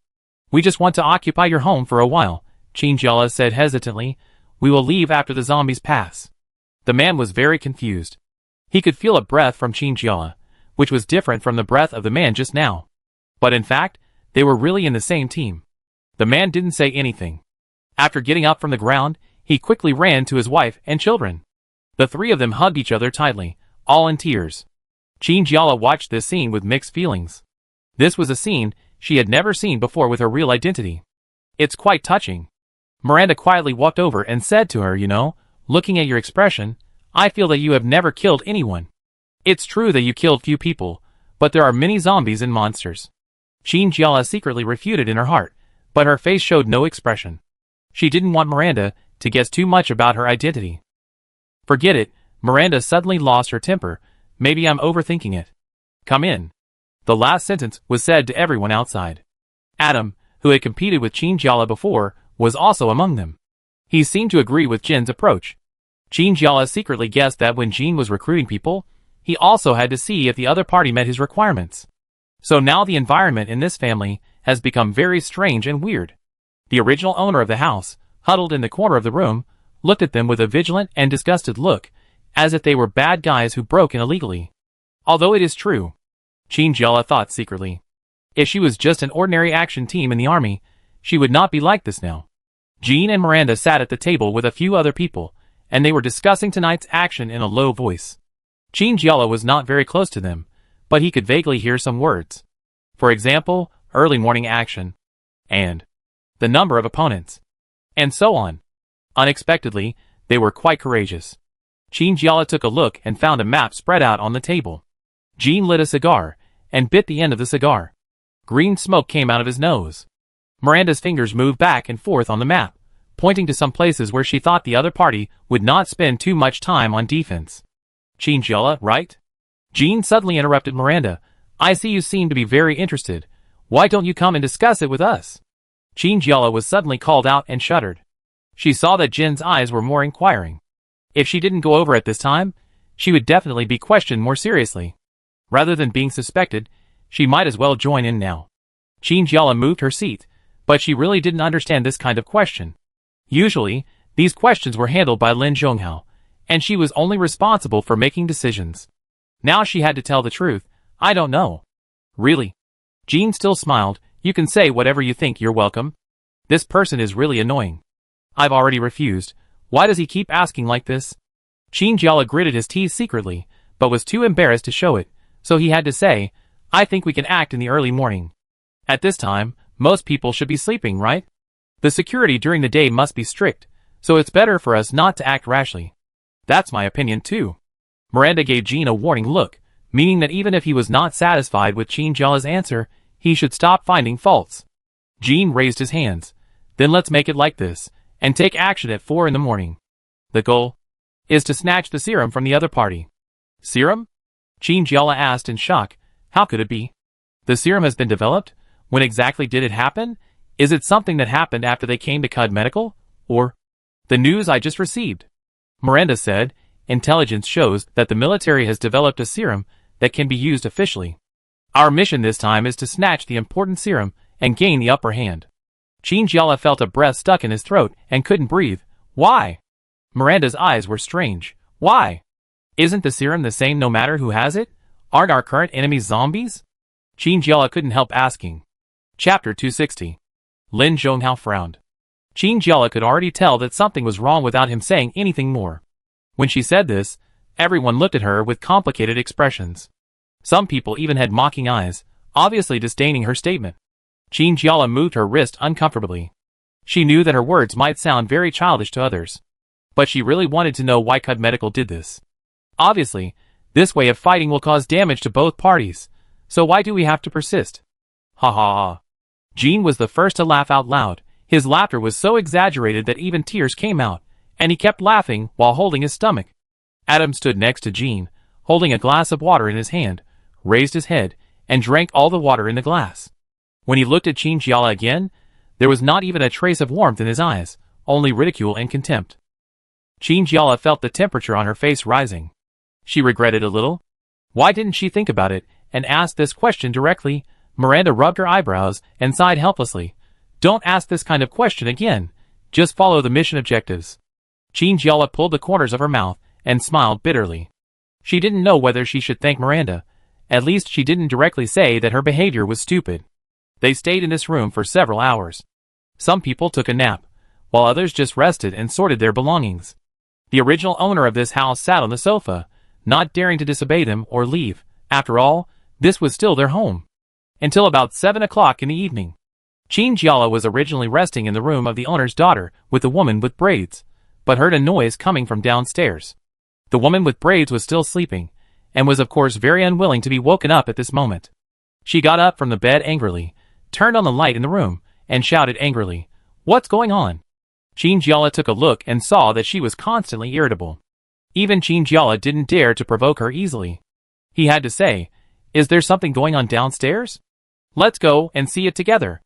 "We just want to occupy your home for a while," Gene Gialla said hesitantly. "We will leave after the zombies pass." The man was very confused. He could feel a breath from Gene Gialla, which was different from the breath of the man just now. But in fact, they were really in the same team. The man didn't say anything. After getting up from the ground, he quickly ran to his wife and children. The three of them hugged each other tightly, all in tears. Gene Gialla watched this scene with mixed feelings. This was a scene she had never seen before with her real identity. "It's quite touching." Miranda quietly walked over and said to her, "You know, looking at your expression, I feel that you have never killed anyone. It's true that you killed few people, but there are many zombies and monsters." Gene Gialla secretly refuted in her heart, but her face showed no expression. She didn't want Miranda to guess too much about her identity. "Forget it," Miranda suddenly lost her temper. "Maybe I'm overthinking it. Come in." The last sentence was said to everyone outside. Adam, who had competed with Gene Gialla before, was also among them. He seemed to agree with Jin's approach. Gene Gialla secretly guessed that when Gene was recruiting people, he also had to see if the other party met his requirements. So now the environment in this family has become very strange and weird. The original owner of the house, huddled in the corner of the room, looked at them with a vigilant and disgusted look, as if they were bad guys who broke in illegally. Although it is true, Chingyala thought secretly, if she was just an ordinary action team in the army, she would not be like this now. Jean and Miranda sat at the table with a few other people, and they were discussing tonight's action in a low voice. Chingyala was not very close to them, but he could vaguely hear some words. For example, early morning action, and the number of opponents, and so on. Unexpectedly, they were quite courageous. Chingyala took a look and found a map spread out on the table. Jean lit a cigar, and bit the end of the cigar. Green smoke came out of his nose. Miranda's fingers moved back and forth on the map, pointing to some places where she thought the other party would not spend too much time on defense. Chingyala, right? Jean suddenly interrupted Miranda. I see you seem to be very interested. Why don't you come and discuss it with us? Chingyala was suddenly called out and shuddered. She saw that Jin's eyes were more inquiring. If she didn't go over at this time, she would definitely be questioned more seriously. Rather than being suspected, she might as well join in now. Chingyala moved her seat, but she really didn't understand this kind of question. Usually, these questions were handled by Lin Zhonghao, and she was only responsible for making decisions. Now she had to tell the truth. I don't know. Really? Jean still smiled. You can say whatever you think, you're welcome. This person is really annoying. I've already refused. Why does he keep asking like this? Chingyala gritted his teeth secretly, but was too embarrassed to show it, so he had to say, I think we can act in the early morning. At this time, most people should be sleeping, right? The security during the day must be strict, so it's better for us not to act rashly. That's my opinion too. Miranda gave Jean a warning look, meaning that even if he was not satisfied with Chingyala's answer, he should stop finding faults. Jean raised his hands. Then let's make it like this, and take action at 4 in the morning. The goal is to snatch the serum from the other party. Serum? Chingyala asked in shock. How could it be? The serum has been developed? When exactly did it happen? Is it something that happened after they came to Cud Medical? Or the news I just received? Miranda said, intelligence shows that the military has developed a serum that can be used officially. Our mission this time is to snatch the important serum and gain the upper hand. Chingyala felt a breath stuck in his throat and couldn't breathe. Why? Miranda's eyes were strange. Why? Isn't the serum the same no matter who has it? Aren't our current enemies zombies? Chingyala couldn't help asking. Chapter 260. Lin Zhonghao frowned. Chingyala could already tell that something was wrong without him saying anything more. When she said this, everyone looked at her with complicated expressions. Some people even had mocking eyes, obviously disdaining her statement. Chingyala moved her wrist uncomfortably. She knew that her words might sound very childish to others, but she really wanted to know why Cud Medical did this. Obviously, this way of fighting will cause damage to both parties, so why do we have to persist? Ha ha ha. Jean was the first to laugh out loud. His laughter was so exaggerated that even tears came out, and he kept laughing while holding his stomach. Adam stood next to Jean, holding a glass of water in his hand, raised his head, and drank all the water in the glass. When he looked at Chingyala again, there was not even a trace of warmth in his eyes, only ridicule and contempt. Chingyala felt the temperature on her face rising. She regretted a little. Why didn't she think about it and ask this question directly? Miranda rubbed her eyebrows and sighed helplessly. Don't ask this kind of question again. Just follow the mission objectives. Chingyala pulled the corners of her mouth and smiled bitterly. She didn't know whether she should thank Miranda. At least she didn't directly say that her behavior was stupid. They stayed in this room for several hours. Some people took a nap, while others just rested and sorted their belongings. The original owner of this house sat on the sofa, not daring to disobey them or leave. After all, this was still their home. Until about 7 o'clock in the evening. Chingyala was originally resting in the room of the owner's daughter with the woman with braids, but heard a noise coming from downstairs. The woman with braids was still sleeping, and was of course very unwilling to be woken up at this moment. She got up from the bed angrily, turned on the light in the room, and shouted angrily, "What's going on?" Chingyala took a look and saw that she was constantly irritable. Even Chingyala didn't dare to provoke her easily. He had to say, "Is there something going on downstairs? Let's go and see it together."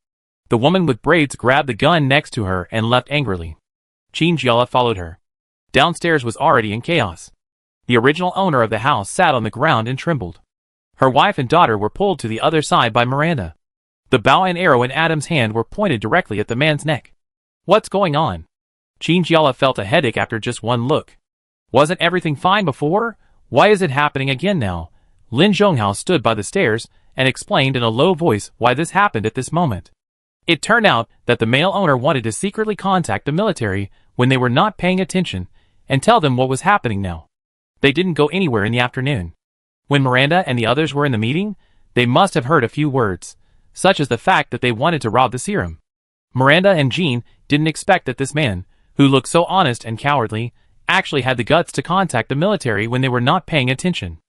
The woman with braids grabbed the gun next to her and left angrily. Chingyala followed her. Downstairs was already in chaos. The original owner of the house sat on the ground and trembled. Her wife and daughter were pulled to the other side by Miranda. The bow and arrow in Adam's hand were pointed directly at the man's neck. What's going on? Chingyala felt a headache after just one look. Wasn't everything fine before? Why is it happening again now? Lin Zhonghao stood by the stairs and explained in a low voice why this happened at this moment. It turned out that the male owner wanted to secretly contact the military when they were not paying attention and tell them what was happening now. They didn't go anywhere in the afternoon. When Miranda and the others were in the meeting, they must have heard a few words, such as the fact that they wanted to rob the serum. Miranda and Jean didn't expect that this man, who looked so honest and cowardly, actually had the guts to contact the military when they were not paying attention.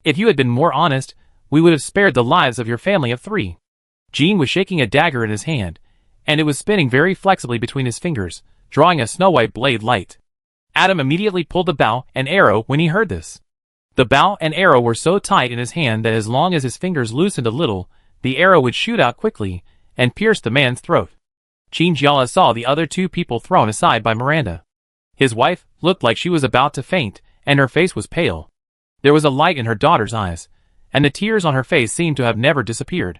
If you had been more honest, we would have spared the lives of your family of 3. Jean was shaking a dagger in his hand, and it was spinning very flexibly between his fingers, drawing a snow-white blade light. Adam immediately pulled the bow and arrow when he heard this. The bow and arrow were so tight in his hand that as long as his fingers loosened a little, the arrow would shoot out quickly and pierce the man's throat. Chingyala saw the other 2 people thrown aside by Miranda. His wife looked like she was about to faint, and her face was pale. There was a light in her daughter's eyes, and the tears on her face seemed to have never disappeared.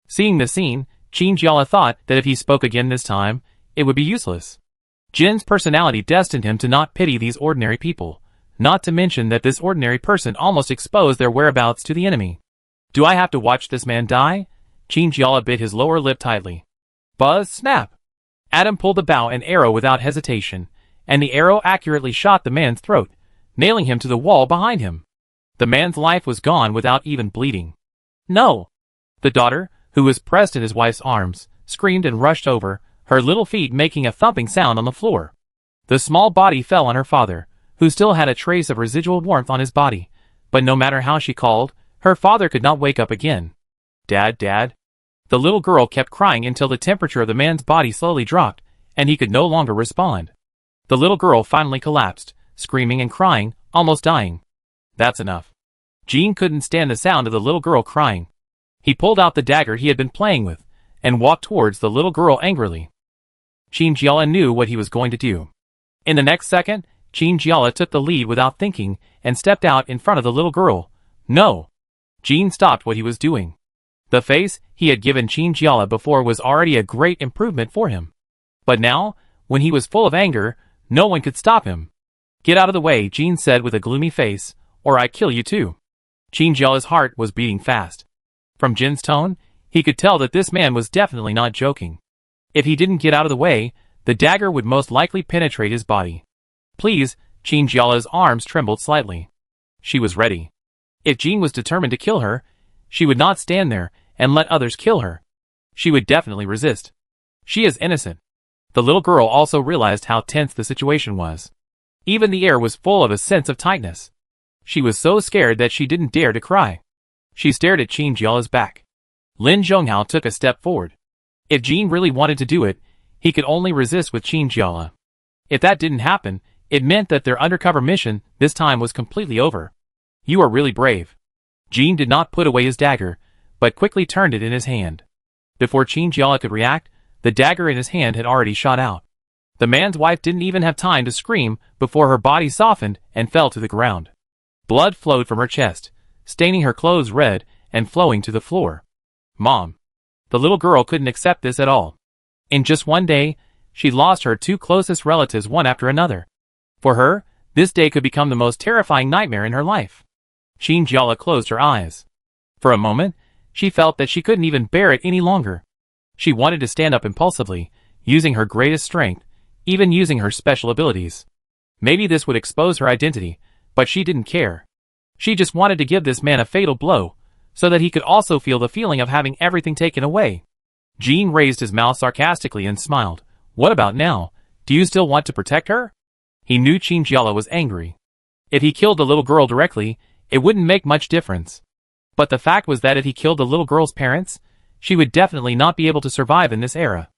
Seeing the scene, Chingyala thought that if he spoke again this time, it would be useless. Jin's personality destined him to not pity these ordinary people, not to mention that this ordinary person almost exposed their whereabouts to the enemy. Do I have to watch this man die? Chingyala bit his lower lip tightly. Buzz, snap! Adam pulled the bow and arrow without hesitation, and the arrow accurately shot the man's throat, nailing him to the wall behind him. The man's life was gone without even bleeding. No! The daughter, who was pressed in his wife's arms, screamed and rushed over, her little feet making a thumping sound on the floor. The small body fell on her father, who still had a trace of residual warmth on his body, but no matter how she called, her father could not wake up again. Dad, Dad. The little girl kept crying until the temperature of the man's body slowly dropped, and he could no longer respond. The little girl finally collapsed, screaming and crying, almost dying. That's enough. Jean couldn't stand the sound of the little girl crying. He pulled out the dagger he had been playing with, and walked towards the little girl angrily. Chingyala knew what he was going to do. In the next second, Chingyala took the lead without thinking, and stepped out in front of the little girl. No! Jean stopped what he was doing. The face he had given Chingyala before was already a great improvement for him. But now, when he was full of anger, no one could stop him. Get out of the way, Jean said with a gloomy face, or I kill you too. Chingyala's heart was beating fast. From Jin's tone, he could tell that this man was definitely not joking. If he didn't get out of the way, the dagger would most likely penetrate his body. Please, Chingyala's arms trembled slightly. She was ready. If Jean was determined to kill her, she would not stand there and let others kill her. She would definitely resist. She is innocent. The little girl also realized how tense the situation was. Even the air was full of a sense of tightness. She was so scared that she didn't dare to cry. She stared at Chingyala's back. Lin Zhonghao took a step forward. If Jean really wanted to do it, he could only resist with Chingyala. If that didn't happen, it meant that their undercover mission this time was completely over. You are really brave. Jean did not put away his dagger, but quickly turned it in his hand. Before Chingyala could react, the dagger in his hand had already shot out. The man's wife didn't even have time to scream before her body softened and fell to the ground. Blood flowed from her chest, staining her clothes red and flowing to the floor. Mom. The little girl couldn't accept this at all. In just one day, she lost her 2 closest relatives one after another. For her, this day could become the most terrifying nightmare in her life. Chingyala closed her eyes. For a moment, she felt that she couldn't even bear it any longer. She wanted to stand up impulsively, using her greatest strength, even using her special abilities. Maybe this would expose her identity, but she didn't care. She just wanted to give this man a fatal blow, so that he could also feel the feeling of having everything taken away. Jean raised his mouth sarcastically and smiled. What about now? Do you still want to protect her? He knew Chingyala was angry. If he killed the little girl directly, it wouldn't make much difference. But the fact was that if he killed the little girl's parents, she would definitely not be able to survive in this era.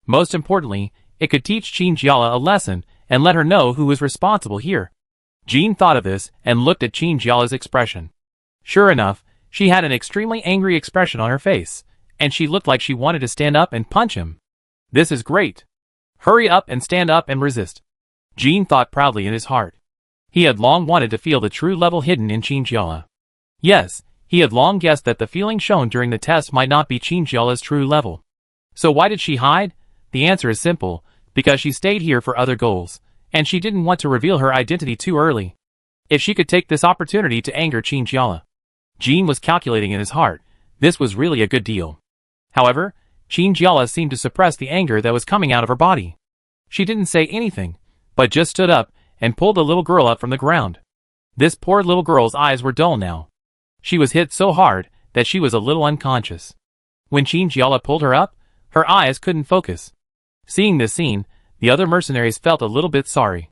Most importantly, it could teach Chingyala a lesson and let her know who was responsible here. Jean thought of this and looked at Chingyala's expression. Sure enough, she had an extremely angry expression on her face, and she looked like she wanted to stand up and punch him. This is great. Hurry up and stand up and resist. Jean thought proudly in his heart. He had long wanted to feel the true level hidden in Chingyala. Yes, He had long guessed that the feeling shown during the test might not be Qingjiala's true level. So why did she hide? The answer is simple, because she stayed here for other goals, and she didn't want to reveal her identity too early. If she could take this opportunity to anger Qingjiala. Jean was calculating in his heart, this was really a good deal. However, Qingjiala seemed to suppress the anger that was coming out of her body. She didn't say anything, but just stood up and pulled the little girl up from the ground. This poor little girl's eyes were dull now. She was hit so hard that she was a little unconscious. When Qingjiala pulled her up, her eyes couldn't focus. Seeing this scene, the other mercenaries felt a little bit sorry.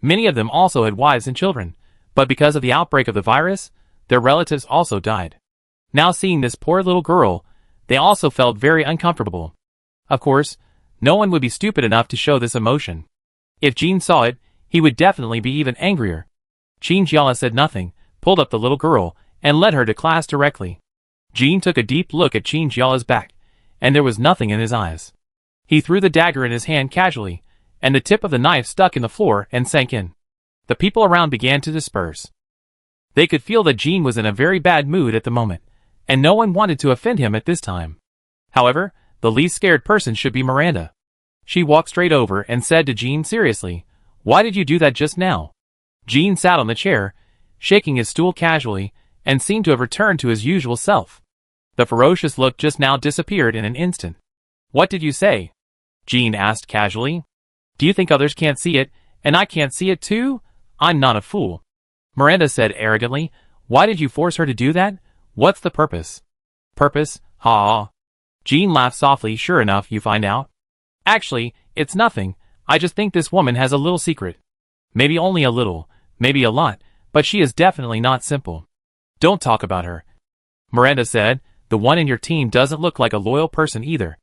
Many of them also had wives and children, but because of the outbreak of the virus, their relatives also died. Now seeing this poor little girl, they also felt very uncomfortable. Of course, no one would be stupid enough to show this emotion. If Jean saw it, he would definitely be even angrier. Qingjiala said nothing, pulled up the little girl, and led her to class directly. Jean took a deep look at Qingjiala's back, and there was nothing in his eyes. He threw the dagger in his hand casually, and the tip of the knife stuck in the floor and sank in. The people around began to disperse. They could feel that Jean was in a very bad mood at the moment, and no one wanted to offend him at this time. However, the least scared person should be Miranda. She walked straight over and said to Jean seriously, "Why did you do that just now?" Jean sat on the chair, shaking his stool casually, and seemed to have returned to his usual self. The ferocious look just now disappeared in an instant. "What did you say?" Jean asked casually. "Do you think others can't see it, and I can't see it too? I'm not a fool." Miranda said arrogantly, "Why did you force her to do that? What's the purpose?" "Purpose? Ha." Jean laughed softly. "Sure enough, you find out. Actually, it's nothing. I just think this woman has a little secret. Maybe only a little, maybe a lot, but she is definitely not simple." "Don't talk about her," Miranda said. "The one in your team doesn't look like a loyal person either."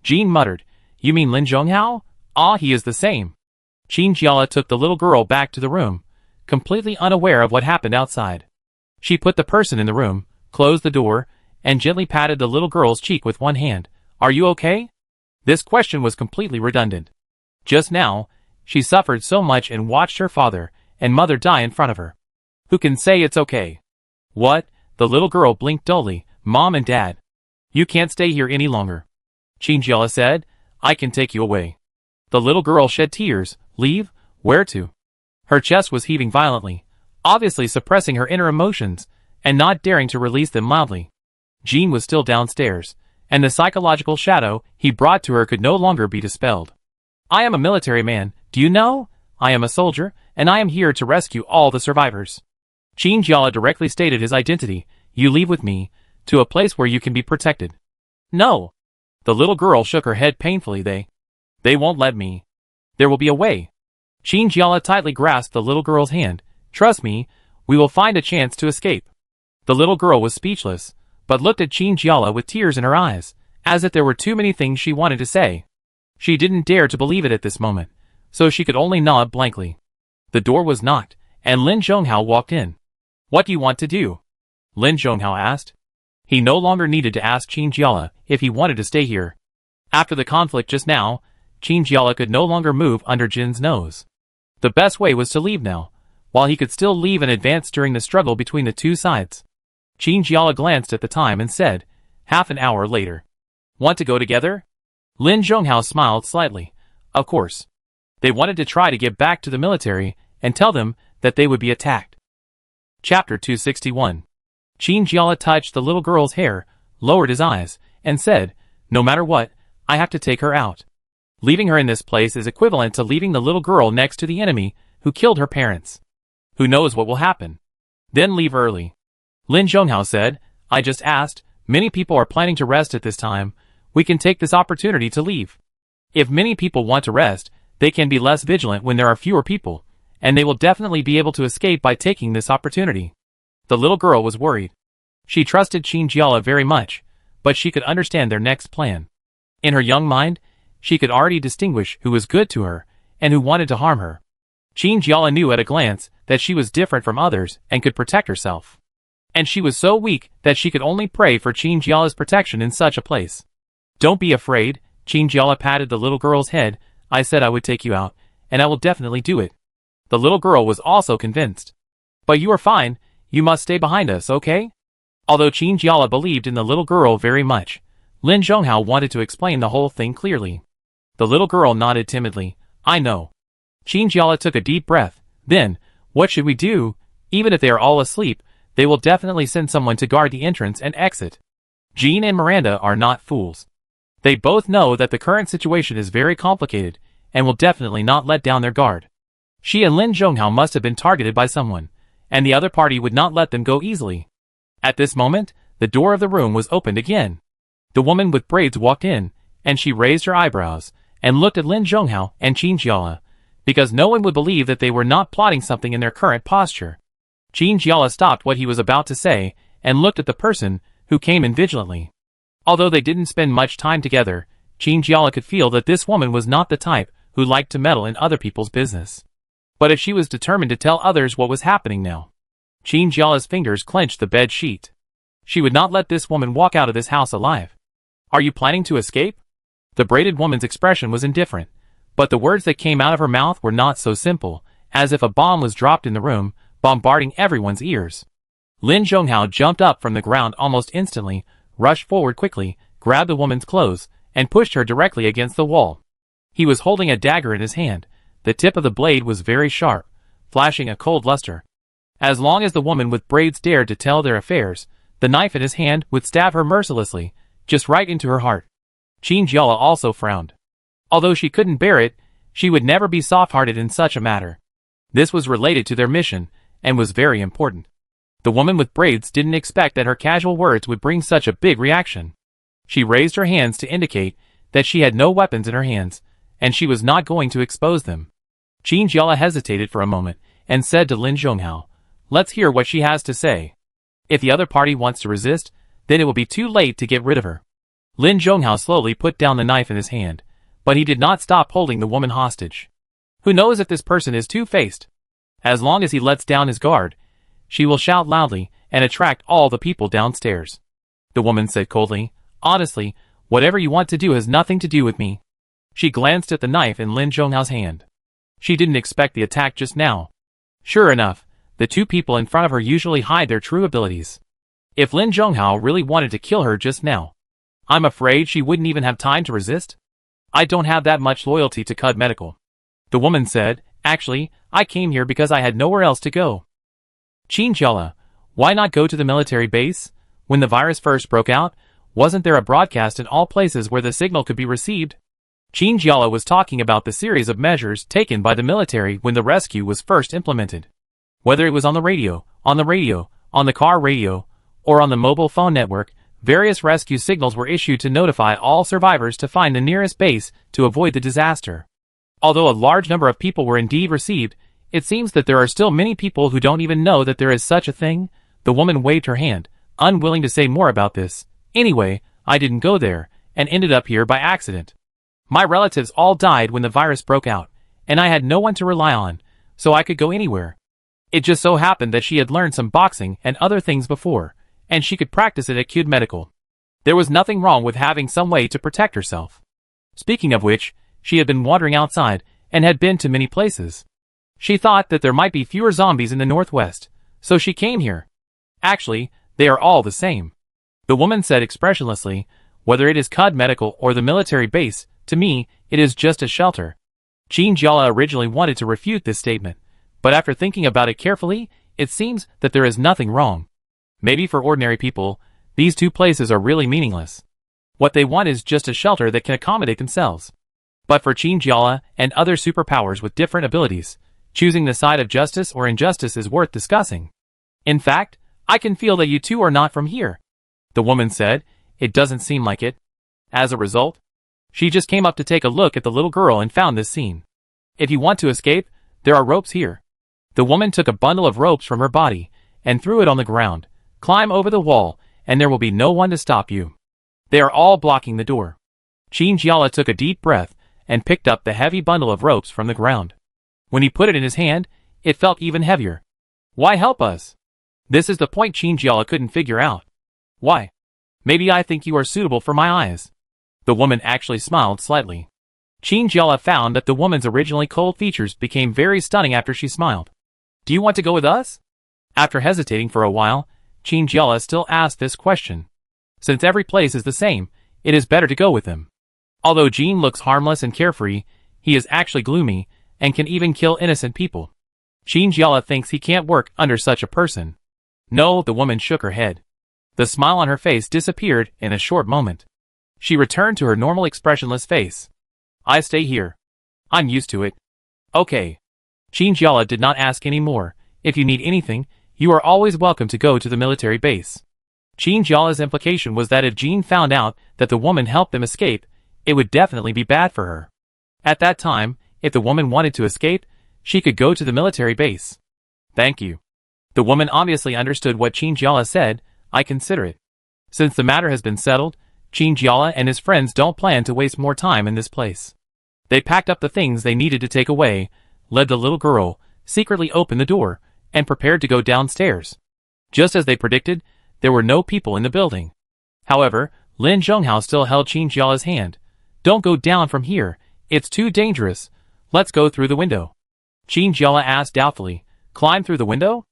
Jean muttered, "You mean Lin Zhonghao? Ah, he is the same." Qingjiala took the little girl back to the room, completely unaware of what happened outside. She put the person in the room, closed the door, and gently patted the little girl's cheek with one hand. "Are you okay?" This question was completely redundant. Just now, she suffered so much and watched her father and mother die in front of her. Who can say it's okay? "What?" The little girl blinked dully. "Mom and Dad. You can't stay here any longer," Qingjiala said. "I can take you away." The little girl shed tears. "Leave? Where to?" Her chest was heaving violently, obviously suppressing her inner emotions, and not daring to release them loudly. Jean was still downstairs, and the psychological shadow he brought to her could no longer be dispelled. "I am a military man, do you know? I am a soldier, and I am here to rescue all the survivors." Qingjiala directly stated his identity. "You leave with me, to a place where you can be protected." "No." The little girl shook her head painfully. They won't let me. There will be a way." Qingjiala tightly grasped the little girl's hand. "Trust me, we will find a chance to escape." The little girl was speechless, but looked at Qingjiala with tears in her eyes, as if there were too many things she wanted to say. She didn't dare to believe it at this moment, so she could only nod blankly. The door was knocked, and Lin Zhonghao walked in. "What do you want to do?" Lin Zhonghao asked. He no longer needed to ask Qingjiala if he wanted to stay here. After the conflict just now, Qingjiala could no longer move under Jin's nose. The best way was to leave now, while he could still leave and advance during the struggle between the two sides. Qingjiala glanced at the time and said, half an hour later. "Want to go together?" Lin Zhonghao smiled slightly. Of course. They wanted to try to get back to the military and tell them that they would be attacked. Chapter 261. Qingjiala touched the little girl's hair, lowered his eyes, and said, "No matter what, I have to take her out. Leaving her in this place is equivalent to leaving the little girl next to the enemy who killed her parents. Who knows what will happen? Then leave early." Lin Zhonghao said, "I just asked, many people are planning to rest at this time. We can take this opportunity to leave. If many people want to rest, they can be less vigilant when there are fewer people, and they will definitely be able to escape by taking this opportunity." The little girl was worried. She trusted Qingjiala very much, but she could understand their next plan. In her young mind, she could already distinguish who was good to her and who wanted to harm her. Qingjiala knew at a glance that she was different from others and could protect herself. And she was so weak that she could only pray for Qingjiala's protection in such a place. "Don't be afraid," Qingjiala patted the little girl's head. "I said I would take you out, and I will definitely do it." The little girl was also convinced. "But you are fine, you must stay behind us, okay?" Although Qin Jiala believed in the little girl very much, Lin Zhonghao wanted to explain the whole thing clearly. The little girl nodded timidly. I know. Qin Jiala took a deep breath. Then, what should we do? Even if they are all asleep, they will definitely send someone to guard the entrance and exit. Jean and Miranda are not fools. They both know that the current situation is very complicated, and will definitely not let down their guard. She and Lin Zhonghao must have been targeted by someone, and the other party would not let them go easily. At this moment, the door of the room was opened again. The woman with braids walked in, and she raised her eyebrows, and looked at Lin Zhonghao and Qin Jiala, because no one would believe that they were not plotting something in their current posture. Qin Jiala stopped what he was about to say, and looked at the person, who came in vigilantly. Although they didn't spend much time together, Qin Jiala could feel that this woman was not the type who liked to meddle in other people's business. But if she was determined to tell others what was happening now. Qin Jiala's fingers clenched the bed sheet. She would not let this woman walk out of this house alive. Are you planning to escape? The braided woman's expression was indifferent, but the words that came out of her mouth were not so simple, as if a bomb was dropped in the room, bombarding everyone's ears. Lin Zhonghao jumped up from the ground almost instantly, rushed forward quickly, grabbed the woman's clothes, and pushed her directly against the wall. He was holding a dagger in his hand. The tip of the blade was very sharp, flashing a cold luster. As long as the woman with braids dared to tell their affairs, the knife in his hand would stab her mercilessly, just right into her heart. Qin Jiala also frowned. Although she couldn't bear it, she would never be soft-hearted in such a matter. This was related to their mission, and was very important. The woman with braids didn't expect that her casual words would bring such a big reaction. She raised her hands to indicate that she had no weapons in her hands, and she was not going to expose them. Qin Jiala hesitated for a moment, and said to Lin Zhonghao, let's hear what she has to say. If the other party wants to resist, then it will be too late to get rid of her. Lin Zhonghao slowly put down the knife in his hand, but he did not stop holding the woman hostage. Who knows if this person is two-faced? As long as he lets down his guard, she will shout loudly and attract all the people downstairs. The woman said coldly, honestly, whatever you want to do has nothing to do with me. She glanced at the knife in Lin Zhonghao's hand. She didn't expect the attack just now. Sure enough, the two people in front of her usually hide their true abilities. If Lin Zhonghao really wanted to kill her just now, I'm afraid she wouldn't even have time to resist. I don't have that much loyalty to Cud Medical. The woman said, actually, I came here because I had nowhere else to go. Qin Jiala, why not go to the military base? When the virus first broke out, wasn't there a broadcast in all places where the signal could be received? Qin Jiala was talking about the series of measures taken by the military when the rescue was first implemented. Whether it was on the radio, on the car radio, or on the mobile phone network, various rescue signals were issued to notify all survivors to find the nearest base to avoid the disaster. Although a large number of people were indeed received, it seems that there are still many people who don't even know that there is such a thing. The woman waved her hand, unwilling to say more about this. Anyway, I didn't go there, and ended up here by accident. My relatives all died when the virus broke out, and I had no one to rely on, so I could go anywhere. It just so happened that she had learned some boxing and other things before, and she could practice it at Cud Medical. There was nothing wrong with having some way to protect herself. Speaking of which, she had been wandering outside, and had been to many places. She thought that there might be fewer zombies in the northwest, so she came here. Actually, they are all the same. The woman said expressionlessly, whether it is Cud Medical or the military base, to me, it is just a shelter. Qin Jiala originally wanted to refute this statement, but after thinking about it carefully, it seems that there is nothing wrong. Maybe for ordinary people, these two places are really meaningless. What they want is just a shelter that can accommodate themselves. But for Qin Jiala and other superpowers with different abilities, choosing the side of justice or injustice is worth discussing. In fact, I can feel that you two are not from here. The woman said, it doesn't seem like it. As a result, she just came up to take a look at the little girl and found this scene. If you want to escape, there are ropes here. The woman took a bundle of ropes from her body and threw it on the ground. Climb over the wall, and there will be no one to stop you. They are all blocking the door. Qin Jiala took a deep breath and picked up the heavy bundle of ropes from the ground. When he put it in his hand, it felt even heavier. Why help us? This is the point Qin Jiala couldn't figure out. Why? Maybe I think you are suitable for my eyes. The woman actually smiled slightly. Qin Jiala found that the woman's originally cold features became very stunning after she smiled. Do you want to go with us? After hesitating for a while, Qin Jiala still asked this question. Since every place is the same, it is better to go with him. Although Jean looks harmless and carefree, he is actually gloomy, and can even kill innocent people. Qin Jiala thinks he can't work under such a person. No, the woman shook her head. The smile on her face disappeared in a short moment. She returned to her normal expressionless face. I stay here. I'm used to it. Okay. Qin Jiala did not ask any more. If you need anything, you are always welcome to go to the military base. Qin Jiala's implication was that if Jean found out that the woman helped them escape, it would definitely be bad for her. At that time, if the woman wanted to escape, she could go to the military base. Thank you. The woman obviously understood what Qin Jiala said. I consider it. Since the matter has been settled, Qin Jiala and his friends don't plan to waste more time in this place. They packed up the things they needed to take away, led the little girl, secretly opened the door, and prepared to go downstairs. Just as they predicted, there were no people in the building. However, Lin Zhonghao still held Qin Jiala's hand. Don't go down from here, it's too dangerous. Let's go through the window. Qin Jiala asked doubtfully. Climb through the window?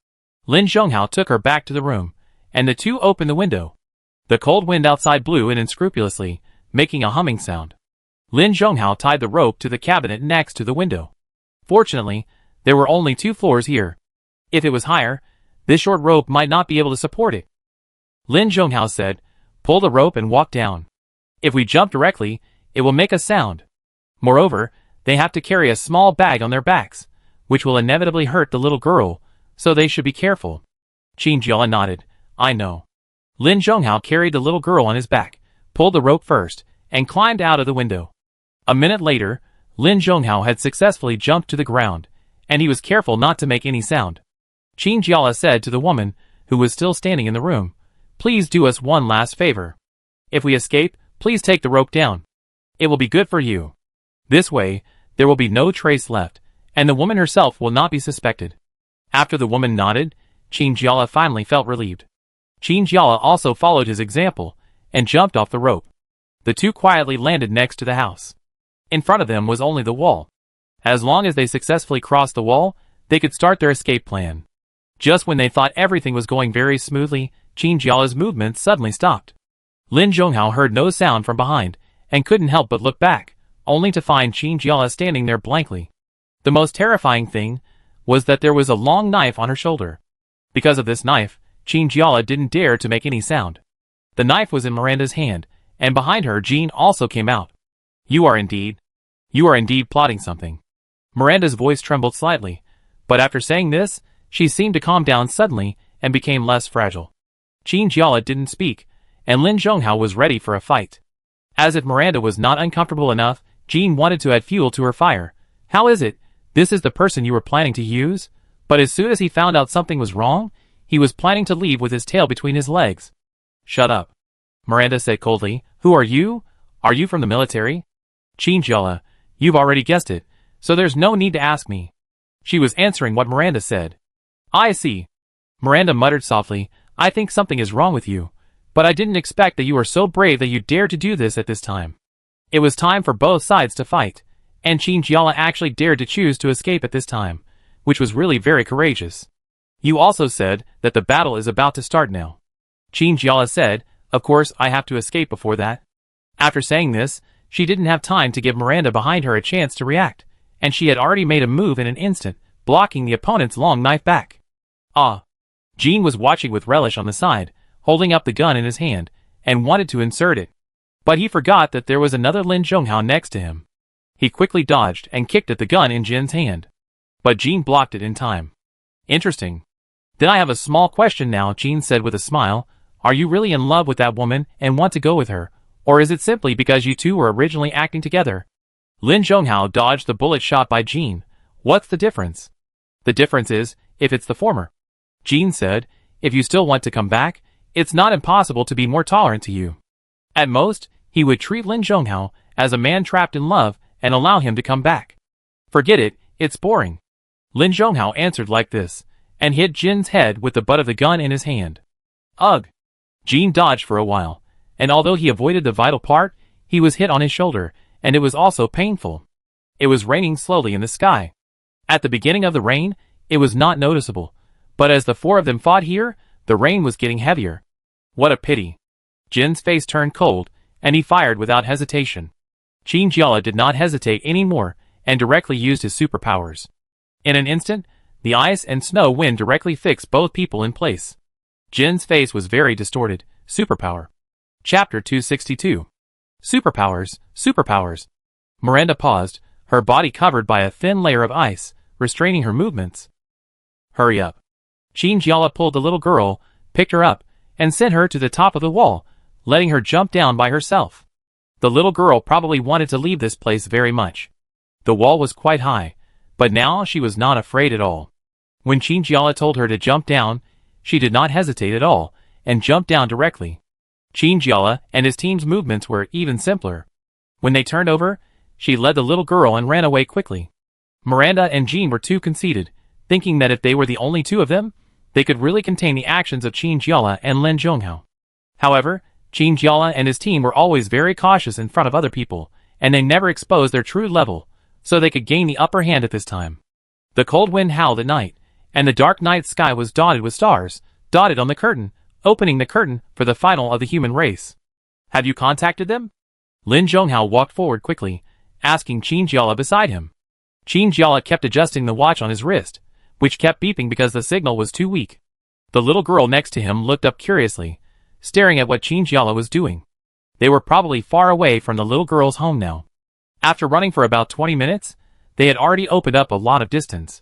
Lin Zhonghao took her back to the room, and the two opened the window. The cold wind outside blew in unscrupulously, making a humming sound. Lin Zhonghao tied the rope to the cabinet next to the window. Fortunately, there were only 2 floors here. If it was higher, this short rope might not be able to support it. Lin Zhonghao said, pull the rope and walk down. If we jump directly, it will make a sound. Moreover, they have to carry a small bag on their backs, which will inevitably hurt the little girl, so they should be careful. Qin Jiala nodded. I know. Lin Zhonghao carried the little girl on his back, pulled the rope first, and climbed out of the window. A minute later, Lin Zhonghao had successfully jumped to the ground, and he was careful not to make any sound. Qin Jiala said to the woman, who was still standing in the room, please do us one last favor. If we escape, please take the rope down. It will be good for you. This way, there will be no trace left, and the woman herself will not be suspected. After the woman nodded, Qin Jiala finally felt relieved. Qin Jiala also followed his example, and jumped off the rope. The two quietly landed next to the house. In front of them was only the wall. As long as they successfully crossed the wall, they could start their escape plan. Just when they thought everything was going very smoothly, Qin Jiala's movements suddenly stopped. Lin Zhonghao heard no sound from behind, and couldn't help but look back, only to find Qin Jiala standing there blankly. The most terrifying thing was that there was a long knife on her shoulder. Because of this knife, Qin Jiala didn't dare to make any sound. The knife was in Miranda's hand, and behind her Jean also came out. You are indeed plotting something. Miranda's voice trembled slightly, but after saying this, she seemed to calm down suddenly and became less fragile. Qin Jiala didn't speak, and Lin Zhonghao was ready for a fight. As if Miranda was not uncomfortable enough, Jean wanted to add fuel to her fire. How is it? This is the person you were planning to use? But as soon as he found out something was wrong, he was planning to leave with his tail between his legs. Shut up. Miranda said coldly. Who are you? Are you from the military? Qin Jiala, you've already guessed it, so there's no need to ask me. She was answering what Miranda said. I see. Miranda muttered softly. I think something is wrong with you, but I didn't expect that you were so brave that you dared to do this at this time. It was time for both sides to fight, and Qin Jiala actually dared to choose to escape at this time, which was really very courageous. You also said that the battle is about to start now. Qin Jiala said, of course I have to escape before that. After saying this, she didn't have time to give Miranda behind her a chance to react, and she had already made a move in an instant, blocking the opponent's long knife back. Ah! Jean was watching with relish on the side, holding up the gun in his hand, and wanted to insert it. But he forgot that there was another Lin Zhonghao next to him. He quickly dodged and kicked at the gun in Jin's hand. But Jean blocked it in time. Interesting. Then I have a small question now, Jean said with a smile. Are you really in love with that woman and want to go with her? Or is it simply because you two were originally acting together? Lin Zhonghao dodged the bullet shot by Jean. What's the difference? The difference is, if it's the former. Jean said, if you still want to come back, it's not impossible to be more tolerant to you. At most, he would treat Lin Zhonghao as a man trapped in love and allow him to come back. Forget it, it's boring. Lin Zhonghao answered like this, and hit Jin's head with the butt of the gun in his hand. Ugh! Jin dodged for a while, and although he avoided the vital part, he was hit on his shoulder, and it was also painful. It was raining slowly in the sky. At the beginning of the rain, it was not noticeable, but as the four of them fought here, The rain was getting heavier. What a pity. Jin's face turned cold, and he fired without hesitation. Qin Jiala did not hesitate anymore, and directly used his superpowers. In an instant, the ice and snow wind directly fixed both people in place. Jin's face was very distorted. Superpower. Chapter 262. Superpowers, superpowers. Miranda paused, her body covered by a thin layer of ice, restraining her movements. Hurry up. Qin Jiala pulled the little girl, picked her up, and sent her to the top of the wall, letting her jump down by herself. The little girl probably wanted to leave this place very much. The wall was quite high, but now she was not afraid at all. When Qin Jiala told her to jump down, she did not hesitate at all, and jumped down directly. Qin Jiala and his team's movements were even simpler. When they turned over, she led the little girl and ran away quickly. Miranda and Jean were too conceited, thinking that if they were the only two of them, they could really contain the actions of Qin Jiala and Lin Zhonghao. However, Qin Jiala and his team were always very cautious in front of other people, and they never exposed their true level, so they could gain the upper hand at this time. The cold wind howled at night, and the dark night sky was dotted with stars, dotted on the curtain, opening the curtain for the final of the human race. Have you contacted them? Lin Zhonghao walked forward quickly, asking Qin Jiala beside him. Qin Jiala kept adjusting the watch on his wrist, which kept beeping because the signal was too weak. The little girl next to him looked up curiously, staring at what Qin Jiala was doing. They were probably far away from the little girl's home now. After running for about 20 minutes, they had already opened up a lot of distance.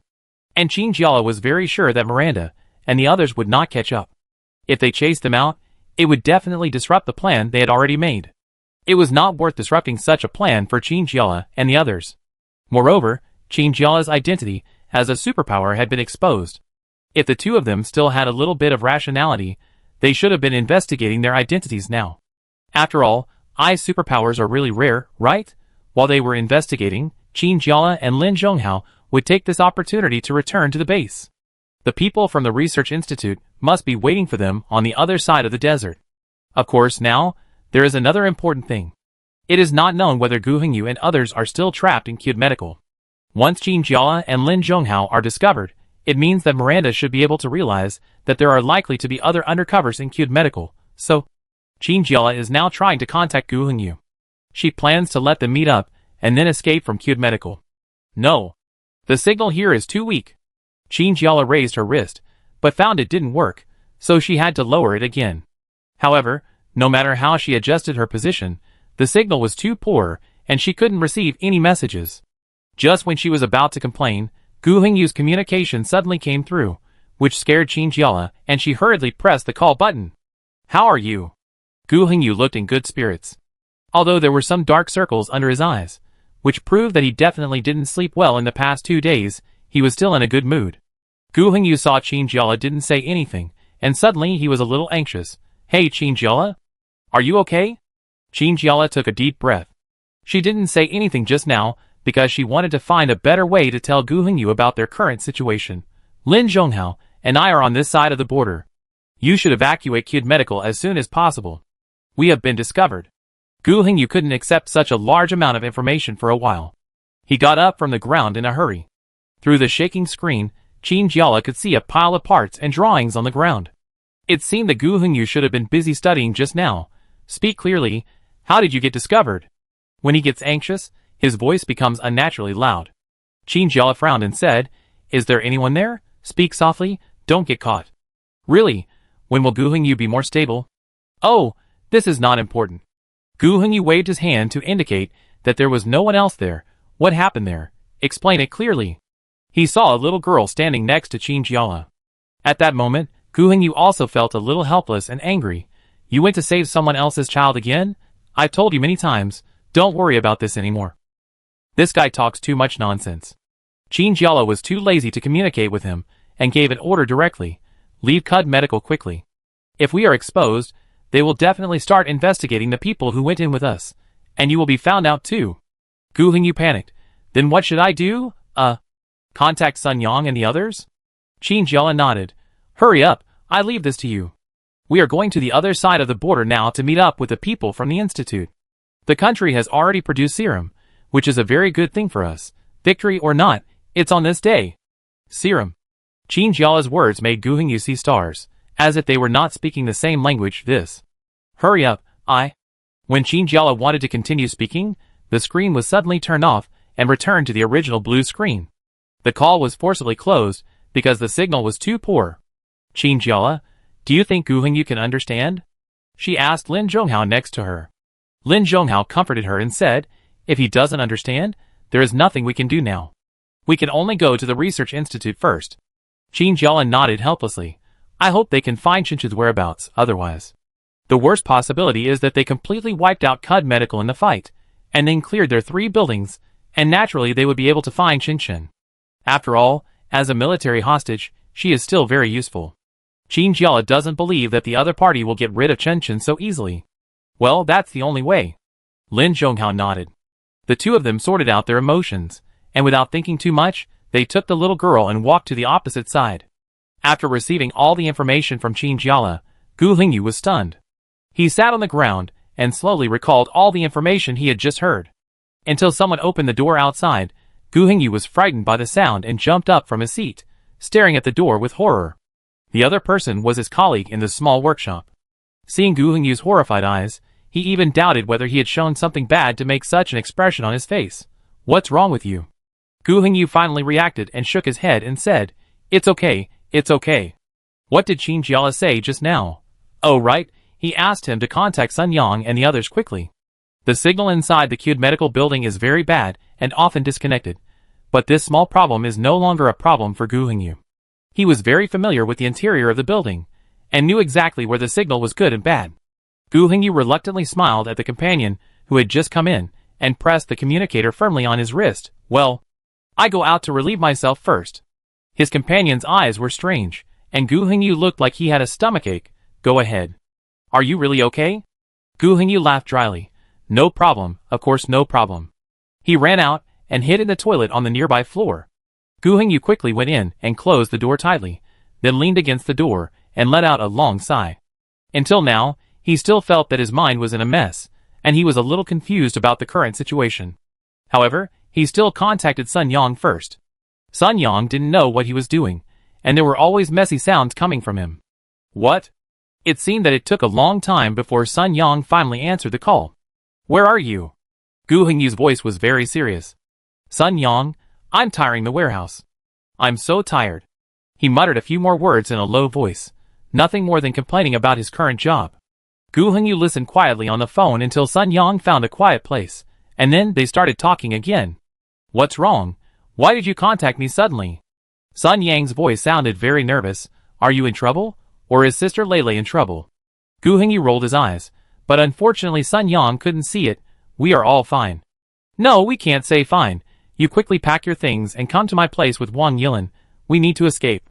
And Qin Jiala was very sure that Miranda and the others would not catch up. If they chased them out, it would definitely disrupt the plan they had already made. It was not worth disrupting such a plan for Qin Jiala and the others. Moreover, Qin Jiala's identity as a superpower had been exposed. If the two of them still had a little bit of rationality, they should have been investigating their identities now. After all, ice superpowers are really rare, right? While they were investigating, Qin Jiala and Lin Zhonghao would take this opportunity to return to the base. The people from the research institute must be waiting for them on the other side of the desert. Of course, now, there is another important thing. It is not known whether Gu Hengyu and others are still trapped in Qud Medical. Once Qin Jiala and Lin Zhonghao are discovered, it means that Miranda should be able to realize that there are likely to be other undercovers in Qud Medical, so Qin Jiala is now trying to contact Gu Hengyu. She plans to let them meet up and then escape from Qud Medical. No. The signal here is too weak. Qin Jiala raised her wrist, but found it didn't work, so she had to lower it again. However, no matter how she adjusted her position, the signal was too poor, and she couldn't receive any messages. Just when she was about to complain, Gu Hengyu's communication suddenly came through, which scared Qin Jiala, and she hurriedly pressed the call button. How are you? Gu Hengyu looked in good spirits, although there were some dark circles under his eyes, which proved that he definitely didn't sleep well in the past 2 days. He was still in a good mood. Gu Hengyu saw Qin Jiala didn't say anything, and suddenly he was a little anxious. Hey Qin Jiala? Are you okay? Qin Jiala took a deep breath. She didn't say anything just now, because she wanted to find a better way to tell Gu Hengyu about their current situation. Lin Zhonghao and I are on this side of the border. You should evacuate Qud Medical as soon as possible. We have been discovered. Gu Hengyu couldn't accept such a large amount of information for a while. He got up from the ground in a hurry. Through the shaking screen, Qin Jiala could see a pile of parts and drawings on the ground. It seemed that Gu Hengyu should have been busy studying just now. Speak clearly. How did you get discovered? When he gets anxious, his voice becomes unnaturally loud. Qin Jiala frowned and said, Is there anyone there? Speak softly, don't get caught. Really? When will Gu Hengyu be more stable? Oh, this is not important. Gu Hengyu waved his hand to indicate that there was no one else there. What happened there? Explain it clearly. He saw a little girl standing next to Qin Jiala. At that moment, Gu Hengyu also felt a little helpless and angry. You went to save someone else's child again? I've told you many times, don't worry about this anymore. This guy talks too much nonsense. Qin Jiala was too lazy to communicate with him, and gave an order directly. Leave Qud Medical quickly. If we are exposed, they will definitely start investigating the people who went in with us, and you will be found out too. Gu Hengyu panicked. Then what should I do? Contact Sun Yang and the others? Qin Jiala nodded. Hurry up, I leave this to you. We are going to the other side of the border now to meet up with the people from the institute. The country has already produced serum, which is a very good thing for us. Victory or not, it's on this day. Serum. Qin Jiala's words made Gu Hengyu see stars. as if they were not speaking the same language. This. Hurry up, When Qinjiala wanted to continue speaking, the screen was suddenly turned off and returned to the original blue screen. The call was forcibly closed because the signal was too poor. Qinjiala, do you think Gu Hengyu can understand? She asked Lin Zhonghao next to her. Lin Zhonghao comforted her and said, if he doesn't understand, there is nothing we can do now. We can only go to the research institute first. Qinjiala nodded helplessly. I hope they can find Chinchu's whereabouts, otherwise. The worst possibility is that they completely wiped out Cud Medical in the fight, and then cleared their 3 buildings, and naturally they would be able to find Qinshin. After all, as a military hostage, she is still very useful. Qinjiala doesn't believe that the other party will get rid of Qinshin so easily. Well, that's the only way. Lin Zhonghao nodded. The two of them sorted out their emotions, and without thinking too much, they took the little girl and walked to the opposite side. After receiving all the information from Qinjiala, Gu Hengyu was stunned. He sat on the ground and slowly recalled all the information he had just heard. Until someone opened the door outside, Gu Hengyu was frightened by the sound and jumped up from his seat, staring at the door with horror. The other person was his colleague in the small workshop. Seeing Gu Hengyu's horrified eyes, he even doubted whether he had shown something bad to make such an expression on his face. What's wrong with you? Gu Hengyu finally reacted and shook his head and said, It's okay, it's okay. What did Qinjiala say just now? Oh right, he asked him to contact Sun Yang and the others quickly. The signal inside the Cud Medical building is very bad and often disconnected, but this small problem is no longer a problem for Gu Hengyu. He was very familiar with the interior of the building, and knew exactly where the signal was good and bad. Gu Hengyu reluctantly smiled at the companion who had just come in, and pressed the communicator firmly on his wrist. Well, I go out to relieve myself first. His companion's eyes were strange, and Gu Hengyu looked like he had a stomachache. Go ahead. Are you really okay? Gu Hengyu laughed dryly. No problem, of course no problem. He ran out, and hid in the toilet on the nearby floor. Gu Hengyu quickly went in and closed the door tightly, then leaned against the door, and let out a long sigh. Until now, he still felt that his mind was in a mess, and he was a little confused about the current situation. However, he still contacted Sun Yang first. Sun Yang didn't know what he was doing, and there were always messy sounds coming from him. What? It seemed that it took a long time before Sun Yang finally answered the call. Where are you? Gu Hengyu's voice was very serious. Sun Yang, I'm tiring the warehouse. I'm so tired. He muttered a few more words in a low voice, nothing more than complaining about his current job. Gu Hengyu listened quietly on the phone until Sun Yang found a quiet place, and then they started talking again. What's wrong? Why did you contact me suddenly? Sun Yang's voice sounded very nervous. Are you in trouble? Or is Sister Lele in trouble? Gu Hengyu rolled his eyes, but unfortunately Sun Yang couldn't see it. We are all fine. No, we can't say fine. You quickly pack your things and come to my place with Wang Yilin. We need to escape.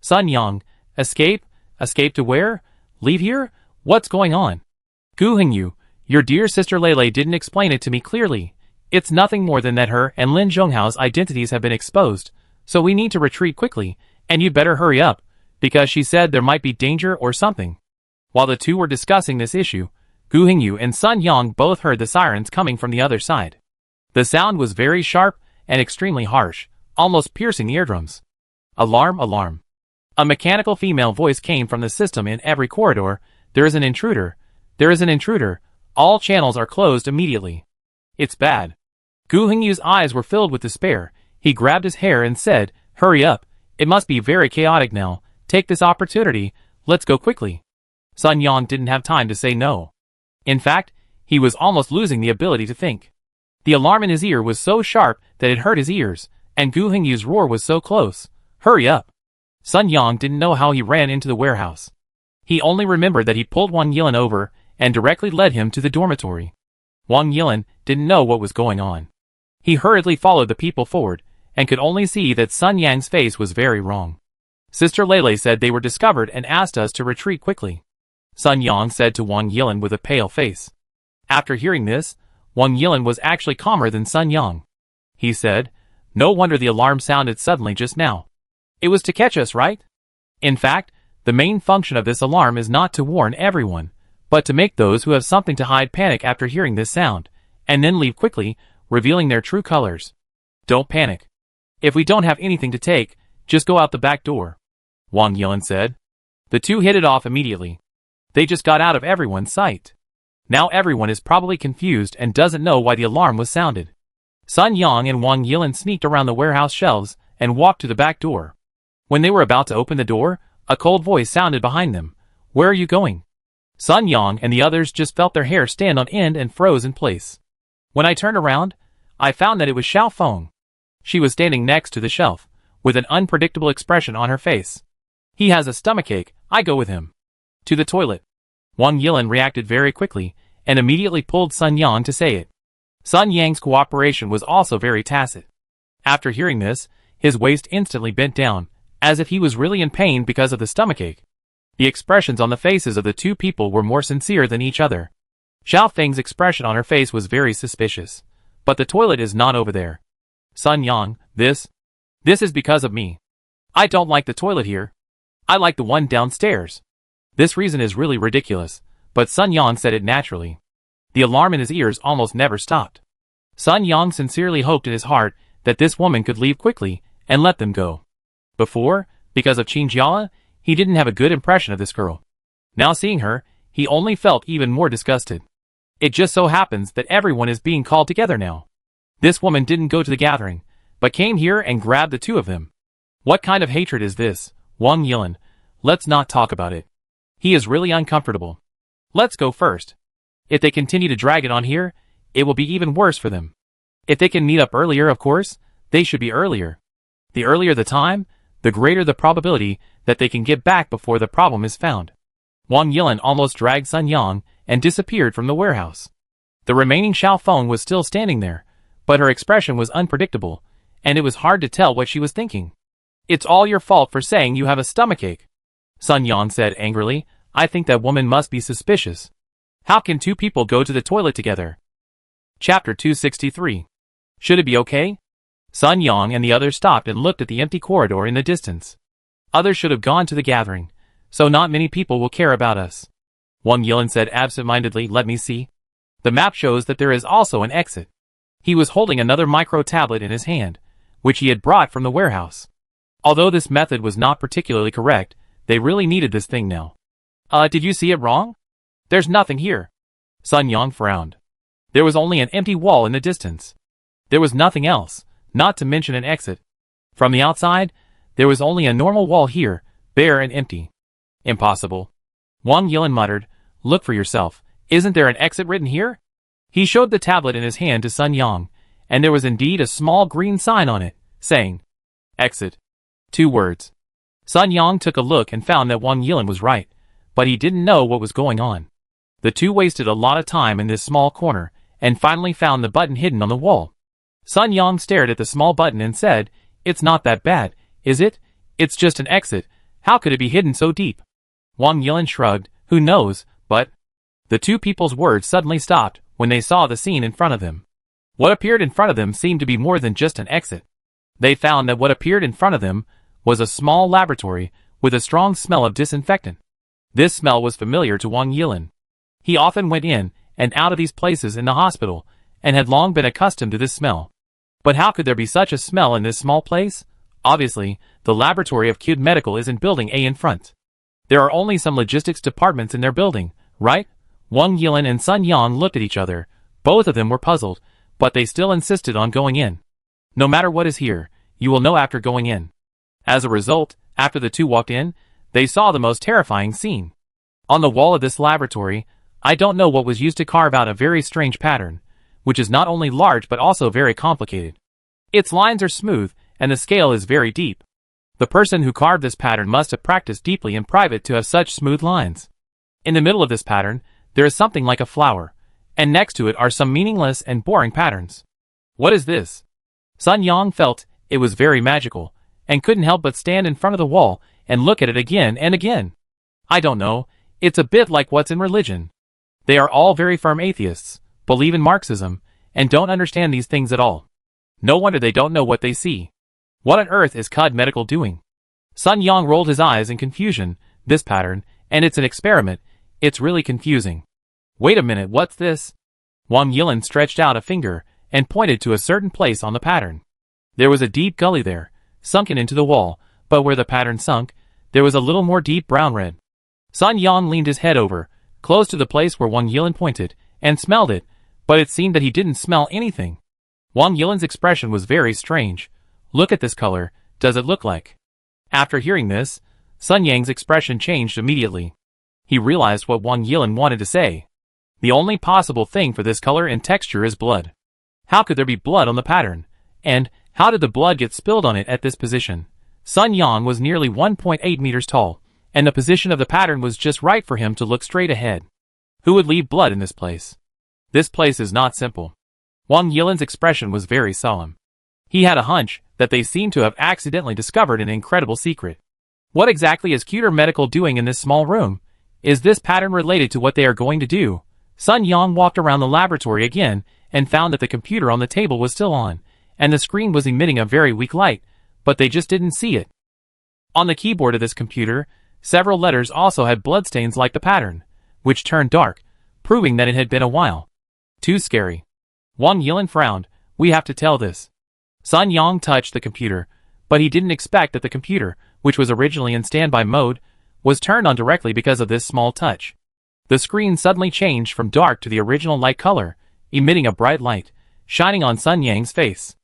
Sun Yang, escape? Escape to where? Leave here? What's going on? Gu Hengyu, your dear Sister Lele didn't explain it to me clearly. It's nothing more than that her and Lin Zhonghao's identities have been exposed, so we need to retreat quickly, and you'd better hurry up, because she said there might be danger or something. While the two were discussing this issue, Gu Hengyu and Sun Yang both heard the sirens coming from the other side. The sound was very sharp and extremely harsh, almost piercing the eardrums. Alarm, alarm. A mechanical female voice came from the system in every corridor. There is an intruder. There is an intruder. All channels are closed immediately. It's bad. Gu Hengyu's eyes were filled with despair. He grabbed his hair and said, Hurry up. It must be very chaotic now. Take this opportunity. Let's go quickly. Sun Yang didn't have time to say no. In fact, he was almost losing the ability to think. The alarm in his ear was so sharp that it hurt his ears, and Gu Hengyu's roar was so close. Hurry up. Sun Yang didn't know how he ran into the warehouse. He only remembered that he pulled Wang Yilin over and directly led him to the dormitory. Wang Yilin didn't know what was going on. He hurriedly followed the people forward, and could only see that Sun Yang's face was very wrong. Sister Lele said they were discovered and asked us to retreat quickly. Sun Yang said to Wang Yilin with a pale face. After hearing this, Wang Yilin was actually calmer than Sun Yang. He said, No wonder the alarm sounded suddenly just now. It was to catch us, right? In fact, the main function of this alarm is not to warn everyone, but to make those who have something to hide panic after hearing this sound, and then leave quickly, revealing their true colors. Don't panic. If we don't have anything to take, just go out the back door. Wang Yilin said. The two hit it off immediately. They just got out of everyone's sight. Now everyone is probably confused and doesn't know why the alarm was sounded. Sun Yang and Wang Yilin sneaked around the warehouse shelves and walked to the back door. When they were about to open the door, a cold voice sounded behind them. "Where are you going?" Sun Yang and the others just felt their hair stand on end and froze in place. When I turned around, I found that it was Xiao Feng. She was standing next to the shelf, with an unpredictable expression on her face. "He has a stomachache, I go with him." "To the toilet." Wang Yilin reacted very quickly, and immediately pulled Sun Yang to say it. Sun Yang's cooperation was also very tacit. After hearing this, his waist instantly bent down, as if he was really in pain because of the stomachache. The expressions on the faces of the two people were more sincere than each other. Xiao Feng's expression on her face was very suspicious. "But the toilet is not over there." "Sun Yang, this is because of me. I don't like the toilet here. I like the one downstairs." This reason is really ridiculous, but Sun Yang said it naturally. The alarm in his ears almost never stopped. Sun Yang sincerely hoped in his heart that this woman could leave quickly and let them go. Before, because of Qin Jiala, he didn't have a good impression of this girl. Now seeing her, he only felt even more disgusted. It just so happens that everyone is being called together now. This woman didn't go to the gathering, but came here and grabbed the two of them. What kind of hatred is this, Wang Yilin? Let's not talk about it. He is really uncomfortable. Let's go first. If they continue to drag it on here, it will be even worse for them. If they can meet up earlier, of course, they should be earlier. The earlier the time, the greater the probability that they can get back before the problem is found. Wang Yilin almost dragged Sun Yang and disappeared from the warehouse. The remaining Xiao Feng was still standing there, but her expression was unpredictable, and it was hard to tell what she was thinking. "It's all your fault for saying you have a stomachache," Sun Yang said angrily. "I think that woman must be suspicious. How can two people go to the toilet together?" Chapter 263. Should it be okay? Sun Yang and the others stopped and looked at the empty corridor in the distance. Others should have gone to the gathering, so not many people will care about us. Wang Yilin said absent-mindedly, "Let me see." The map shows that there is also an exit. He was holding another micro-tablet in his hand, which he had brought from the warehouse. Although this method was not particularly correct, they really needed this thing now. Did you see it wrong? There's nothing here." Sun Yang frowned. There was only an empty wall in the distance. There was nothing else, not to mention an exit. From the outside, there was only a normal wall here, bare and empty. "Impossible." Wang Yilin muttered, "Look for yourself. Isn't there an exit written here?" He showed the tablet in his hand to Sun Yang, and there was indeed a small green sign on it, saying, "Exit." 2 words. Sun Yang took a look and found that Wang Yilin was right, but he didn't know what was going on. The two wasted a lot of time in this small corner, and finally found the button hidden on the wall. Sun Yang stared at the small button and said, "It's not that bad, is it? It's just an exit. How could it be hidden so deep?" Wang Yilin shrugged, "Who knows, but..." The two people's words suddenly stopped when they saw the scene in front of them. What appeared in front of them seemed to be more than just an exit. They found that what appeared in front of them was a small laboratory with a strong smell of disinfectant. This smell was familiar to Wang Yilin. He often went in and out of these places in the hospital, and had long been accustomed to this smell. But how could there be such a smell in this small place? Obviously, the laboratory of Qid Medical is in Building A in front. There are only some logistics departments in their building, right? Wang Yilin and Sun Yang looked at each other. Both of them were puzzled, but they still insisted on going in. No matter what is here, you will know after going in. As a result, after the two walked in, they saw the most terrifying scene. On the wall of this laboratory, I don't know what was used to carve out a very strange pattern, which is not only large but also very complicated. Its lines are smooth, and the scale is very deep. The person who carved this pattern must have practiced deeply in private to have such smooth lines. In the middle of this pattern, there is something like a flower, and next to it are some meaningless and boring patterns. What is this? Sun Yang felt it was very magical, and couldn't help but stand in front of the wall and look at it again and again. I don't know, it's a bit like what's in religion. They are all very firm atheists, believe in Marxism, and don't understand these things at all. No wonder they don't know what they see. What on earth is Qid Medical doing? Sun Yang rolled his eyes in confusion. This pattern, and it's an experiment, it's really confusing. Wait a minute, what's this? Wang Yilin stretched out a finger and pointed to a certain place on the pattern. There was a deep gully there, sunken into the wall, but where the pattern sunk, there was a little more deep brown red. Sun Yang leaned his head over, close to the place where Wang Yilin pointed, and smelled it, but it seemed that he didn't smell anything. Wang Yilin's expression was very strange. Look at this color, does it look like? After hearing this, Sun Yang's expression changed immediately. He realized what Wang Yilin wanted to say. The only possible thing for this color and texture is blood. How could there be blood on the pattern? And how did the blood get spilled on it at this position? Sun Yang was nearly 1.8 meters tall, and the position of the pattern was just right for him to look straight ahead. Who would leave blood in this place? This place is not simple. Wang Yilin's expression was very solemn. He had a hunch that they seemed to have accidentally discovered an incredible secret. What exactly is Cuter Medical doing in this small room? Is this pattern related to what they are going to do? Sun Yang walked around the laboratory again and found that the computer on the table was still on, and the screen was emitting a very weak light, but they just didn't see it. On the keyboard of this computer, several letters also had bloodstains like the pattern, which turned dark, proving that it had been a while. Too scary. Wang Yilin frowned. We have to tell this. Sun Yang touched the computer, but he didn't expect that the computer, which was originally in standby mode, was turned on directly because of this small touch. The screen suddenly changed from dark to the original light color, emitting a bright light, shining on Sun Yang's face.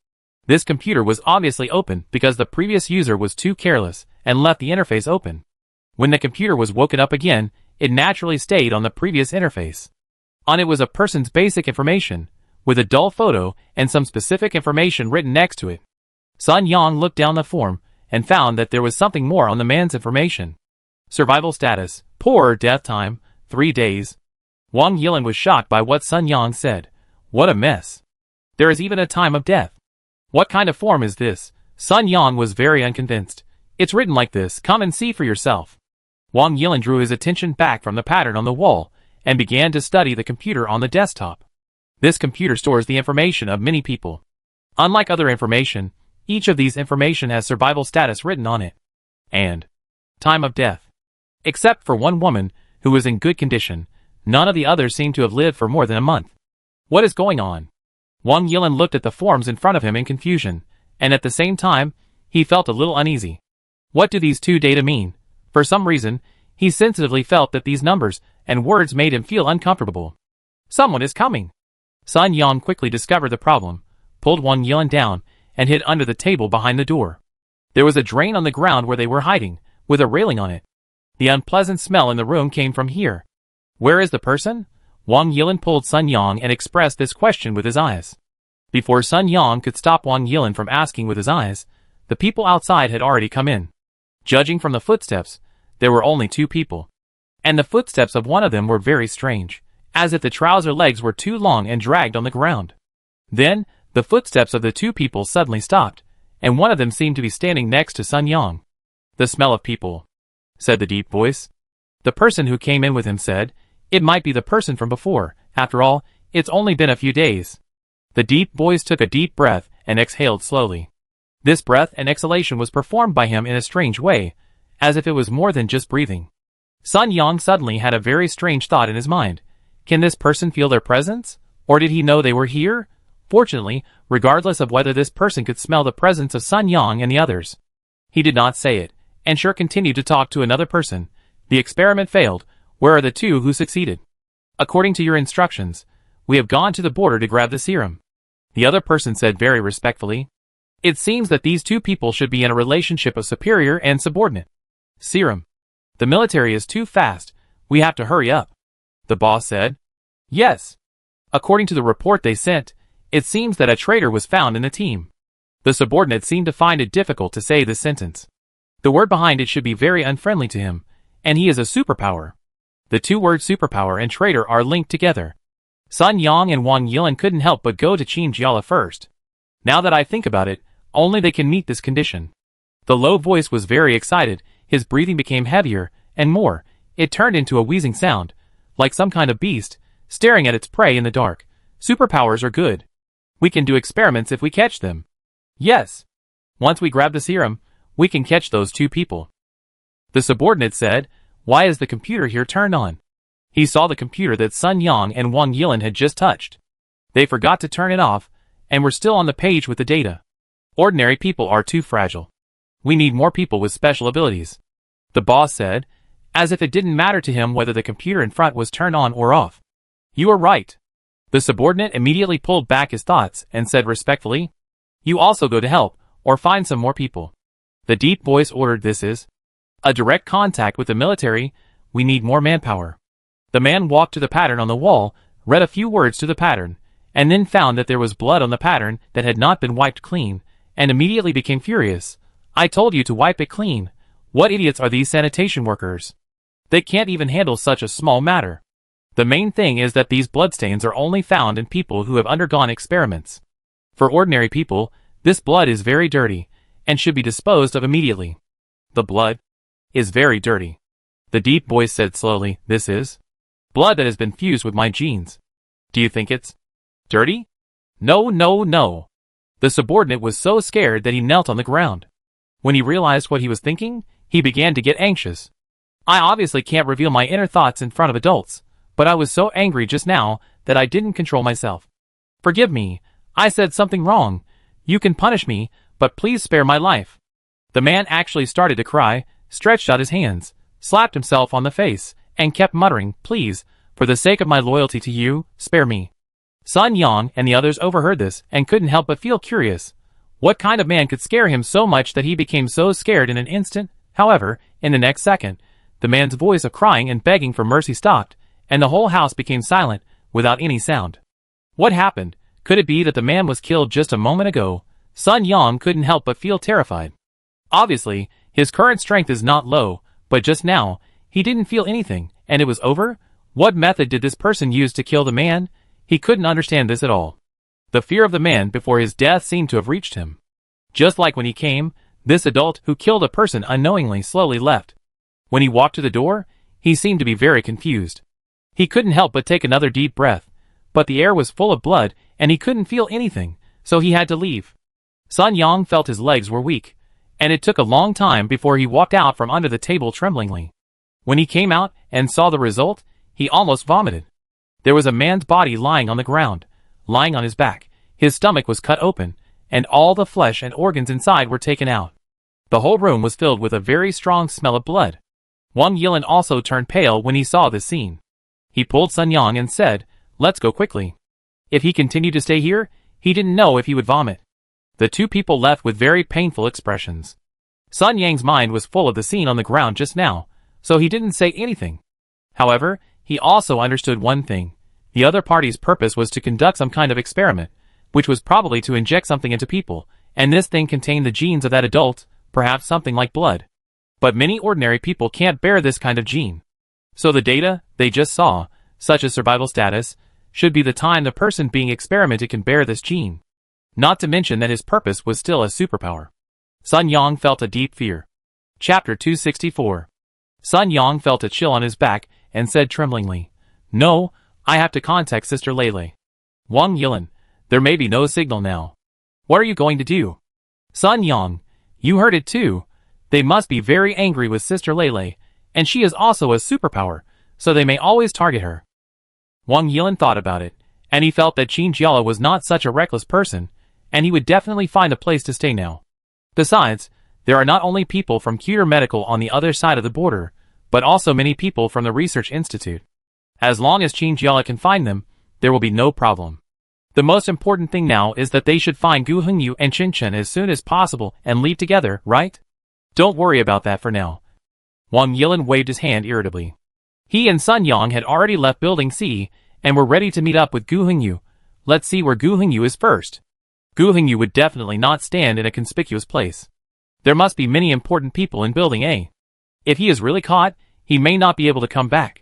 This computer was obviously open because the previous user was too careless and left the interface open. When the computer was woken up again, it naturally stayed on the previous interface. On it was a person's basic information, with a dull photo and some specific information written next to it. Sun Yang looked down the form and found that there was something more on the man's information. Survival status, poor, death time, 3 days. Wang Yilin was shocked by what Sun Yang said. What a mess. There is even a time of death. What kind of form is this? Sun Yang was very unconvinced. It's written like this, come and see for yourself. Wang Yilin drew his attention back from the pattern on the wall and began to study the computer on the desktop. This computer stores the information of many people. Unlike other information, each of these information has survival status written on it. And time of death. Except for one woman who was in good condition, none of the others seemed to have lived for more than a month. What is going on? Wang Yilin looked at the forms in front of him in confusion, and at the same time, he felt a little uneasy. What do these two data mean? For some reason, he sensitively felt that these numbers and words made him feel uncomfortable. Someone is coming. Sun Yang quickly discovered the problem, pulled Wang Yilin down, and hid under the table behind the door. There was a drain on the ground where they were hiding, with a railing on it. The unpleasant smell in the room came from here. Where is the person? Wang Yilin pulled Sun Yang and expressed this question with his eyes. Before Sun Yang could stop Wang Yilin from asking with his eyes, the people outside had already come in. Judging from the footsteps, there were only 2 people. And the footsteps of one of them were very strange, as if the trouser legs were too long and dragged on the ground. Then, the footsteps of the 2 people suddenly stopped, and one of them seemed to be standing next to Sun Yang. The smell of people, said the deep voice. The person who came in with him said, it might be the person from before, after all, it's only been a few days. The deep voice took a deep breath and exhaled slowly. This breath and exhalation was performed by him in a strange way, as if it was more than just breathing. Sun Yang suddenly had a very strange thought in his mind. Can this person feel their presence? Or did he know they were here? Fortunately, regardless of whether this person could smell the presence of Sun Yang and the others, he did not say it, and sure continued to talk to another person. The experiment failed. Where are the 2 who succeeded? According to your instructions, we have gone to the border to grab the serum. The other person said very respectfully. It seems that these 2 people should be in a relationship of superior and subordinate. Serum. The military is too fast. We have to hurry up. The boss said. Yes. According to the report they sent, it seems that a traitor was found in the team. The subordinate seemed to find it difficult to say this sentence. The word behind it should be very unfriendly to him, and he is a superpower. The 2 words superpower and traitor are linked together. Sun Yang and Wang Yilin couldn't help but go to Qin Jiala first. Now that I think about it, only they can meet this condition. The low voice was very excited, his breathing became heavier, and more, it turned into a wheezing sound, like some kind of beast, staring at its prey in the dark. Superpowers are good. We can do experiments if we catch them. Yes. Once we grab the serum, we can catch those 2 people. The subordinate said, why is the computer here turned on? He saw the computer that Sun Yang and Wang Yilin had just touched. They forgot to turn it off, and were still on the page with the data. Ordinary people are too fragile. We need more people with special abilities. the boss said, as if it didn't matter to him whether the computer in front was turned on or off. You are right. The subordinate immediately pulled back his thoughts and said respectfully, you also go to help, or find some more people. The deep voice ordered, this is a direct contact with the military, we need more manpower. The man walked to the pattern on the wall, read a few words to the pattern, and then found that there was blood on the pattern that had not been wiped clean, and immediately became furious. I told you to wipe it clean. What idiots are these sanitation workers? They can't even handle such a small matter. The main thing is that these bloodstains are only found in people who have undergone experiments. For ordinary people, this blood is very dirty, and should be disposed of immediately. The blood is very dirty. The deep voice said slowly, this is blood that has been fused with my genes. Do you think it's dirty? No, no, no. The subordinate was so scared that he knelt on the ground. When he realized what he was thinking, he began to get anxious. I obviously can't reveal my inner thoughts in front of adults, but I was so angry just now that I didn't control myself. Forgive me, I said something wrong. You can punish me, but please spare my life. The man actually started to cry, stretched out his hands, slapped himself on the face, and kept muttering, please, for the sake of my loyalty to you, spare me. Sun Yang and the others overheard this and couldn't help but feel curious. What kind of man could scare him so much that he became so scared in an instant? However, in the next second, the man's voice of crying and begging for mercy stopped, and the whole house became silent, without any sound. What happened? Could it be that the man was killed just a moment ago? Sun Yang couldn't help but feel terrified. Obviously, his current strength is not low, but just now, he didn't feel anything, and it was over? What method did this person use to kill the man? He couldn't understand this at all. The fear of the man before his death seemed to have reached him. Just like when he came, this adult who killed a person unknowingly slowly left. When he walked to the door, he seemed to be very confused. He couldn't help but take another deep breath, but the air was full of blood and he couldn't feel anything, so he had to leave. Sun Yang felt his legs were weak, and it took a long time before he walked out from under the table tremblingly. When he came out and saw the result, he almost vomited. There was a man's body lying on the ground, lying on his back. His stomach was cut open, and all the flesh and organs inside were taken out. The whole room was filled with a very strong smell of blood. Wang Yilin also turned pale when he saw this scene. He pulled Sun Yang and said, let's go quickly. If he continued to stay here, he didn't know if he would vomit. The two people left with very painful expressions. Sun Yang's mind was full of the scene on the ground just now, so he didn't say anything. However, he also understood one thing. The other party's purpose was to conduct some kind of experiment, which was probably to inject something into people, and this thing contained the genes of that adult, perhaps something like blood. But many ordinary people can't bear this kind of gene. So the data they just saw, such as survival status, should be the time the person being experimented can bear this gene. Not to mention that his purpose was still a superpower. Sun Yang felt a deep fear. Chapter 264. Sun Yang felt a chill on his back and said tremblingly, no, I have to contact Sister Lele. Wang Yilin, there may be no signal now. What are you going to do? Sun Yang, you heard it too. They must be very angry with Sister Lele, and she is also a superpower, so they may always target her. Wang Yilin thought about it, and he felt that Qin Jiala was not such a reckless person, and he would definitely find a place to stay now. Besides, there are not only people from Cuter Medical on the other side of the border, but also many people from the Research Institute. As long as Qin Jiala can find them, there will be no problem. The most important thing now is that they should find Gu Hengyu and Chen Chen as soon as possible and leave together, right? Don't worry about that for now. Wang Yilin waved his hand irritably. He and Sun Yang had already left Building C and were ready to meet up with Gu Hengyu. Let's see where Gu Hengyu is first. Gu Hengyu would definitely not stand in a conspicuous place. There must be many important people in Building A. If he is really caught, he may not be able to come back.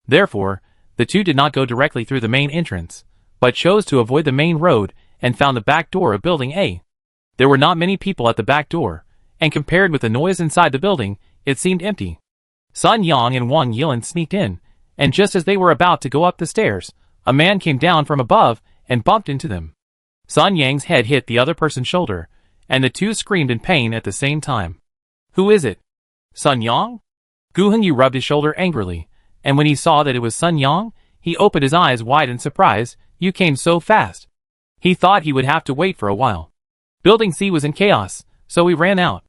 Therefore, the two did not go directly through the main entrance, but chose to avoid the main road and found the back door of Building A. There were not many people at the back door, and compared with the noise inside the building, it seemed empty. Sun Yang and Wang Yilin sneaked in, and just as they were about to go up the stairs, a man came down from above and bumped into them. Sun Yang's head hit the other person's shoulder, and the two screamed in pain at the same time. Who is it? Sun Yang? Gu Hengyu rubbed his shoulder angrily, and when he saw that it was Sun Yang, he opened his eyes wide in surprise. You came so fast. He thought he would have to wait for a while. Building C was in chaos, so we ran out.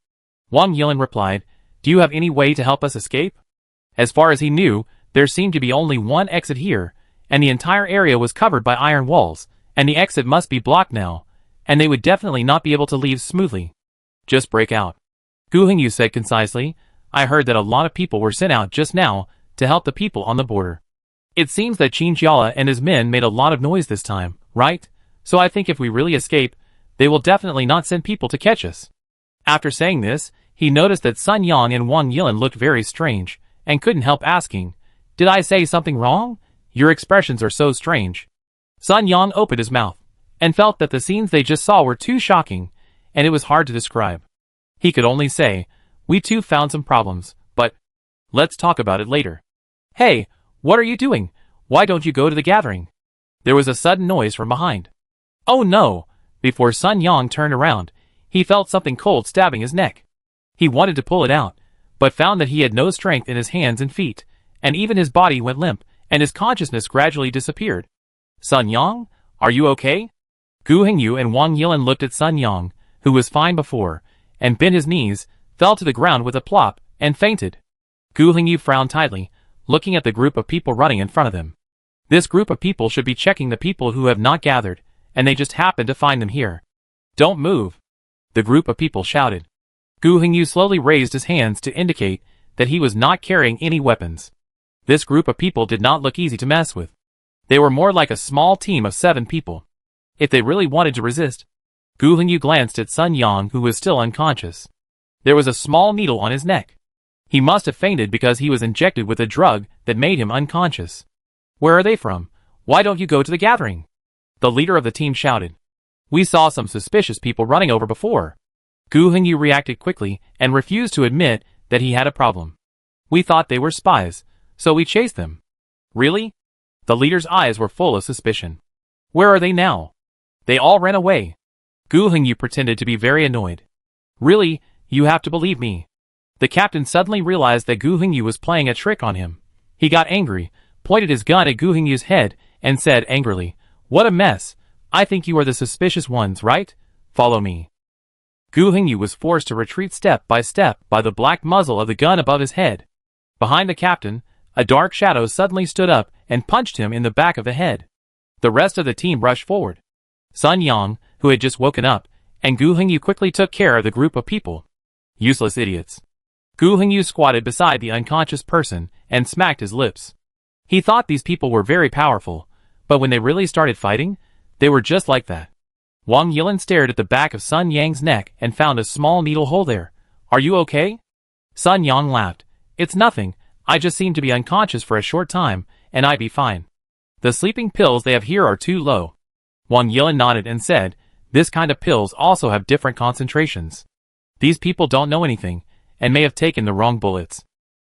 Wang Yilin replied, Do you have any way to help us escape? As far as he knew, there seemed to be only one exit here, and the entire area was covered by iron walls, and the exit must be blocked now, and they would definitely not be able to leave smoothly. Just break out. Gu Hengyu said concisely. I heard that a lot of people were sent out just now to help the people on the border. It seems that Qin Jiala and his men made a lot of noise this time, right? So I think if we really escape, they will definitely not send people to catch us. After saying this, he noticed that Sun Yang and Wang Yilan looked very strange, and couldn't help asking, Did I say something wrong? Your expressions are so strange. Sun Yang opened his mouth, and felt that the scenes they just saw were too shocking, and it was hard to describe. He could only say, We too found some problems, but let's talk about it later. Hey, what are you doing? Why don't you go to the gathering? There was a sudden noise from behind. Oh no! Before Sun Yang turned around, he felt something cold stabbing his neck. He wanted to pull it out, but found that he had no strength in his hands and feet, and even his body went limp, and his consciousness gradually disappeared. Sun Yang, are you okay? Gu Hengyu and Wang Yilan looked at Sun Yang, who was fine before, and bent his knees, fell to the ground with a plop, and fainted. Gu Hengyu frowned tightly, looking at the group of people running in front of them. This group of people should be checking the people who have not gathered, and they just happened to find them here. Don't move! The group of people shouted. Gu Hengyu slowly raised his hands to indicate that he was not carrying any weapons. This group of people did not look easy to mess with. They were more like a small team of 7 people. If they really wanted to resist. Gu Hengyu glanced at Sun Yang, who was still unconscious. There was a small needle on his neck. He must have fainted because he was injected with a drug that made him unconscious. Where are they from? Why don't you go to the gathering? The leader of the team shouted. We saw some suspicious people running over before. Gu Hengyu reacted quickly and refused to admit that he had a problem. We thought they were spies, so we chased them. Really? The leader's eyes were full of suspicion. Where are they now? They all ran away. Gu Hengyu pretended to be very annoyed. Really, you have to believe me. The captain suddenly realized that Gu Hengyu was playing a trick on him. He got angry, pointed his gun at Gu Hengyu's head, and said angrily, What a mess! I think you are the suspicious ones, right? Follow me. Gu Hengyu was forced to retreat step by the black muzzle of the gun above his head. Behind the captain, a dark shadow suddenly stood up and punched him in the back of the head. The rest of the team rushed forward. Sun Yang, who had just woken up, and Gu Hengyu quickly took care of the group of people. Useless idiots. Gu Hengyu squatted beside the unconscious person and smacked his lips. He thought these people were very powerful, but when they really started fighting, they were just like that. Wang Yilan stared at the back of Sun Yang's neck and found a small needle hole there. Are you okay? Sun Yang laughed. It's nothing, I just seem to be unconscious for a short time, and I be fine. The sleeping pills they have here are too low. Wang Yilan nodded and said, This kind of pills also have different concentrations. These people don't know anything, and may have taken the wrong bullets.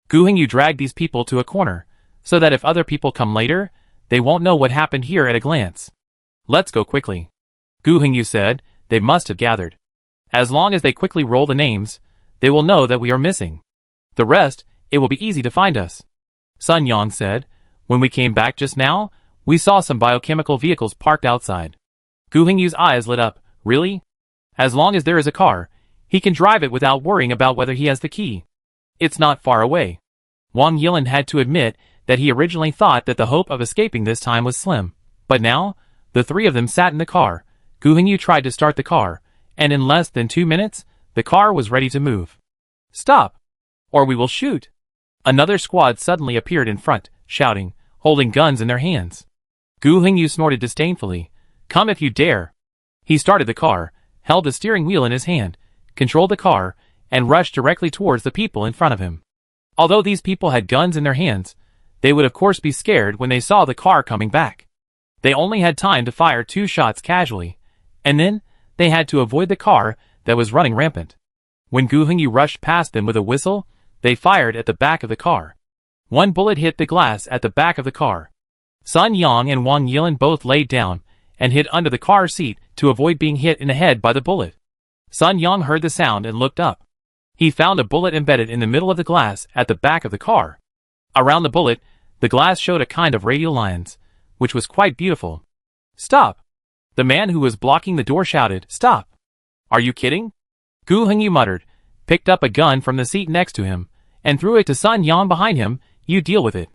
Gu Hengyu dragged these people to a corner, so that if other people come later, they won't know what happened here at a glance. Let's go quickly. Gu Hengyu said, They must have gathered. As long as they quickly roll the names, they will know that we are missing. The rest, it will be easy to find us. Sun Yang said, When we came back just now, we saw some biochemical vehicles parked outside. Gu Hengyu's eyes lit up. Really? As long as there is a car, he can drive it without worrying about whether he has the key. It's not far away. Wang Yilan had to admit that he originally thought that the hope of escaping this time was slim. But now, the 3 of them sat in the car. Gu Hengyu tried to start the car, and in less than 2 minutes, the car was ready to move. Stop! Or we will shoot! Another squad suddenly appeared in front, shouting, holding guns in their hands. Gu Hengyu snorted disdainfully. Come if you dare! He started the car, held the steering wheel in his hand, controlled the car, and rushed directly towards the people in front of him. Although these people had guns in their hands, they would of course be scared when they saw the car coming back. They only had time to fire 2 shots casually, and then they had to avoid the car that was running rampant. When Gu Hengyu rushed past them with a whistle, they fired at the back of the car. 1 bullet hit the glass at the back of the car. Sun Yang and Wang Yilan both laid down and hid under the car seat to avoid being hit in the head by the bullet. Sun Yang heard the sound and looked up. He found a bullet embedded in the middle of the glass at the back of the car. Around the bullet, the glass showed a kind of radial lines, which was quite beautiful. Stop! The man who was blocking the door shouted, Stop! Are you kidding? Gu Hengyu muttered, picked up a gun from the seat next to him, and threw it to Sun Yang behind him. You deal with it.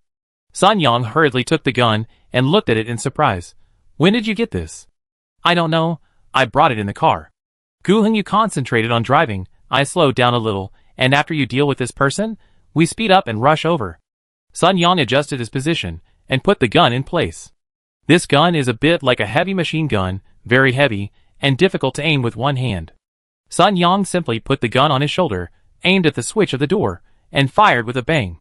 Sun Yang hurriedly took the gun and looked at it in surprise. When did you get this? I don't know. I brought it in the car. Gu Hengyu concentrated on driving. I slowed down a little, and after you deal with this person, we speed up and rush over. Sun Yang adjusted his position and put the gun in place. This gun is a bit like a heavy machine gun, very heavy, and difficult to aim with one hand. Sun Yang simply put the gun on his shoulder, aimed at the switch of the door, and fired with a bang.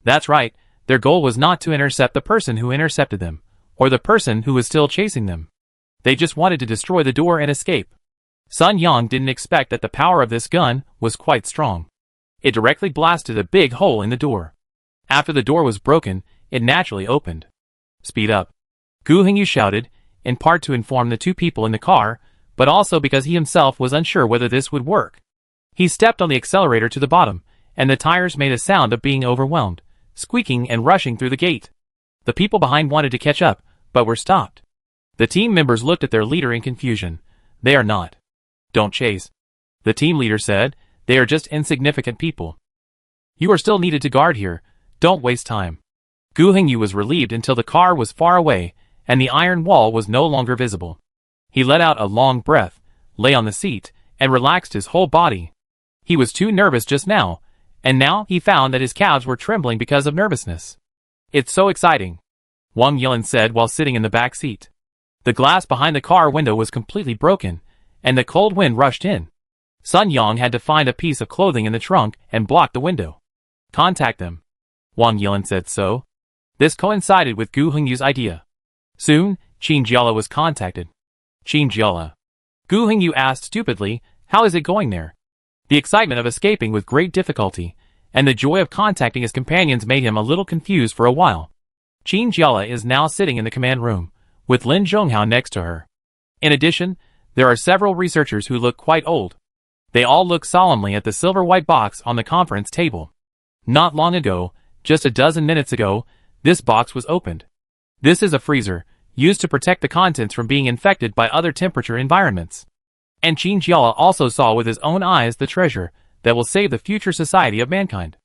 That's right, their goal was not to intercept the person who intercepted them, or the person who was still chasing them. They just wanted to destroy the door and escape. Sun Yang didn't expect that the power of this gun was quite strong. It directly blasted a big hole in the door. After the door was broken, it naturally opened. Speed up. Gu Hengyu shouted, in part to inform the two people in the car, but also because he himself was unsure whether this would work. He stepped on the accelerator to the bottom, and the tires made a sound of being overwhelmed, squeaking and rushing through the gate. The people behind wanted to catch up, but were stopped. The team members looked at their leader in confusion. They are not. Don't chase. The team leader said, they are just insignificant people. You are still needed to guard here. Don't waste time. Gu Hengyu was relieved until the car was far away, and the iron wall was no longer visible. He let out a long breath, lay on the seat, and relaxed his whole body. He was too nervous just now, and now he found that his calves were trembling because of nervousness. It's so exciting, Wang Yilin said while sitting in the back seat. The glass behind the car window was completely broken, and the cold wind rushed in. Sun Yang had to find a piece of clothing in the trunk and block the window. Contact them. Wang Yilin said so. This coincided with Gu Hengyu's idea. Soon, Qin Jiala was contacted. Qin Jiala. Gu Hengyu asked stupidly, how is it going there? The excitement of escaping with great difficulty, and the joy of contacting his companions made him a little confused for a while. Qin Jiala is now sitting in the command room, with Lin Zhonghao next to her. In addition, there are several researchers who look quite old. They all look solemnly at the silver-white box on the conference table. Not long ago, just a dozen minutes ago, this box was opened. This is a freezer, used to protect the contents from being infected by other temperature environments. And Qin Jiala also saw with his own eyes the treasure that will save the future society of mankind.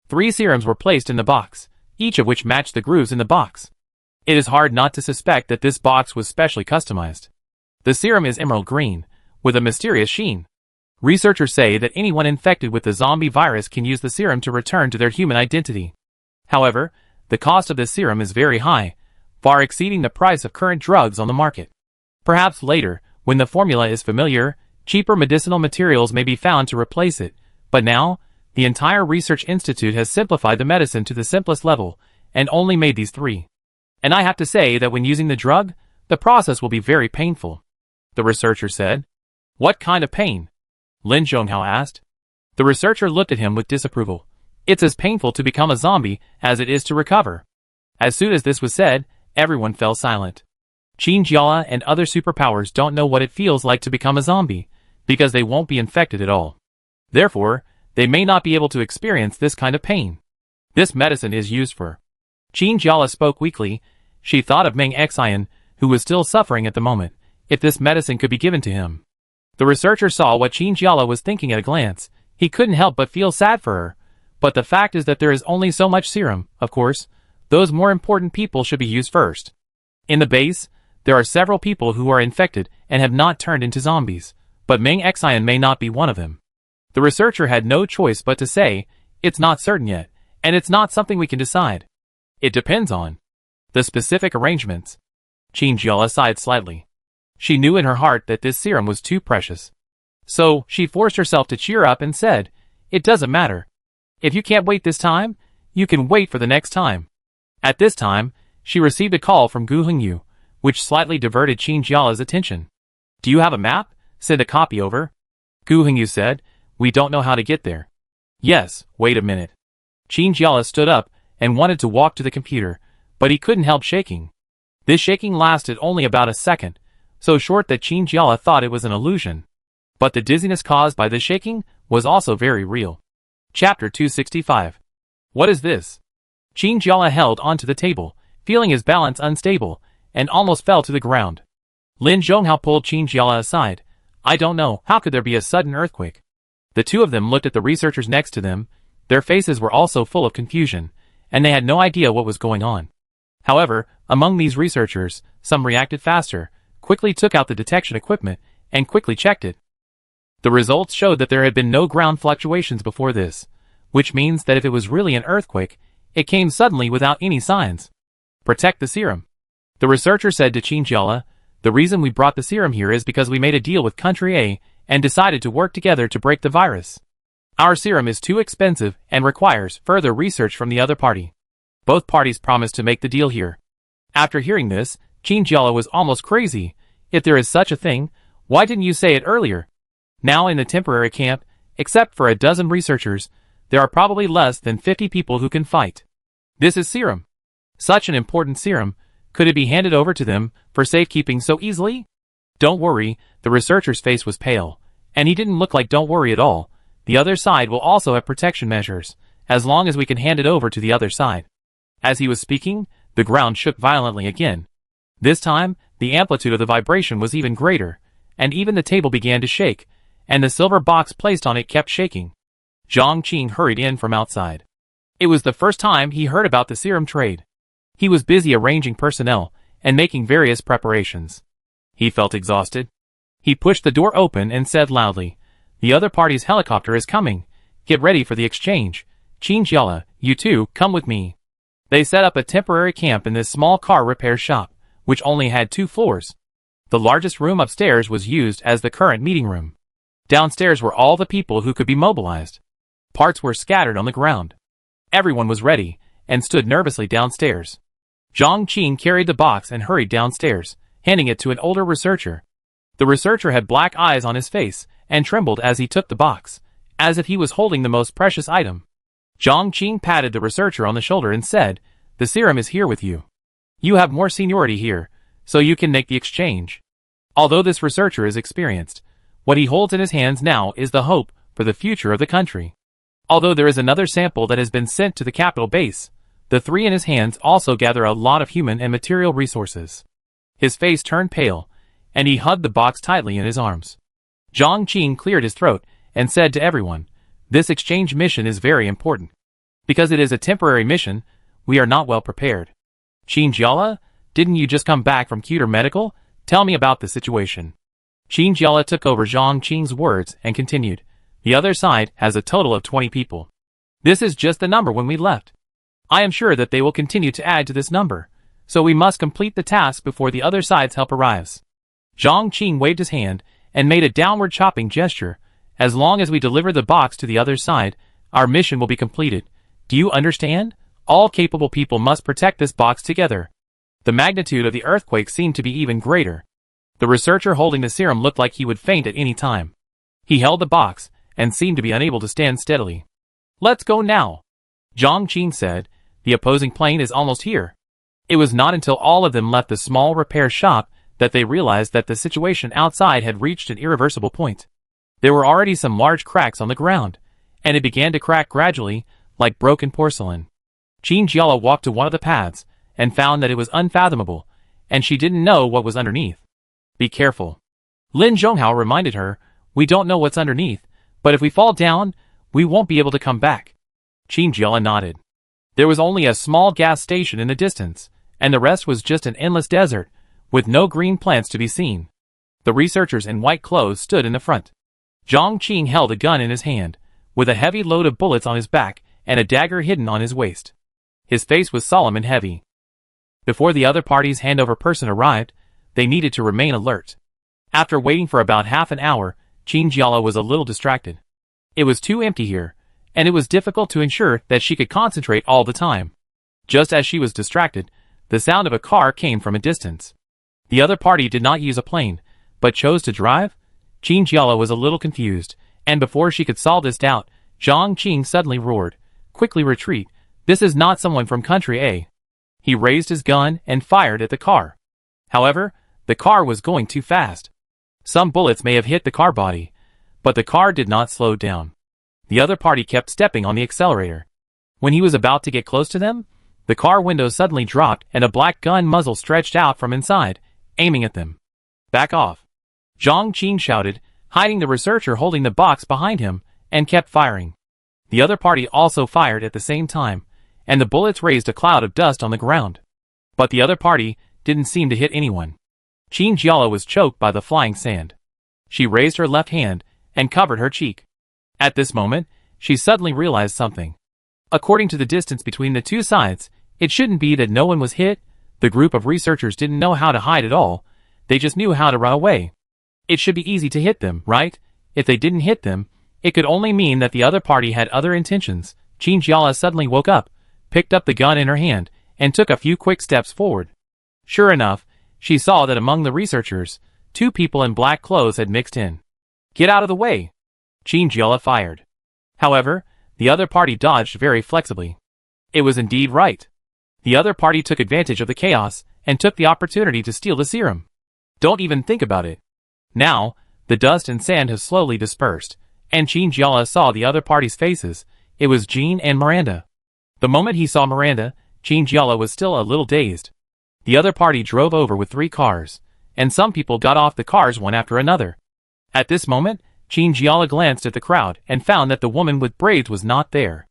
3 serums were placed in the box, each of which matched the grooves in the box. It is hard not to suspect that this box was specially customized. The serum is emerald green, with a mysterious sheen. Researchers say that anyone infected with the zombie virus can use the serum to return to their human identity. However, the cost of this serum is very high, far exceeding the price of current drugs on the market. Perhaps later, when the formula is familiar, cheaper medicinal materials may be found to replace it, but now, the entire research institute has simplified the medicine to the simplest level, and only made these 3. And I have to say that when using the drug, the process will be very painful. The researcher said. What kind of pain? Lin Zhonghao asked. The researcher looked at him with disapproval. It's as painful to become a zombie as it is to recover. As soon as this was said, everyone fell silent. Qin Jiala and other superpowers don't know what it feels like to become a zombie, because they won't be infected at all. Therefore, they may not be able to experience this kind of pain. This medicine is used for. Qin Jiala spoke weakly. She thought of Meng Xian, who was still suffering at the moment, if this medicine could be given to him. The researcher saw what Qin Jiala was thinking at a glance. He couldn't help but feel sad for her. But the fact is that there is only so much serum, of course. Those more important people should be used first. In the base, there are several people who are infected and have not turned into zombies, but Meng Xian may not be one of them. The researcher had no choice but to say, it's not certain yet, and it's not something we can decide. It depends on the specific arrangements. Qin Jiala sighed slightly. She knew in her heart that this serum was too precious. So, she forced herself to cheer up and said, it doesn't matter. If you can't wait this time, you can wait for the next time. At this time, she received a call from Gu Hengyu, which slightly diverted Qin Jiala's attention. Do you have a map? Send a copy over. Gu Hengyu said, we don't know how to get there. Yes, wait a minute. Qin Jiala stood up and wanted to walk to the computer, but he couldn't help shaking. This shaking lasted only about a second, so short that Qin Jiala thought it was an illusion. But the dizziness caused by the shaking was also very real. Chapter 265. What is this? Qin Jiala held onto the table, feeling his balance unstable, and almost fell to the ground. Lin Zhonghao pulled Qin Jiala aside. I don't know, how could there be a sudden earthquake? The two of them looked at the researchers next to them. Their faces were also full of confusion, and they had no idea what was going on. However, among these researchers, some reacted faster, quickly took out the detection equipment, and quickly checked it. The results showed that there had been no ground fluctuations before this, which means that if it was really an earthquake, it came suddenly without any signs. Protect the serum. The researcher said to Chinjiala, "The reason we brought the serum here is because we made a deal with Country A and decided to work together to break the virus. Our serum is too expensive and requires further research from the other party." Both parties promised to make the deal here. After hearing this, Chinjiala was almost crazy. If there is such a thing, why didn't you say it earlier? Now in the temporary camp, except for a dozen researchers, there are probably less than 50 people who can fight. This is serum. Such an important serum. Could it be handed over to them for safekeeping so easily? Don't worry, the researcher's face was pale, and he didn't look like don't worry at all. The other side will also have protection measures, as long as we can hand it over to the other side. As he was speaking, the ground shook violently again. This time, the amplitude of the vibration was even greater, and even the table began to shake, and the silver box placed on it kept shaking. Zhang Qing hurried in from outside. It was the first time he heard about the serum trade. He was busy arranging personnel and making various preparations. He felt exhausted. He pushed the door open and said loudly, "The other party's helicopter is coming. Get ready for the exchange. Chinjiala, you two, come with me." They set up a temporary camp in this small car repair shop, which only had 2 floors. The largest room upstairs was used as the current meeting room. Downstairs were all the people who could be mobilized. Parts were scattered on the ground. Everyone was ready, and stood nervously downstairs. Zhang Qing carried the box and hurried downstairs, handing it to an older researcher. The researcher had black eyes on his face, and trembled as he took the box, as if he was holding the most precious item. Zhang Qing patted the researcher on the shoulder and said, "The serum is here with you. You have more seniority here, so you can make the exchange." Although this researcher is experienced, what he holds in his hands now is the hope for the future of the country. Although there is another sample that has been sent to the capital base, the 3 in his hands also gather a lot of human and material resources. His face turned pale, and he hugged the box tightly in his arms. Zhang Qing cleared his throat and said to everyone, "This exchange mission is very important. Because it is a temporary mission, we are not well prepared. Chinjiala, didn't you just come back from Cuter Medical? Tell me about the situation." Chinjiala took over Zhang Qing's words and continued, "The other side has a total of 20 people. This is just the number when we left. I am sure that they will continue to add to this number, so we must complete the task before the other side's help arrives." Zhang Qing waved his hand and made a downward chopping gesture. "As long as we deliver the box to the other side, our mission will be completed. Do you understand? All capable people must protect this box together." The magnitude of the earthquake seemed to be even greater. The researcher holding the serum looked like he would faint at any time. He held the box and seemed to be unable to stand steadily. "Let's go now," Zhang Qing said. "The opposing plane is almost here." It was not until all of them left the small repair shop that they realized that the situation outside had reached an irreversible point. There were already some large cracks on the ground, and it began to crack gradually, like broken porcelain. Chinjiala walked to one of the paths, and found that it was unfathomable, and she didn't know what was underneath. "Be careful," Lin Zhonghao reminded her. "We don't know what's underneath, but if we fall down, we won't be able to come back." Chinjiala nodded. There was only a small gas station in the distance, and the rest was just an endless desert, with no green plants to be seen. The researchers in white clothes stood in the front. Zhang Qing held a gun in his hand, with a heavy load of bullets on his back and a dagger hidden on his waist. His face was solemn and heavy. Before the other party's handover person arrived, they needed to remain alert. After waiting for about half an hour, Chinjiala was a little distracted. It was too empty here, and it was difficult to ensure that she could concentrate all the time. Just as she was distracted, the sound of a car came from a distance. The other party did not use a plane, but chose to drive? Chinjiala was a little confused, and before she could solve this doubt, Zhang Qing suddenly roared, "Quickly retreat, this is not someone from Country A." He raised his gun and fired at the car. However, the car was going too fast. Some bullets may have hit the car body, but the car did not slow down. The other party kept stepping on the accelerator. When he was about to get close to them, the car window suddenly dropped and a black gun muzzle stretched out from inside, aiming at them. "Back off," Zhang Qing shouted, hiding the researcher holding the box behind him, and kept firing. The other party also fired at the same time, and the bullets raised a cloud of dust on the ground. But the other party didn't seem to hit anyone. Qin Jiala was choked by the flying sand. She raised her left hand and covered her cheek. At this moment, she suddenly realized something. According to the distance between the two sides, it shouldn't be that no one was hit. The group of researchers didn't know how to hide at all. They just knew how to run away. It should be easy to hit them, right? If they didn't hit them, it could only mean that the other party had other intentions. Qin Jiala suddenly woke up, picked up the gun in her hand, and took a few quick steps forward. Sure enough, she saw that among the researchers, 2 people in black clothes had mixed in. "Get out of the way!" Qin Jiala fired. However, the other party dodged very flexibly. It was indeed right. The other party took advantage of the chaos and took the opportunity to steal the serum. Don't even think about it. Now, the dust and sand have slowly dispersed, and Qin Jiala saw the other party's faces. It was Jean and Miranda. The moment he saw Miranda, Qin Jiala was still a little dazed. The other party drove over with 3 cars, and some people got off the cars one after another. At this moment, Qin Jiala glanced at the crowd and found that the woman with braids was not there.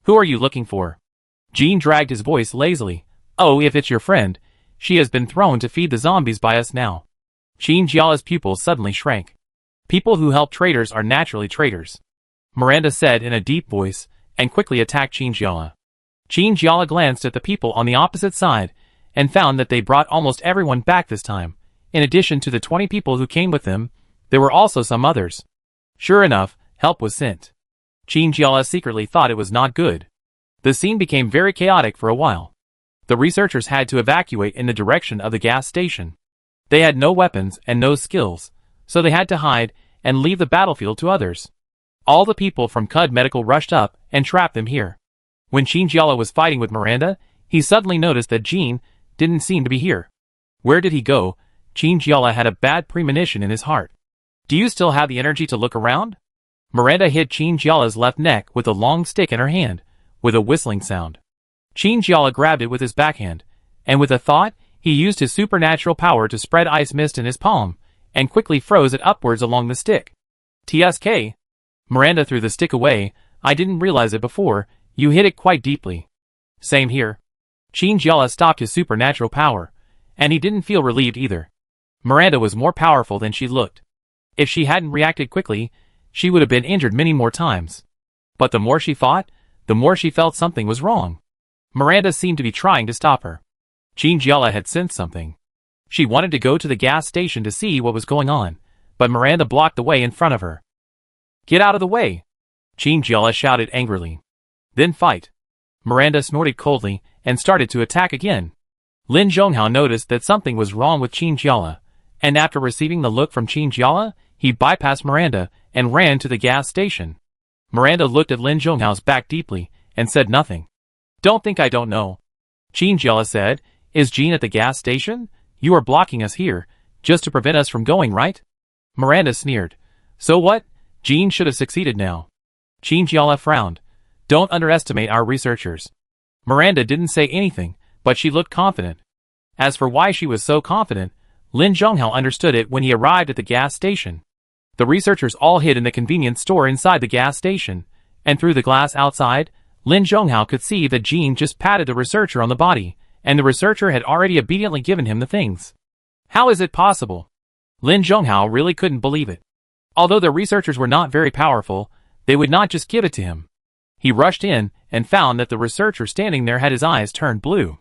"Who are you looking for?" Jean dragged his voice lazily. "Oh, if it's your friend, she has been thrown to feed the zombies by us now." Qin Jiala's pupils suddenly shrank. "People who help traitors are naturally traitors," Miranda said in a deep voice, and quickly attacked Qin Jiala. Qin Jiala glanced at the people on the opposite side, and found that they brought almost everyone back this time. In addition to the 20 people who came with them, there were also some others. Sure enough, help was sent. Qin Jiala secretly thought it was not good. The scene became very chaotic for a while. The researchers had to evacuate in the direction of the gas station. They had no weapons and no skills, so they had to hide and leave the battlefield to others. All the people from Cud Medical rushed up and trapped them here. When Qin Jiala was fighting with Miranda, he suddenly noticed that Jean didn't seem to be here. Where did he go? Qin Jiala had a bad premonition in his heart. "Do you still have the energy to look around?" Miranda hit Qin Jiala's left neck with a long stick in her hand, with a whistling sound. Qin Jiala grabbed it with his backhand, and with a thought, he used his supernatural power to spread ice mist in his palm, and quickly froze it upwards along the stick. "TSK." Miranda threw the stick away. "I didn't realize it before. You hit it quite deeply." "Same here." Qin Jiala stopped his supernatural power, and he didn't feel relieved either. Miranda was more powerful than she looked. If she hadn't reacted quickly, she would have been injured many more times. But the more she fought, the more she felt something was wrong. Miranda seemed to be trying to stop her. Qin Jiala had sensed something. She wanted to go to the gas station to see what was going on, but Miranda blocked the way in front of her. "Get out of the way!" Qin Jiala shouted angrily. "Then fight." Miranda snorted coldly and started to attack again. Lin Zhonghao noticed that something was wrong with Qin Jiala, and after receiving the look from Qin Jiala, he bypassed Miranda and ran to the gas station. Miranda looked at Lin Zhonghao's back deeply and said nothing. "Don't think I don't know," Qin Jiala said. "Is Jean at the gas station? You are blocking us here, just to prevent us from going, right?" Miranda sneered. "So what? Jean should have succeeded now." Qin Jiala frowned. "Don't underestimate our researchers." Miranda didn't say anything, but she looked confident. As for why she was so confident, Lin Zhonghao understood it when he arrived at the gas station. The researchers all hid in the convenience store inside the gas station, and through the glass outside, Lin Zhonghao could see that Jean just patted the researcher on the body, and the researcher had already obediently given him the things. How is it possible? Lin Zhonghao really couldn't believe it. Although the researchers were not very powerful, they would not just give it to him. He rushed in and found that the researcher standing there had his eyes turned blue.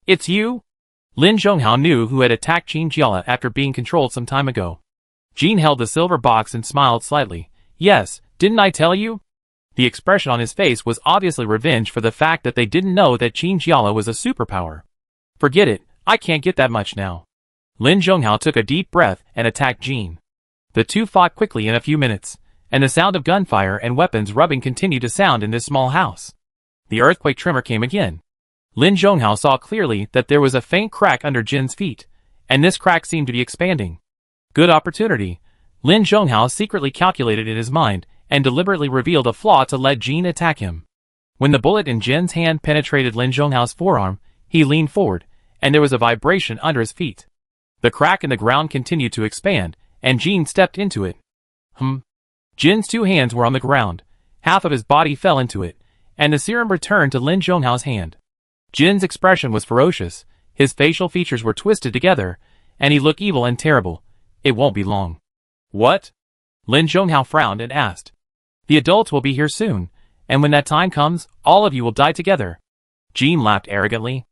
"It's you?" Lin Zhonghao knew who had attacked Qin Jiala after being controlled some time ago. Jean held the silver box and smiled slightly. "Yes, didn't I tell you?" The expression on his face was obviously revenge for the fact that they didn't know that Qin Jiala was a superpower. "Forget it, I can't get that much now." Lin Zhonghao took a deep breath and attacked Jean. The two fought quickly in a few minutes, and the sound of gunfire and weapons rubbing continued to sound in this small house. The earthquake tremor came again. Lin Zhonghao saw clearly that there was a faint crack under Jin's feet, and this crack seemed to be expanding. Good opportunity. Lin Zhonghao secretly calculated in his mind and deliberately revealed a flaw to let Jin attack him. When the bullet in Jin's hand penetrated Lin Zhonghao's forearm, he leaned forward, and there was a vibration under his feet. The crack in the ground continued to expand, and Jin stepped into it. Jin's 2 hands were on the ground, Half of his body fell into it, and the serum returned to Lin Zhonghao's hand. Jin's expression was ferocious, his facial features were twisted together, and he looked evil and terrible. It won't be long. What? Lin Zhonghao frowned and asked. The adults will be here soon, and when that time comes, all of you will die together. Jin laughed arrogantly.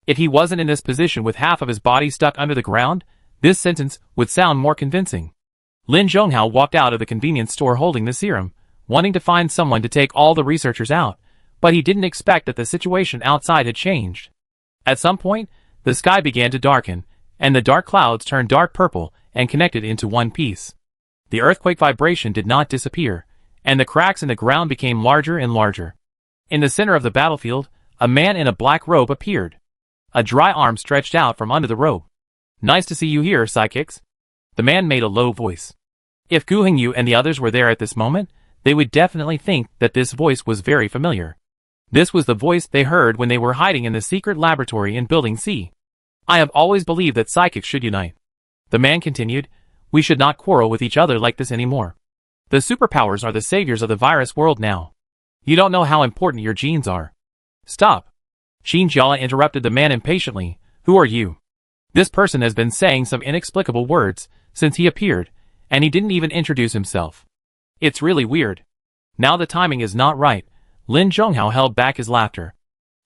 If he wasn't in this position with half of his body stuck under the ground, this sentence would sound more convincing. Lin Zhonghao walked out of the convenience store holding the serum, wanting to find someone to take all the researchers out, but he didn't expect that the situation outside had changed. At some point, the sky began to darken, and the dark clouds turned dark purple and connected into one piece. The earthquake vibration did not disappear, and the cracks in the ground became larger and larger. In the center of the battlefield, a man in a black robe appeared. A dry arm stretched out from under the robe. Nice to see you here, psychics. The man made a low voice. If Gu Hengyu and the others were there at this moment, they would definitely think that this voice was very familiar. This was the voice they heard when they were hiding in the secret laboratory in Building C. I have always believed that psychics should unite. The man continued, we should not quarrel with each other like this anymore. The superpowers are the saviors of the virus world now. You don't know how important your genes are. Stop. Xin Jiala interrupted the man impatiently. Who are you? This person has been saying some inexplicable words since he appeared, and he didn't even introduce himself. It's really weird. Now the timing is not right. Lin Zhonghao held back his laughter.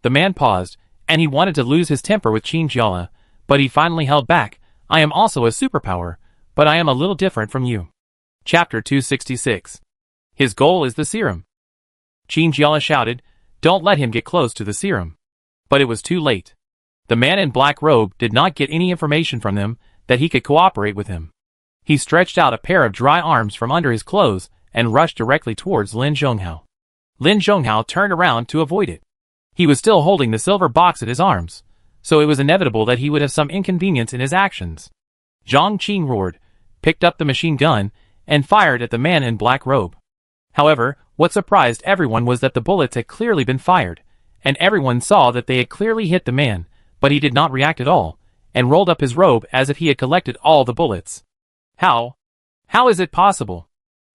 The man paused, and he wanted to lose his temper with Xin Jiala, but he finally held back. I am also a superpower, but I am a little different from you. Chapter 266. His goal is the serum. Xin Jiala shouted, don't let him get close to the serum. But it was too late. The man in black robe did not get any information from them that he could cooperate with him. He stretched out a pair of dry arms from under his clothes and rushed directly towards Lin Zhonghao. Lin Zhonghao turned around to avoid it. He was still holding the silver box at his arms, so it was inevitable that he would have some inconvenience in his actions. Zhang Qing roared, picked up the machine gun, and fired at the man in black robe. However, what surprised everyone was that the bullets had clearly been fired, and everyone saw that they had clearly hit the man, but he did not react at all, and rolled up his robe as if he had collected all the bullets. How? How is it possible?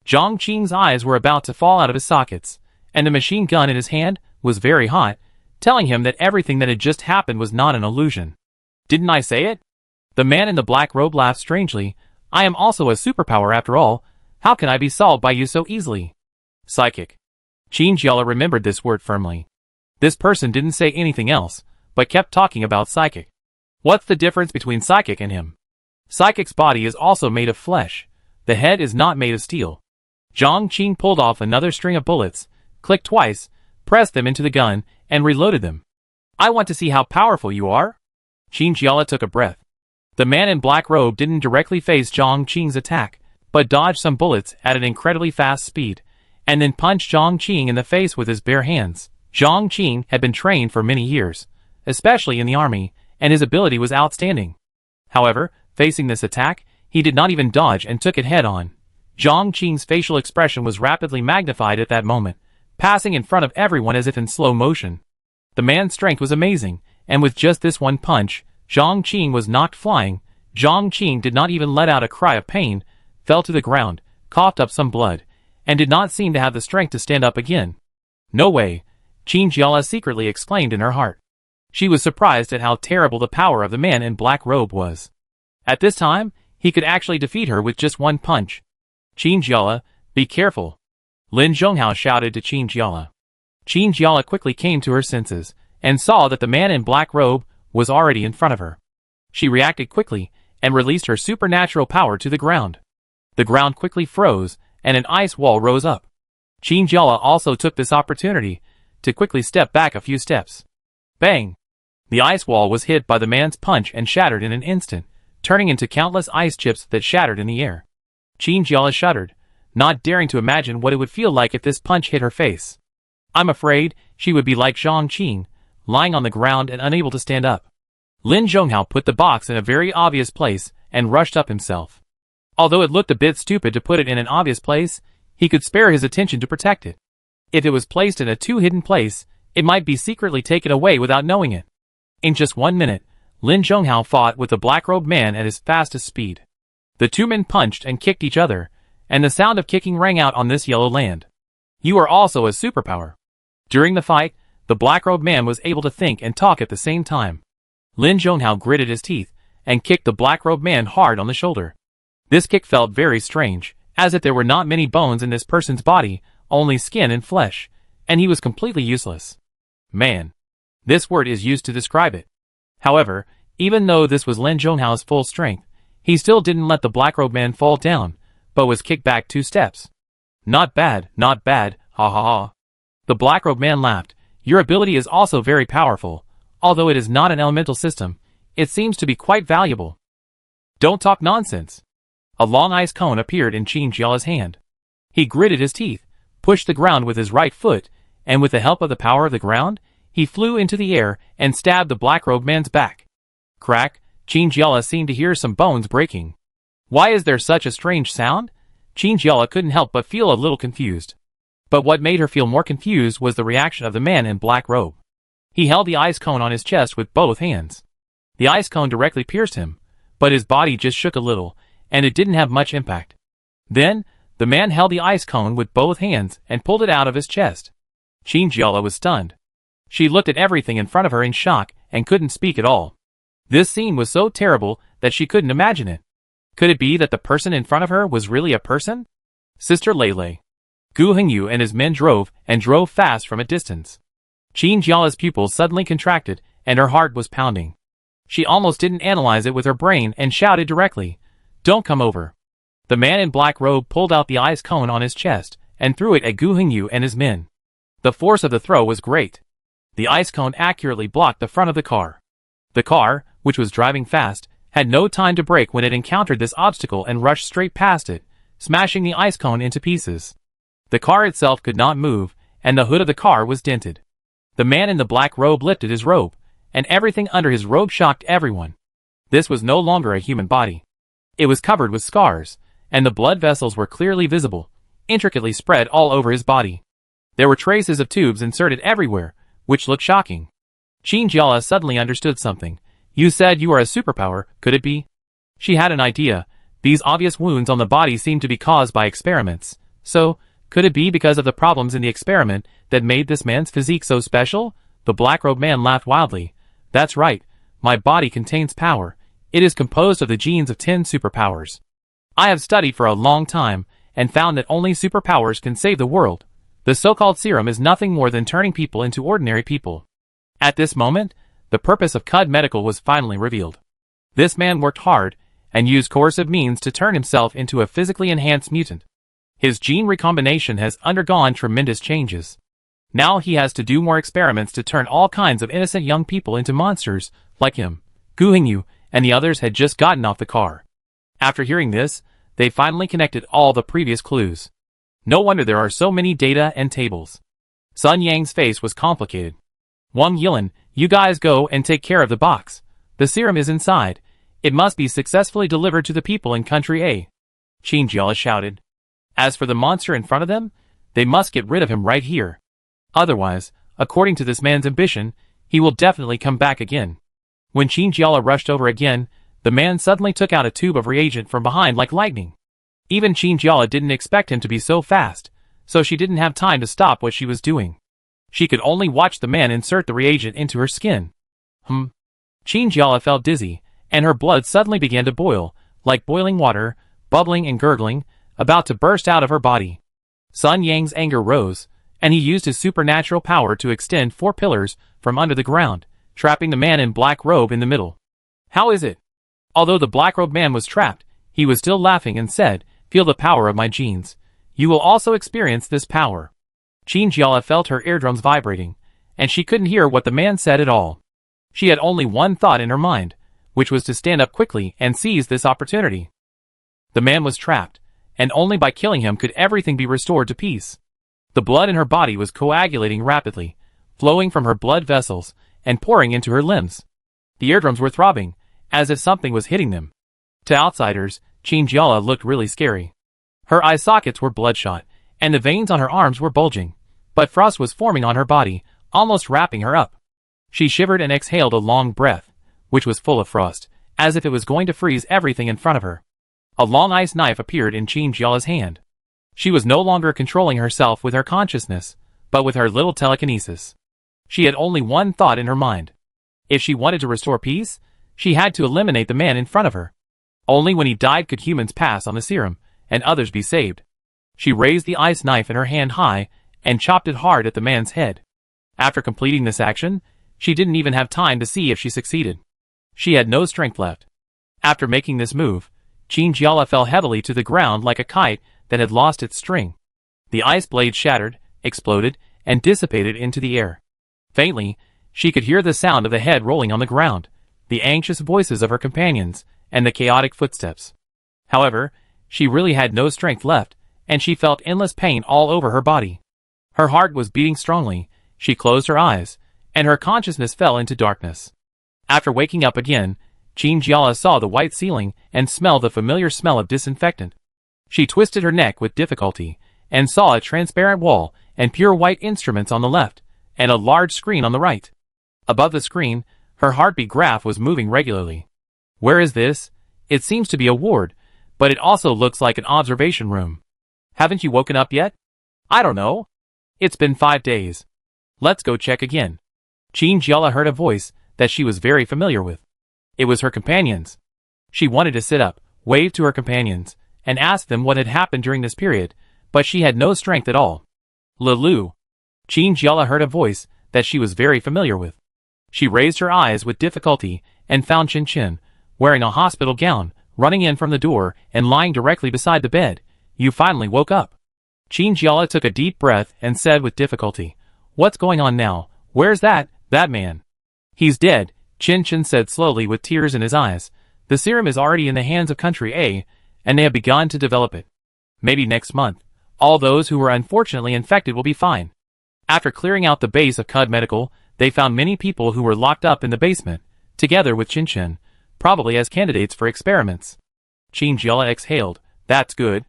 Zhang Qing's eyes were about to fall out of his sockets, and the machine gun in his hand was very hot, telling him that everything that had just happened was not an illusion. Didn't I say it? The man in the black robe laughed strangely. I am also a superpower after all. How can I be solved by you so easily? Psychic. Xin Jiala remembered this word firmly. This person didn't say anything else, but kept talking about psychic. What's the difference between psychic and him? Psychic's body is also made of flesh. The head is not made of steel. Zhang Qing pulled off another string of bullets, clicked twice, pressed them into the gun, and reloaded them. I want to see how powerful you are. Xin Jiala took a breath. The man in black robe didn't directly face Zhang Qing's attack, but dodged some bullets at an incredibly fast speed, and then punched Zhang Qing in the face with his bare hands. Zhang Qing had been trained for many years, especially in the army, and his ability was outstanding. However, facing this attack, he did not even dodge and took it head-on. Zhang Qing's facial expression was rapidly magnified at that moment, passing in front of everyone as if in slow motion. The man's strength was amazing, and with just this one punch, Zhang Qing was knocked flying. Zhang Qing did not even let out a cry of pain, fell to the ground, coughed up some blood, and did not seem to have the strength to stand up again. No way, Xin Jiala secretly exclaimed in her heart. She was surprised at how terrible the power of the man in black robe was. At this time, he could actually defeat her with just one punch. Xin Jiala, be careful. Lin Zhonghao shouted to Xin Jiala. Xin Jiala quickly came to her senses, and saw that the man in black robe was already in front of her. She reacted quickly, and released her supernatural power to the ground. The ground quickly froze, and an ice wall rose up. Xin Jiala also took this opportunity to quickly step back a few steps. Bang! The ice wall was hit by the man's punch and shattered in an instant, turning into countless ice chips that shattered in the air. Xin Jiala shuddered, not daring to imagine what it would feel like if this punch hit her face. I'm afraid she would be like Zhang Qing, lying on the ground and unable to stand up. Lin Zhonghao put the box in a very obvious place and rushed up himself. Although it looked a bit stupid to put it in an obvious place, he could spare his attention to protect it. If it was placed in a too hidden place, it might be secretly taken away without knowing it. In just 1 minute, Lin Zhonghao fought with the black-robed man at his fastest speed. The two men punched and kicked each other, and the sound of kicking rang out on this yellow land. You are also a superpower. During the fight, the black-robed man was able to think and talk at the same time. Lin Zhonghao gritted his teeth and kicked the black-robed man hard on the shoulder. This kick felt very strange, as if there were not many bones in this person's body, only skin and flesh, and he was completely useless. Man. This word is used to describe it. However, even though this was Lin Zhonghao's full strength, he still didn't let the black-robed man fall down, but was kicked back 2 steps. Not bad, ha ha ha. The black-robed man laughed. Your ability is also very powerful. Although it is not an elemental system, it seems to be quite valuable. Don't talk nonsense. A long ice cone appeared in Qin Jiala's hand. He gritted his teeth, pushed the ground with his right foot, and with the help of the power of the ground, he flew into the air and stabbed the black-robed man's back. Crack, Qin Jiala seemed to hear some bones breaking. Why is there such a strange sound? Qin Jiala couldn't help but feel a little confused. But what made her feel more confused was the reaction of the man in black robe. He held the ice cone on his chest with both hands. The ice cone directly pierced him, but his body just shook a little, and it didn't have much impact. Then, the man held the ice cone with both hands and pulled it out of his chest. Qin Jiala was stunned. She looked at everything in front of her in shock and couldn't speak at all. This scene was so terrible that she couldn't imagine it. Could it be that the person in front of her was really a person? Sister Lele. Gu Hengyu and his men drove fast from a distance. Qin Jiala's pupils suddenly contracted and her heart was pounding. She almost didn't analyze it with her brain and shouted directly, "Don't come over." The man in black robe pulled out the ice cone on his chest and threw it at Gu Hengyu and his men. The force of the throw was great. The ice cone accurately blocked the front of the car. The car, which was driving fast, had no time to brake when it encountered this obstacle and rushed straight past it, smashing the ice cone into pieces. The car itself could not move, and the hood of the car was dented. The man in the black robe lifted his robe, and everything under his robe shocked everyone. This was no longer a human body. It was covered with scars, and the blood vessels were clearly visible, intricately spread all over his body. There were traces of tubes inserted everywhere, which looked shocking. Qin Jiala suddenly understood something. You said you are a superpower, could it be? She had an idea. These obvious wounds on the body seemed to be caused by experiments. So, could it be because of the problems in the experiment that made this man's physique so special? The black-robed man laughed wildly. That's right. My body contains power. It is composed of the genes of 10 superpowers. I have studied for a long time and found that only superpowers can save the world. The so-called serum is nothing more than turning people into ordinary people. At this moment, the purpose of Cud Medical was finally revealed. This man worked hard and used coercive means to turn himself into a physically enhanced mutant. His gene recombination has undergone tremendous changes. Now he has to do more experiments to turn all kinds of innocent young people into monsters, like him. Gu Hengyu and the others had just gotten off the car. After hearing this, they finally connected all the previous clues. No wonder there are so many data and tables. Sun Yang's face was complicated. Wang Yilan, you guys go and take care of the box. The serum is inside. It must be successfully delivered to the people in Country A. Qin Jiala shouted. As for the monster in front of them, they must get rid of him right here. Otherwise, according to this man's ambition, he will definitely come back again. When Qin Jiala rushed over again, the man suddenly took out a tube of reagent from behind like lightning. Even Qin Jiala didn't expect him to be so fast, so she didn't have time to stop what she was doing. She could only watch the man insert the reagent into her skin. Qin Jiala felt dizzy, and her blood suddenly began to boil, like boiling water, bubbling and gurgling, about to burst out of her body. Sun Yang's anger rose, and he used his supernatural power to extend 4 pillars from under the ground, trapping the man in black robe in the middle. How is it? Although the black-robed man was trapped, he was still laughing and said, "Feel the power of my genes. You will also experience this power." Qin Jiala felt her eardrums vibrating, and she couldn't hear what the man said at all. She had only one thought in her mind, which was to stand up quickly and seize this opportunity. The man was trapped, and only by killing him could everything be restored to peace. The blood in her body was coagulating rapidly, flowing from her blood vessels and pouring into her limbs. The eardrums were throbbing, as if something was hitting them. To outsiders, Qin Jiala looked really scary. Her eye sockets were bloodshot, and the veins on her arms were bulging, but frost was forming on her body, almost wrapping her up. She shivered and exhaled a long breath, which was full of frost, as if it was going to freeze everything in front of her. A long ice knife appeared in Qin Jiala's hand. She was no longer controlling herself with her consciousness, but with her little telekinesis. She had only one thought in her mind. If she wanted to restore peace, she had to eliminate the man in front of her. Only when he died could humans pass on the serum, and others be saved. She raised the ice knife in her hand high, and chopped it hard at the man's head. After completing this action, she didn't even have time to see if she succeeded. She had no strength left. After making this move, Chinjiala fell heavily to the ground like a kite that had lost its string. The ice blade shattered, exploded, and dissipated into the air. Faintly, she could hear the sound of the head rolling on the ground, the anxious voices of her companions, and the chaotic footsteps. However, she really had no strength left, and she felt endless pain all over her body. Her heart was beating strongly, she closed her eyes, and her consciousness fell into darkness. After waking up again, Chinjiala saw the white ceiling and smelled the familiar smell of disinfectant. She twisted her neck with difficulty, and saw a transparent wall and pure white instruments on the left, and a large screen on the right. Above the screen, her heartbeat graph was moving regularly. Where is this? It seems to be a ward, but it also looks like an observation room. Haven't you woken up yet? I don't know. It's been 5 days. Let's go check again. Chinjiala heard a voice that she was very familiar with. It was her companions. She wanted to sit up, wave to her companions, and ask them what had happened during this period, but she had no strength at all. Lulu. Chinjiala heard a voice that she was very familiar with. She raised her eyes with difficulty and found Chin Chin, wearing a hospital gown, running in from the door and lying directly beside the bed. You finally woke up. Chinjiala took a deep breath and said with difficulty, What's going on now? Where's that man? He's dead, Chin Chin said slowly with tears in his eyes. The serum is already in the hands of Country A, and they have begun to develop it. Maybe next month, all those who were unfortunately infected will be fine. After clearing out the base of Cud Medical, they found many people who were locked up in the basement, together with Chin Chin, probably as candidates for experiments. Chinjiala exhaled. That's good.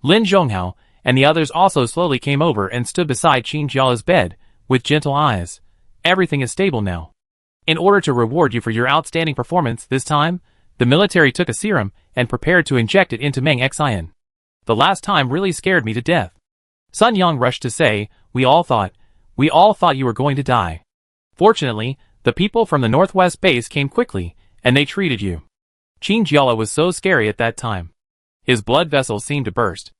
Lin Zhonghao and the others also slowly came over and stood beside Chinjiala's bed, with gentle eyes. Everything is stable now. In order to reward you for your outstanding performance this time, the military took a serum and prepared to inject it into Meng Xian. The last time really scared me to death. Sun Yang rushed to say, we all thought you were going to die. Fortunately, the people from the Northwest base came quickly, and they treated you. Chinjiala was so scary at that time. His blood vessels seemed to burst.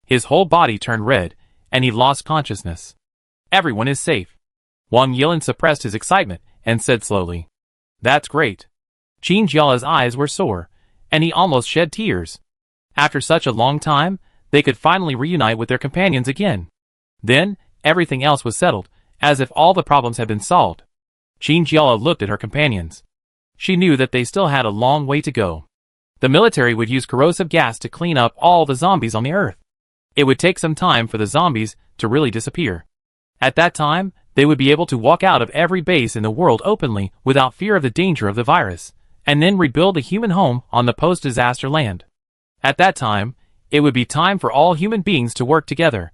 His whole body turned red, and he lost consciousness. Everyone is safe. Wang Yilin suppressed his excitement and said slowly, That's great. Chinjiala's eyes were sore, and he almost shed tears. After such a long time, they could finally reunite with their companions again. Then, everything else was settled, as if all the problems had been solved. Chinjiala looked at her companions. She knew that they still had a long way to go. The military would use corrosive gas to clean up all the zombies on the earth. It would take some time for the zombies to really disappear. At that time, they would be able to walk out of every base in the world openly without fear of the danger of the virus, and then rebuild a human home on the post-disaster land. At that time, it would be time for all human beings to work together.